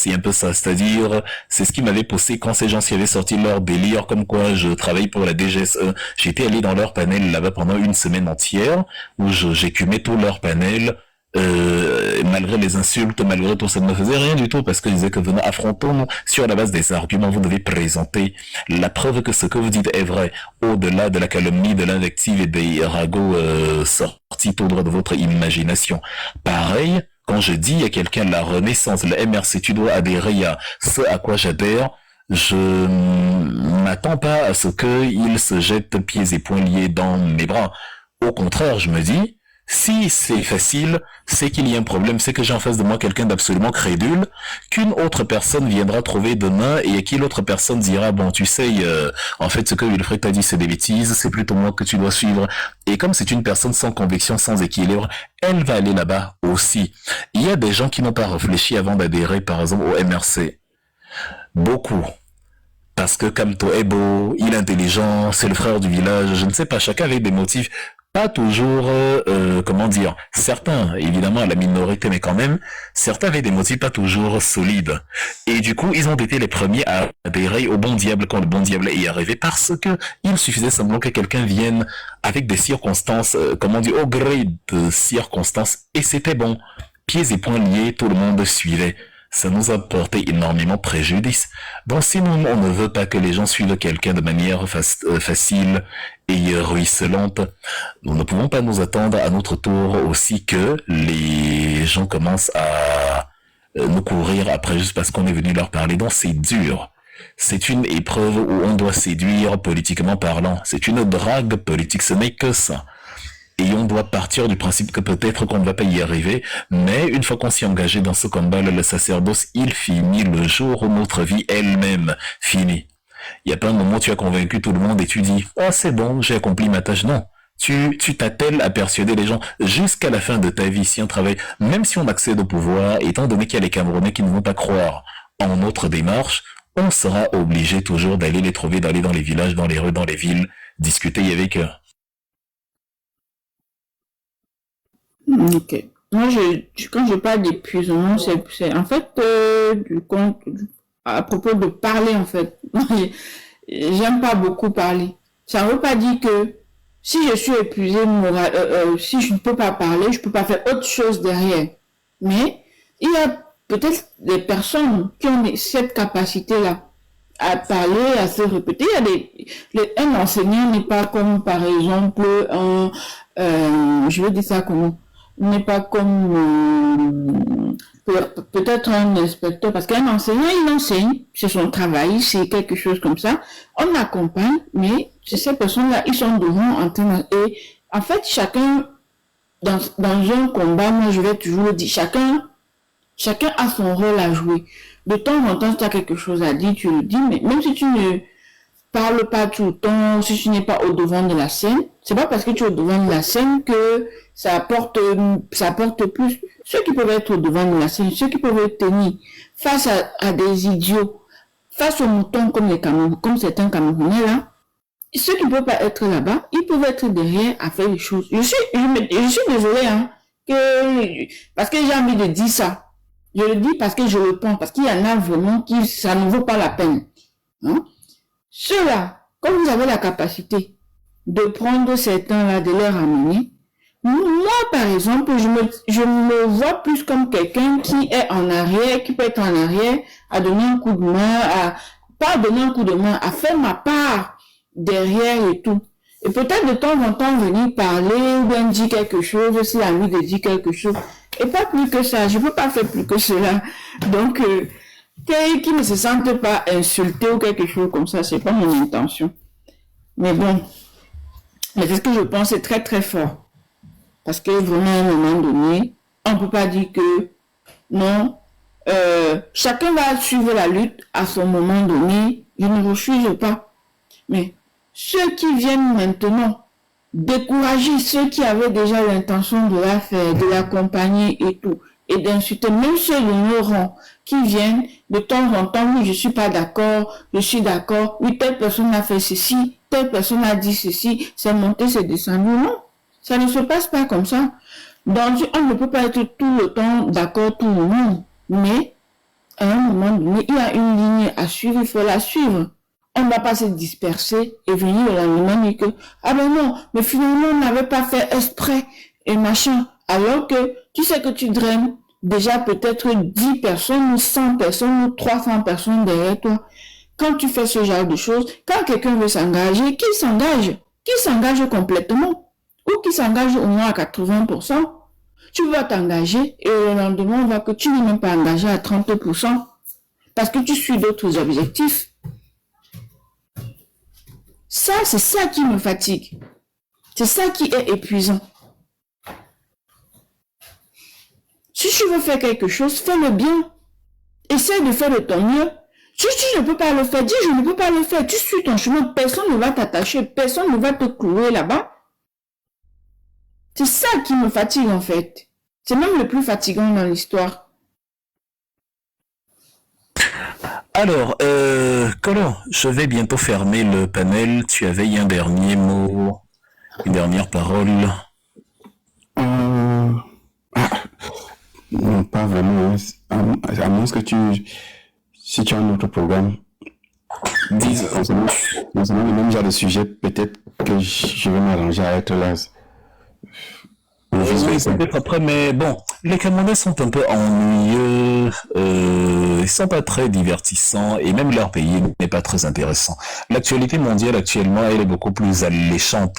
un peu ça, c'est-à-dire, c'est ce qui m'avait poussé quand ces gens s'y avaient sorti leur délire, comme quoi je travaille pour la DGSE. J'étais allé dans leur panel là-bas pendant une semaine entière, où j'écumais tout leur panel, malgré les insultes, malgré tout, ça ne me faisait rien du tout, parce que je disais que venez, affrontons-nous sur la base des arguments, vous devez présenter la preuve que ce que vous dites est vrai, au-delà de la calomnie, de l'invective et des ragots sortis tout droit de votre imagination. Pareil, quand je dis à quelqu'un la Renaissance, le MRC, tu dois adhérer à ce à quoi j'adhère, je m'attends pas à ce qu'il se jette pieds et poings liés dans mes bras. Au contraire, je me dis, si c'est facile, c'est qu'il y a un problème, c'est que j'ai en face de moi quelqu'un d'absolument crédule, qu'une autre personne viendra trouver demain et à qui l'autre personne dira, bon, tu sais, en fait, ce que Wilfred t'a dit, c'est des bêtises, c'est plutôt moi que tu dois suivre. Et comme c'est une personne sans conviction, sans équilibre, elle va aller là-bas aussi. Il y a des gens qui n'ont pas réfléchi avant d'adhérer, par exemple, au MRC. Beaucoup. Parce que Kamto est beau, il est intelligent, c'est le frère du village, je ne sais pas, chacun avait des motifs. Pas toujours, comment dire, certains, évidemment la minorité, mais quand même, certains avaient des motifs pas toujours solides. Et du coup, ils ont été les premiers à adhérer au bon diable quand le bon diable est arrivé, parce que il suffisait simplement que quelqu'un vienne avec des circonstances, comment dire, au gré de circonstances, et c'était bon. Pieds et poings liés, tout le monde suivait. Ça nous a porté énormément préjudice. Bon, sinon, on ne veut pas que les gens suivent quelqu'un de manière facile et ruisselante. Nous ne pouvons pas nous attendre à notre tour aussi que les gens commencent à nous courir après juste parce qu'on est venu leur parler. Donc, c'est dur. C'est une épreuve où on doit séduire politiquement parlant. C'est une drague politique, ce n'est que ça. Et on doit partir du principe que peut-être qu'on ne va pas y arriver, mais une fois qu'on s'y est engagé dans ce combat, le sacerdoce, il finit le jour où notre vie elle-même finit. Il n'y a pas un moment où tu as convaincu tout le monde et tu dis « Oh, c'est bon, j'ai accompli ma tâche ». Non, tu t'attelles à persuader les gens jusqu'à la fin de ta vie si on travaille, même si on accède au pouvoir, étant donné qu'il y a les Camerounais qui ne vont pas croire en notre démarche, on sera obligé toujours d'aller les trouver, d'aller dans les villages, dans les rues, dans les villes, discuter avec eux. Ok. Moi, quand je parle d'épuisement, c'est en fait à propos de parler, en fait. J'aime pas beaucoup parler. Ça ne veut pas dire que si je suis épuisé si je ne peux pas parler, je peux pas faire autre chose derrière. Mais il y a peut-être des personnes qui ont cette capacité-là à parler, à se répéter. Un enseignant n'est pas comme, par exemple, je veux dire ça comment? N'est pas comme peut-être un inspecteur, parce qu'un enseignant, il enseigne, c'est son travail, c'est quelque chose comme ça. On accompagne, mais ces personnes-là, ils sont devant en train de... Et en fait, chacun, dans un combat, moi je vais toujours le dire, chacun a son rôle à jouer. De temps en temps, si tu as quelque chose à dire, tu le dis, mais même si tu ne parles pas tout le temps, si tu n'es pas au devant de la scène, c'est pas parce que tu es au devant de la scène que ça apporte plus. Ceux qui peuvent être au devant de la scène, ceux qui peuvent tenir face à des idiots, face aux moutons comme certains Camerounais là, ceux qui ne peuvent pas être là-bas, ils peuvent être derrière à faire les choses. Je suis désolée, hein, parce que j'ai envie de dire ça. Je le dis parce que je le pense, parce qu'il y en a vraiment qui, ça ne vaut pas la peine. Hein? Ceux-là, comme vous avez la capacité de prendre certains-là, de les ramener, moi, par exemple, je me vois plus comme quelqu'un qui est en arrière, qui peut être en arrière, à donner un coup de main, pas donner un coup de main, à faire ma part derrière et tout. Et peut-être de temps en temps venir parler ou bien dire quelque chose, s'il a envie de dire quelque chose. Et pas plus que ça, je peux pas faire plus que cela. Donc, qui ne se sente pas insulté ou quelque chose comme ça, c'est pas mon intention. Mais bon, mais c'est ce que je pense, c'est très très fort. Parce que vraiment, à un moment donné, on ne peut pas dire que non, chacun va suivre la lutte à son moment donné, je ne refuse pas. Mais ceux qui viennent maintenant décourager ceux qui avaient déjà l'intention de la faire, de l'accompagner et tout, et d'insulter même ceux de nos rangs qui viennent de temps en temps, oui, je suis pas d'accord, je suis d'accord, oui, telle personne a fait ceci, telle personne a dit ceci, c'est monté, c'est descendu, non. Ça ne se passe pas comme ça. On ne peut pas être tout le temps d'accord tout le monde. Mais, à un moment donné, il y a une ligne à suivre, il faut la suivre. On ne va pas se disperser et venir le lendemain et que, ah ben non, mais finalement, on n'avait pas fait exprès et machin. Alors que, tu sais que tu draines déjà peut-être 10 personnes ou 100 personnes ou 300 personnes derrière toi. Quand tu fais ce genre de choses, quand quelqu'un veut s'engager, qu'il s'engage complètement. Ou qui s'engage au moins à 80%, tu vas t'engager et le lendemain, on voit que tu n'es même pas engagé à 30% parce que tu suis d'autres objectifs. Ça, c'est ça qui me fatigue. C'est ça qui est épuisant. Si tu veux faire quelque chose, fais-le bien. Essaie de faire de ton mieux. Si tu ne peux pas le faire, dis je ne peux pas le faire. Tu suis ton chemin, personne ne va t'attacher, personne ne va te clouer là-bas. C'est ça qui me fatigue en fait. C'est même le plus fatigant dans l'histoire. Alors, Color, je vais bientôt fermer le panel. Tu avais un dernier mot, une dernière parole. Non, pas vraiment. À moins que si tu as un autre programme, concernant le même genre de sujet, peut-être que je vais m'arranger à être là. Oui, peut-être après, mais bon, les Camerounais sont un peu ennuyeux, ils sont pas très divertissants, et même leur pays n'est pas très intéressant. L'actualité mondiale actuellement, elle est beaucoup plus alléchante.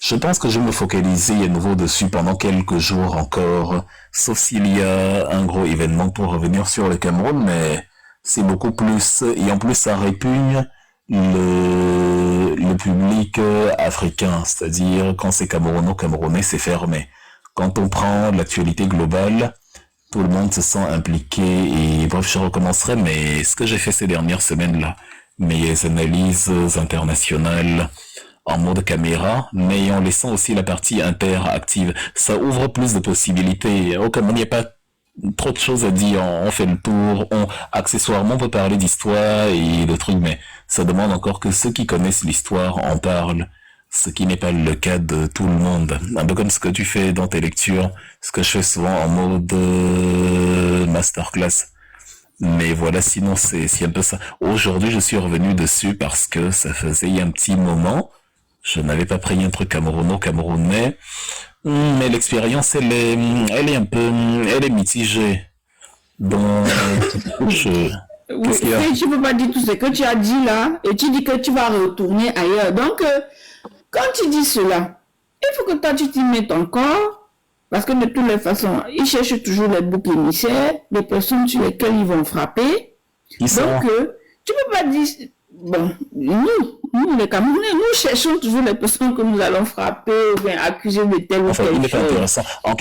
Je pense que je vais me focaliser à nouveau dessus pendant quelques jours encore, sauf s'il y a un gros événement pour revenir sur le Cameroun, mais c'est beaucoup plus, et en plus ça répugne le public africain, c'est-à-dire quand c'est Camerounais, c'est fermé. Quand on prend l'actualité globale, tout le monde se sent impliqué et bref, je recommencerai, mais ce que j'ai fait ces dernières semaines-là, mes analyses internationales en mode caméra, mais en laissant aussi la partie interactive, ça ouvre plus de possibilités. Au Cameroun, il n'y a pas trop de choses à dire, on fait le tour, accessoirement on peut parler d'histoire et de trucs, mais ça demande encore que ceux qui connaissent l'histoire en parlent. Ce qui n'est pas le cas de tout le monde. Un peu comme ce que tu fais dans tes lectures, ce que je fais souvent en mode masterclass. Mais voilà, sinon c'est un peu ça. Aujourd'hui, je suis revenu dessus parce que ça faisait un petit moment. Je n'avais pas pris un truc camerounais. Mais l'expérience, elle est mitigée. Donc, oui, tu peux pas dire tout ce que tu as dit là, et tu dis que tu vas retourner ailleurs. Donc, quand tu dis cela, il faut que toi tu t'y mettes encore, parce que de toutes les façons, ils cherchent toujours les boucs émissaires, les personnes sur lesquelles ils vont frapper. Donc, tu peux pas dire, bon, nous, Nous, les Camerounais, nous cherchons toujours les personnes que nous allons frapper ou bien accuser de telle ou Enfin, telle il est chose. intéressant. En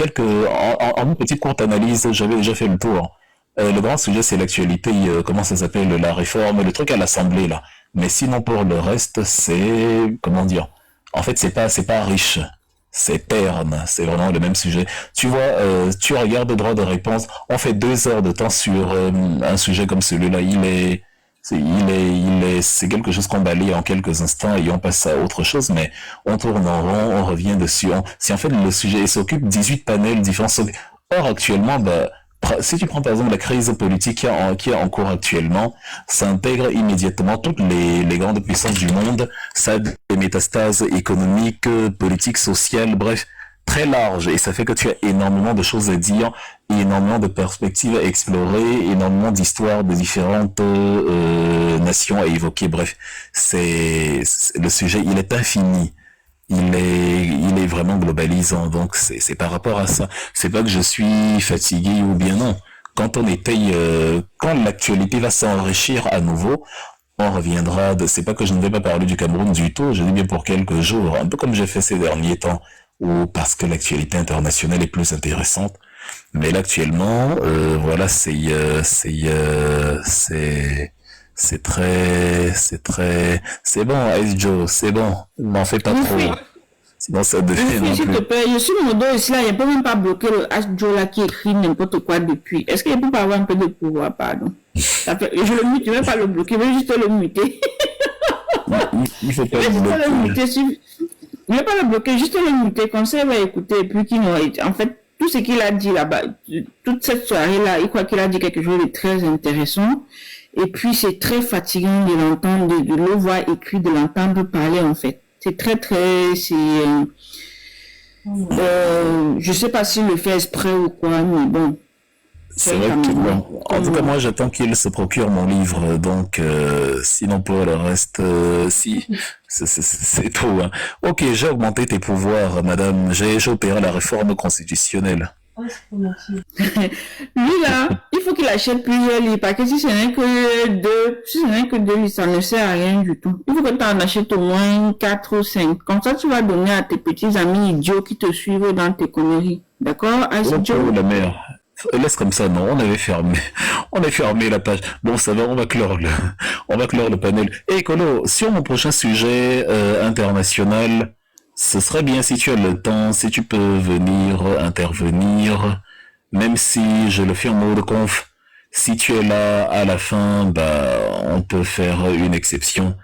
une petite courte analyse, j'avais déjà fait le tour. Le grand sujet, c'est l'actualité, comment ça s'appelle, la réforme, le truc à l'Assemblée, là. Mais sinon, pour le reste, c'est, comment dire, en fait, c'est pas riche. C'est terne, c'est vraiment le même sujet. Tu vois, tu regardes le droit de réponse, on fait 2 heures de temps sur un sujet comme celui-là, c'est quelque chose qu'on balaye en quelques instants et on passe à autre chose, mais on tourne en rond, on revient dessus. Si en fait le sujet s'occupe 18 panels différents. Or actuellement, si tu prends par exemple la crise politique qui est en cours actuellement, ça intègre immédiatement toutes les grandes puissances du monde, ça a des métastases économiques, politiques, sociales, bref, très large, et ça fait que tu as énormément de choses à dire, énormément de perspectives à explorer, énormément d'histoires de différentes nations à évoquer. Bref, le sujet, il est infini. Il est vraiment globalisant. Donc c'est par rapport à ça. C'est pas que je suis fatigué ou bien non. Quand quand l'actualité va s'enrichir à nouveau, on reviendra c'est pas que je ne vais pas parler du Cameroun du tout, je dis bien pour quelques jours, un peu comme j'ai fait ces derniers temps, ou parce que l'actualité internationale est plus intéressante. Mais là, actuellement, voilà, c'est bon, Ice Joe, c'est bon, n'en fais pas trop. Sinon, ça devient non S'il te plus. plaît, je suis mon dos ici, là, il ne peut même pas bloquer le H-Joe là qui écrit n'importe quoi depuis. Est-ce qu'il ne peut pas avoir un peu de pouvoir, pardon? Je le mute, je ne vais pas le bloquer, je vais juste le muter. Il faut pas Je vais juste le le muter. Je ne vais pas le bloquer, juste le muter, comme ça il va écouter. Et puis, en fait, tout ce qu'il a dit là-bas, toute cette soirée-là, il croit qu'il a dit quelque chose de très intéressant. Et puis, c'est très fatigant de l'entendre, de le voir écrit, de l'entendre parler, en fait. C'est très, je sais pas s'il le fait exprès ou quoi, mais bon. C'est vrai que, bon, en tout cas, moi, j'attends qu'il se procure mon livre, donc, sinon pour le reste, si, c'est tout, hein. Ok, j'ai augmenté tes pouvoirs, madame, j'ai opéré la réforme constitutionnelle. Lui là, il faut qu'il achète plusieurs livres, parce que si ce n'est que deux livres, ça ne sert à rien du tout. Il faut que tu en achètes au moins 4 ou 5. Comme ça, tu vas donner à tes petits amis idiots qui te suivent dans tes conneries. D'accord, Oh, la mère. Laisse comme ça, non, on avait fermé. On a fermé la page. Bon, ça va, on va clore le panel. Et Colo, sur mon prochain sujet international, ce serait bien si tu as le temps, si tu peux venir intervenir, même si je le fais en mode conf. Si tu es là à la fin, on peut faire une exception.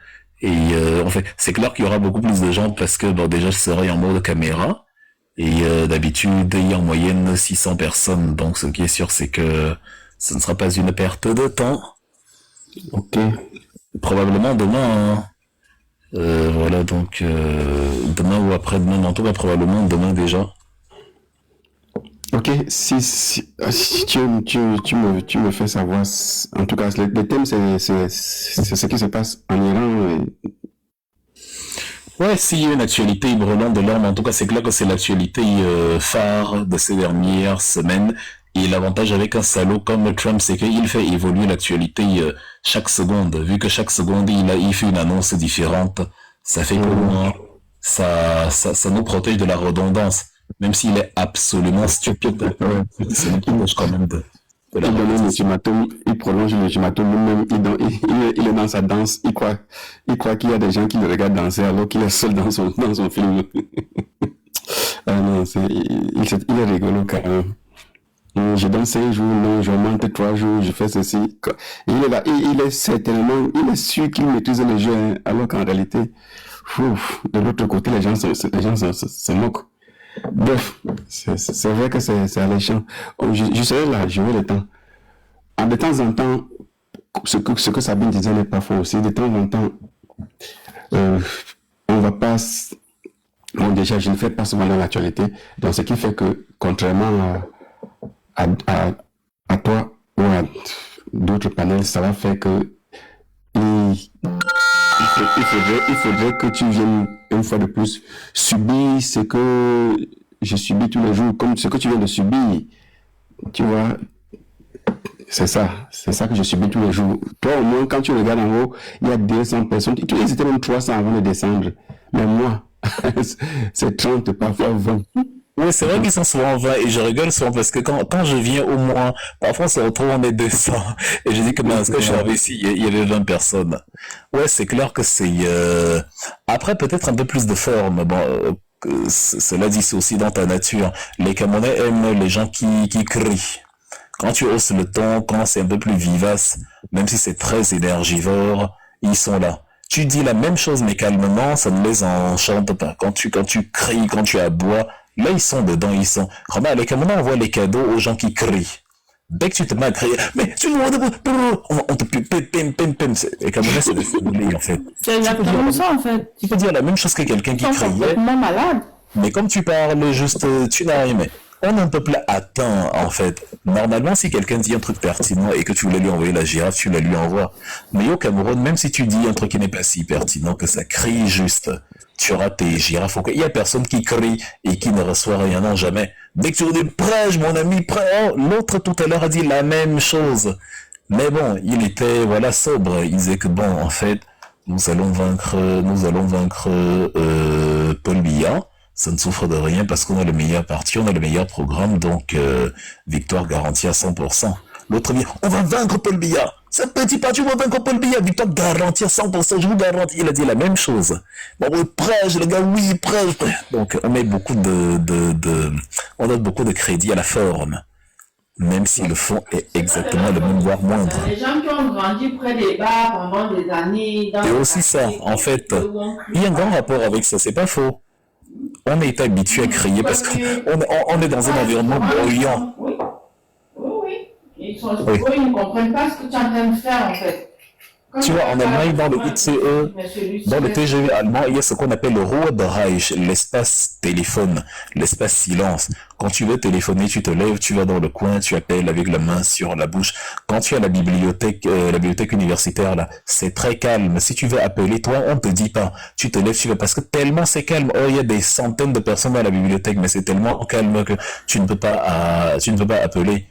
Et en fait, c'est clair qu'il y aura beaucoup plus de gens parce que déjà je serai en mode caméra. Et d'habitude, il y a en moyenne 600 personnes. Donc ce qui est sûr, c'est que ce ne sera pas une perte de temps. Ok. Probablement demain, hein. Voilà, donc demain ou après-demain, en tout cas probablement demain déjà. Ok, si tu me fais savoir, en tout cas, le thème, c'est ce qui se passe en Iran. Ouais, s'il y a une actualité brûlante de l'homme, en tout cas c'est clair que c'est l'actualité phare de ces dernières semaines. Et l'avantage avec un salaud comme Trump, c'est qu'il fait évoluer l'actualité chaque seconde. Vu que chaque seconde, il fait une annonce différente, ça fait que moins, ça nous protège de la redondance. Même s'il est absolument stupide. C'est nous qui protège quand même de la redondance. Il prolonge l'ultimatum lui-même, il est dans sa danse, il croit qu'il y a des gens qui le regardent danser alors qu'il est seul dans son film. Ah non, il est rigolo quand même. Je donne 5 jours, non, je monte 3 jours, je fais ceci. Il est là, il est sûr qu'il maîtrise le jeu, hein, alors qu'en réalité, de l'autre côté, les gens se moquent. Bref, c'est vrai que c'est alléchant. Je serai là, j'aurai le temps. De temps en temps, ce que Sabine disait n'est pas faux aussi. De temps en temps, on va pas. Bon, déjà, je ne fais pas souvent dans l'actualité. Donc, ce qui fait que, contrairement à toi ou à d'autres panels, ça va faire que il faudrait que tu viennes une fois de plus subir ce que je subis tous les jours, comme ce que tu viens de subir. Tu vois, c'est ça que je subis tous les jours. Toi, au moins, quand tu regardes en haut, il y a 200 personnes. Ils étaient même 300 avant de descendre. Mais moi, c'est 30, parfois 20. Oui, c'est vrai qu'ils sont souvent 20 et je rigole souvent parce que quand je viens au moins, parfois on se retrouve on est 200 et je dis que parce que je suis arrivé ici, il y avait 20 personnes. Ouais, c'est clair que c'est... Après, peut-être un peu plus de forme. Bon, cela dit, c'est aussi dans ta nature. Les Camerounais aiment les gens qui crient. Quand tu hausses le ton, quand c'est un peu plus vivace, même si c'est très énergivore, ils sont là. Tu dis la même chose mais calmement, ça ne les enchante pas. Quand tu cries, quand tu aboies, là ils sont dedans, ils sont... Remarque, les Camerounais envoient les cadeaux aux gens qui crient. Dès que tu te mets à crier, mais tu on te pim. Les Camerounais c'est des foulis en fait. C'est exactement ça en fait. Tu peux dire la même chose que quelqu'un qui Ils sont criait. complètement malades. Mais comme tu parles juste, tu n'as rien. Mais on est un peuple atteint, en fait. Normalement, si quelqu'un dit un truc pertinent et que tu voulais lui envoyer la girafe, tu la lui envoies. Mais au Cameroun, même si tu dis un truc qui n'est pas si pertinent, que ça crie juste, tu auras tes girafes. Il y a personne qui crie et qui ne reçoit rien, non, jamais. Dès que tu dis prêche, mon ami, prêche, oh, l'autre tout à l'heure a dit la même chose. Mais bon, il était, voilà, sobre. Il disait que bon, en fait, nous allons vaincre Paul Biya. Ça ne souffre de rien parce qu'on a le meilleur parti, on a le meilleur programme, donc victoire garantie à 100%. L'autre dit, on va vaincre Paul Biya. C'est un petit parti, on va vaincre Paul Biya. Victoire garantie à 100%, je vous garantis. Il a dit la même chose. Bon, oui, prêche, les gars, oui, prêche. Donc, on met beaucoup on donne beaucoup de crédit à la forme. Même si le fond est exactement le même, voire moindre. Les gens qui ont grandi près des bars pendant des années... Et aussi ça, en fait, il y a un grand rapport avec ça, c'est pas faux. On est habitué à crier parce qu'on est dans un environnement bruyant. Oui. Ils ne comprennent pas ce que tu es en train de faire en fait. Tu vois, en Allemagne, dans le ICE, dans le TGV allemand, il y a ce qu'on appelle le Ruhebereich, l'espace téléphone, l'espace silence. Quand tu veux téléphoner, tu te lèves, tu vas dans le coin, tu appelles avec la main sur la bouche. Quand tu as la bibliothèque universitaire là, c'est très calme. Si tu veux appeler, toi, on te dit pas. Tu te lèves, tu vas parce que tellement c'est calme. Oh, il y a des centaines de personnes dans la bibliothèque, mais c'est tellement calme que tu ne peux pas appeler.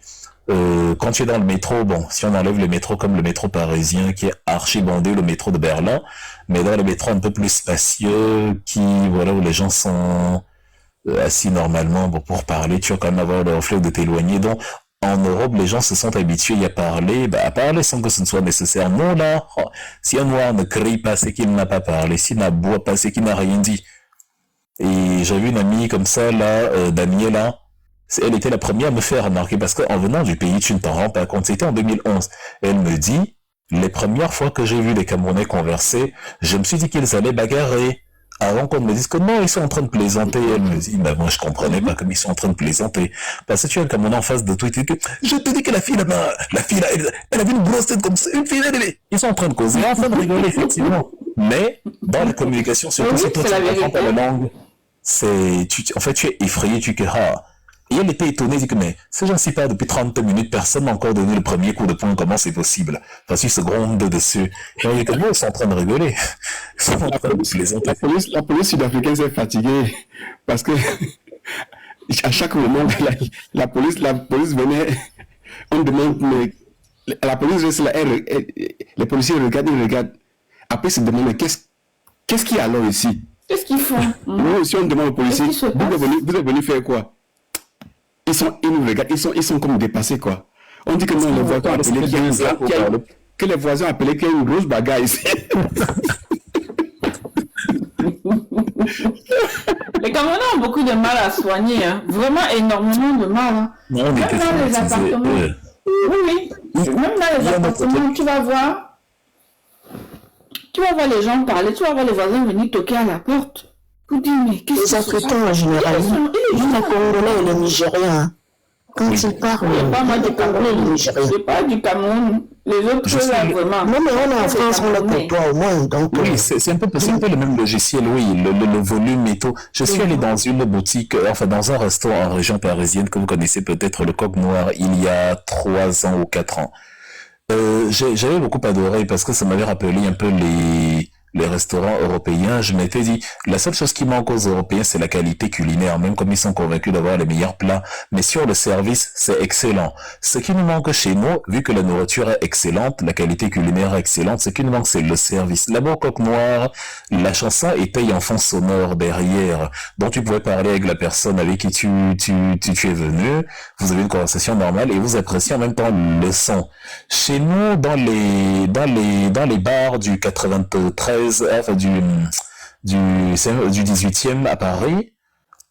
Quand tu es dans le métro, bon, si on enlève le métro comme le métro parisien qui est archi bandé, le métro de Berlin, mais dans le métro un peu plus spacieux, voilà, où les gens sont assis normalement, bon, pour parler, tu vas quand même avoir le reflet de t'éloigner. Donc, en Europe, les gens se sont habitués à parler sans que ce ne soit nécessaire. Non, là, si un noir ne crie pas, c'est qu'il n'a pas parlé. S'il n'aboie pas, c'est qu'il n'a rien dit. Et j'avais une amie comme ça, là, Daniela. Elle était la première à me faire remarquer parce qu'en venant du pays, tu ne t'en rends pas compte. C'était en 2011. Elle me dit, les premières fois que j'ai vu les Camerounais converser, je me suis dit qu'ils allaient bagarrer. Avant qu'on me dise que non, ils sont en train de plaisanter. Elle me dit, bah, moi, je comprenais pas comme ils sont en train de plaisanter. Parce que tu as un Camerounais en face de toi, je te dis que la fille, elle avait une grosse tête comme ça, une fille, ils sont en train de causer, en train de rigoler, effectivement. Mais, dans la communication, surtout si toi, tu comprends pas la langue, en fait, tu es effrayé, tu es et elle était étonnée, elle dit que, mais, ces gens-ci parlent depuis 30 minutes, personne n'a encore donné le premier coup de poing, comment c'est possible? Parce qu'ils se grondent dessus. Et on dit que, ils sont en train de rigoler. Ils sont en train de plaisanter. La police sud-africaine s'est fatiguée, parce que, à chaque moment, la police venait, on demande, mais, la police reste là, les policiers regardent, après ils se demandent, mais qu'est-ce qu'il y a alors ici? Qu'est-ce qu'ils font? Nous aussi, on demande aux policiers, vous êtes venus faire quoi? Ils nous regardent, ils sont comme dépassés, quoi. On dit que non, les voisins appelaient qu'il y a une grosse bagarre ici. Les Camerounais ont beaucoup de mal à soigner, hein. Vraiment énormément de mal. Hein. Non, même dans les appartements. Oui. Même dans les appartements, tu vas voir les gens parler, tu vas voir les voisins venir toquer à la porte. Vous dites, mais qu'est-ce que les Africains en général, les Congolais et les Nigériens, quand ils parlent, pas moi du Cameroun, c'est pas du Cameroun. Les autres, là, vraiment. Non, mais on est en France, on est pour toi au moins. Donc, oui, c'est un peu le même logiciel, oui, le volume et tout. Je suis allé dans une boutique, dans un restaurant en région parisienne que vous connaissez peut-être, le Coq Noir, il y a 3 ans ou 4 ans. J'avais beaucoup adoré parce que ça m'avait rappelé un peu les restaurants européens, je m'étais dit, la seule chose qui manque aux Européens, c'est la qualité culinaire, même comme ils sont convaincus d'avoir les meilleurs plats. Mais sur le service, c'est excellent. Ce qui nous manque chez nous, vu que la nourriture est excellente, la qualité culinaire est excellente, ce qui nous manque, c'est le service. Là-bas, Coq Noir, la chanson était en fond sonore derrière, dont tu pouvais parler avec la personne avec qui tu es venu, vous avez une conversation normale et vous appréciez en même temps le son. Chez nous, dans les bars du 93, enfin du 18e à Paris,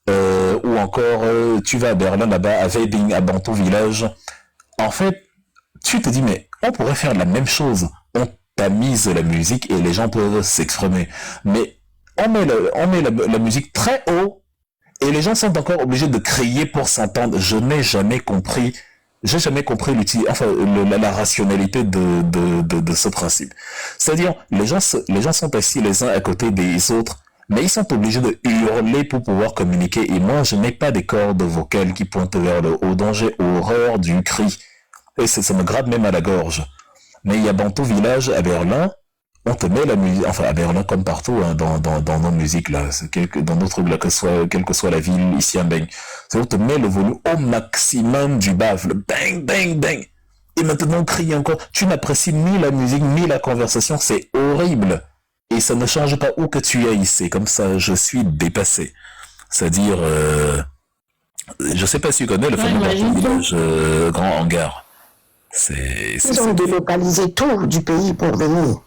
ou encore tu vas à Berlin là-bas, à Wedding, à Bantou Village, en fait, tu te dis, mais on pourrait faire la même chose. On tamise la musique et les gens peuvent s'exprimer. Mais on met la musique très haut et les gens sont encore obligés de crier pour s'entendre. J'ai jamais compris la rationalité de ce principe. C'est-à-dire, les gens sont assis les uns à côté des autres, mais ils sont obligés de hurler pour pouvoir communiquer. Et moi, je n'ai pas des cordes vocales qui pointent vers le haut, dont j'ai horreur du cri. Et ça me gratte même à la gorge. Mais il y a Bantou Village à Berlin, on te met la musique, enfin à Berlin comme partout, hein, dans nos musiques là, dans nos trucs là, quelle que soit la ville ici à Beng, on te met le volume au maximum du baffle, bang, bang, bang. Et maintenant on crie encore, tu n'apprécies ni la musique, ni la conversation, c'est horrible. Et ça ne change pas où que tu ailles, c'est comme ça, je suis dépassé. C'est-à-dire, je sais pas si tu connais le fameux Bantou Village Grand Hangar. Ils ont délocalisé tout du pays pour venir.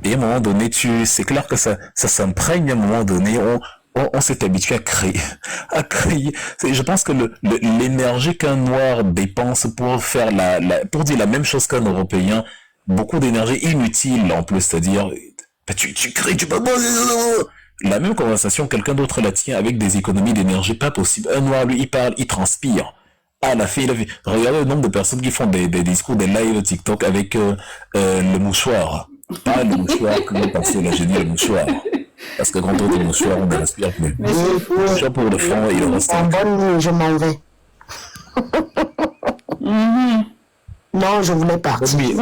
Et à un moment donné, c'est clair que ça s'imprègne à un moment donné, on s'est habitué à crier. Je pense que l'énergie qu'un noir dépense pour faire pour dire la même chose qu'un Européen, beaucoup d'énergie inutile en plus, c'est-à-dire, tu cries, tu peux la même conversation, quelqu'un d'autre la tient avec des économies d'énergie pas possible. Un noir, lui, il parle, il transpire. La fille. Regardez le nombre de personnes qui font des discours, des lives TikTok avec le mouchoir. Pas le mouchoir que vous pensez, là, j'ai dit le mouchoir. Parce que quand on dit mouchoir, on ne respire plus. Mais c'est fou. Mouchoir pour le front et le reste. En bonne nuit, je m'en vais. Non, je voulais partir. Oui,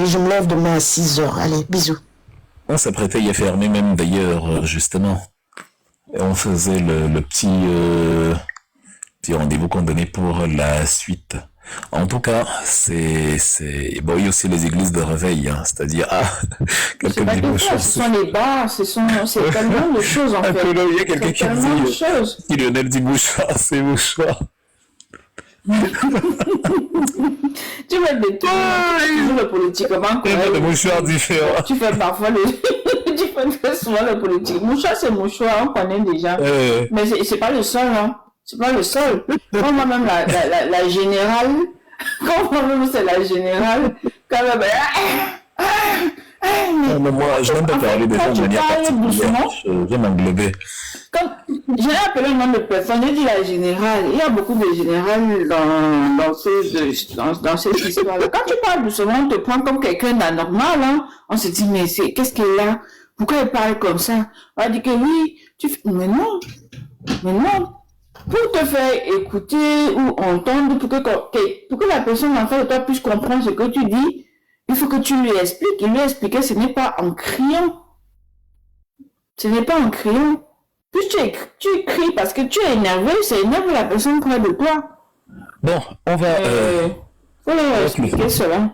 je me lève demain à 6h. Allez, bisous. On s'apprêtait à y fermer même d'ailleurs, justement. Et on faisait le petit rendez-vous qu'on donnait pour la suite. En tout cas, bon, il y a aussi les églises de réveil, hein, c'est-à-dire, quelques ce sont les bars, c'est tellement de choses en fait. Il y a quelqu'un qui dit, Lionel dit mouchoir, c'est mouchoir. Tu mets des trucs, toujours le politiquement correct. Des mouchoirs différents. Tu fais parfois tu fais souvent le politique. Mouchoir, c'est mouchoir, on connaît déjà. Mais c'est pas le seul, hein. C'est pas le seul. Quand moi-même la générale, c'est la générale, quand même, mais moi, je n'aime pas parler des gens de manière particulière. Je vais m'englober. J'ai appelé le nom de personne, j'ai dit la générale. Il y a beaucoup de générales dans ces histoires-là. Quand tu parles doucement, on te prend comme quelqu'un d'anormal, hein. On se dit, mais qu'est-ce qu'elle a? Pourquoi elle parle comme ça? On dit que oui, mais non. Pour te faire écouter ou entendre, pour que la personne en face de toi puisse comprendre ce que tu dis, il faut que tu lui expliques. Et lui expliquer, ce n'est pas en criant. Ce n'est pas en criant. Plus tu cries parce que tu es énervé, ça énerve la personne près de toi. Bon, on va... faut leur expliquer cela.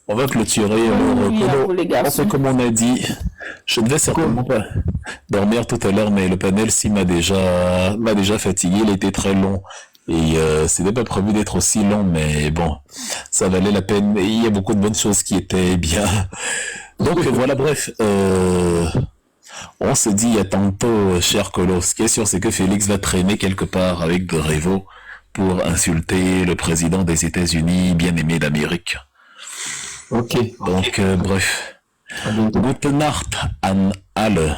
On va clôturer. On fait comme on a dit. Je ne vais certainement pas dormir tout à l'heure, mais le panel ci m'a déjà fatigué. Il était très long et c'était pas prévu d'être aussi long, mais bon, ça valait la peine. Et il y a beaucoup de bonnes choses qui étaient bien. Donc voilà, bref. On se dit à tantôt, cher Colo. Ce qui est sûr, c'est que Félix va traîner quelque part avec de Revo pour insulter le président des États-Unis, bien-aimé d'Amérique. Ok. Donc, bref. Gute Nacht an alle.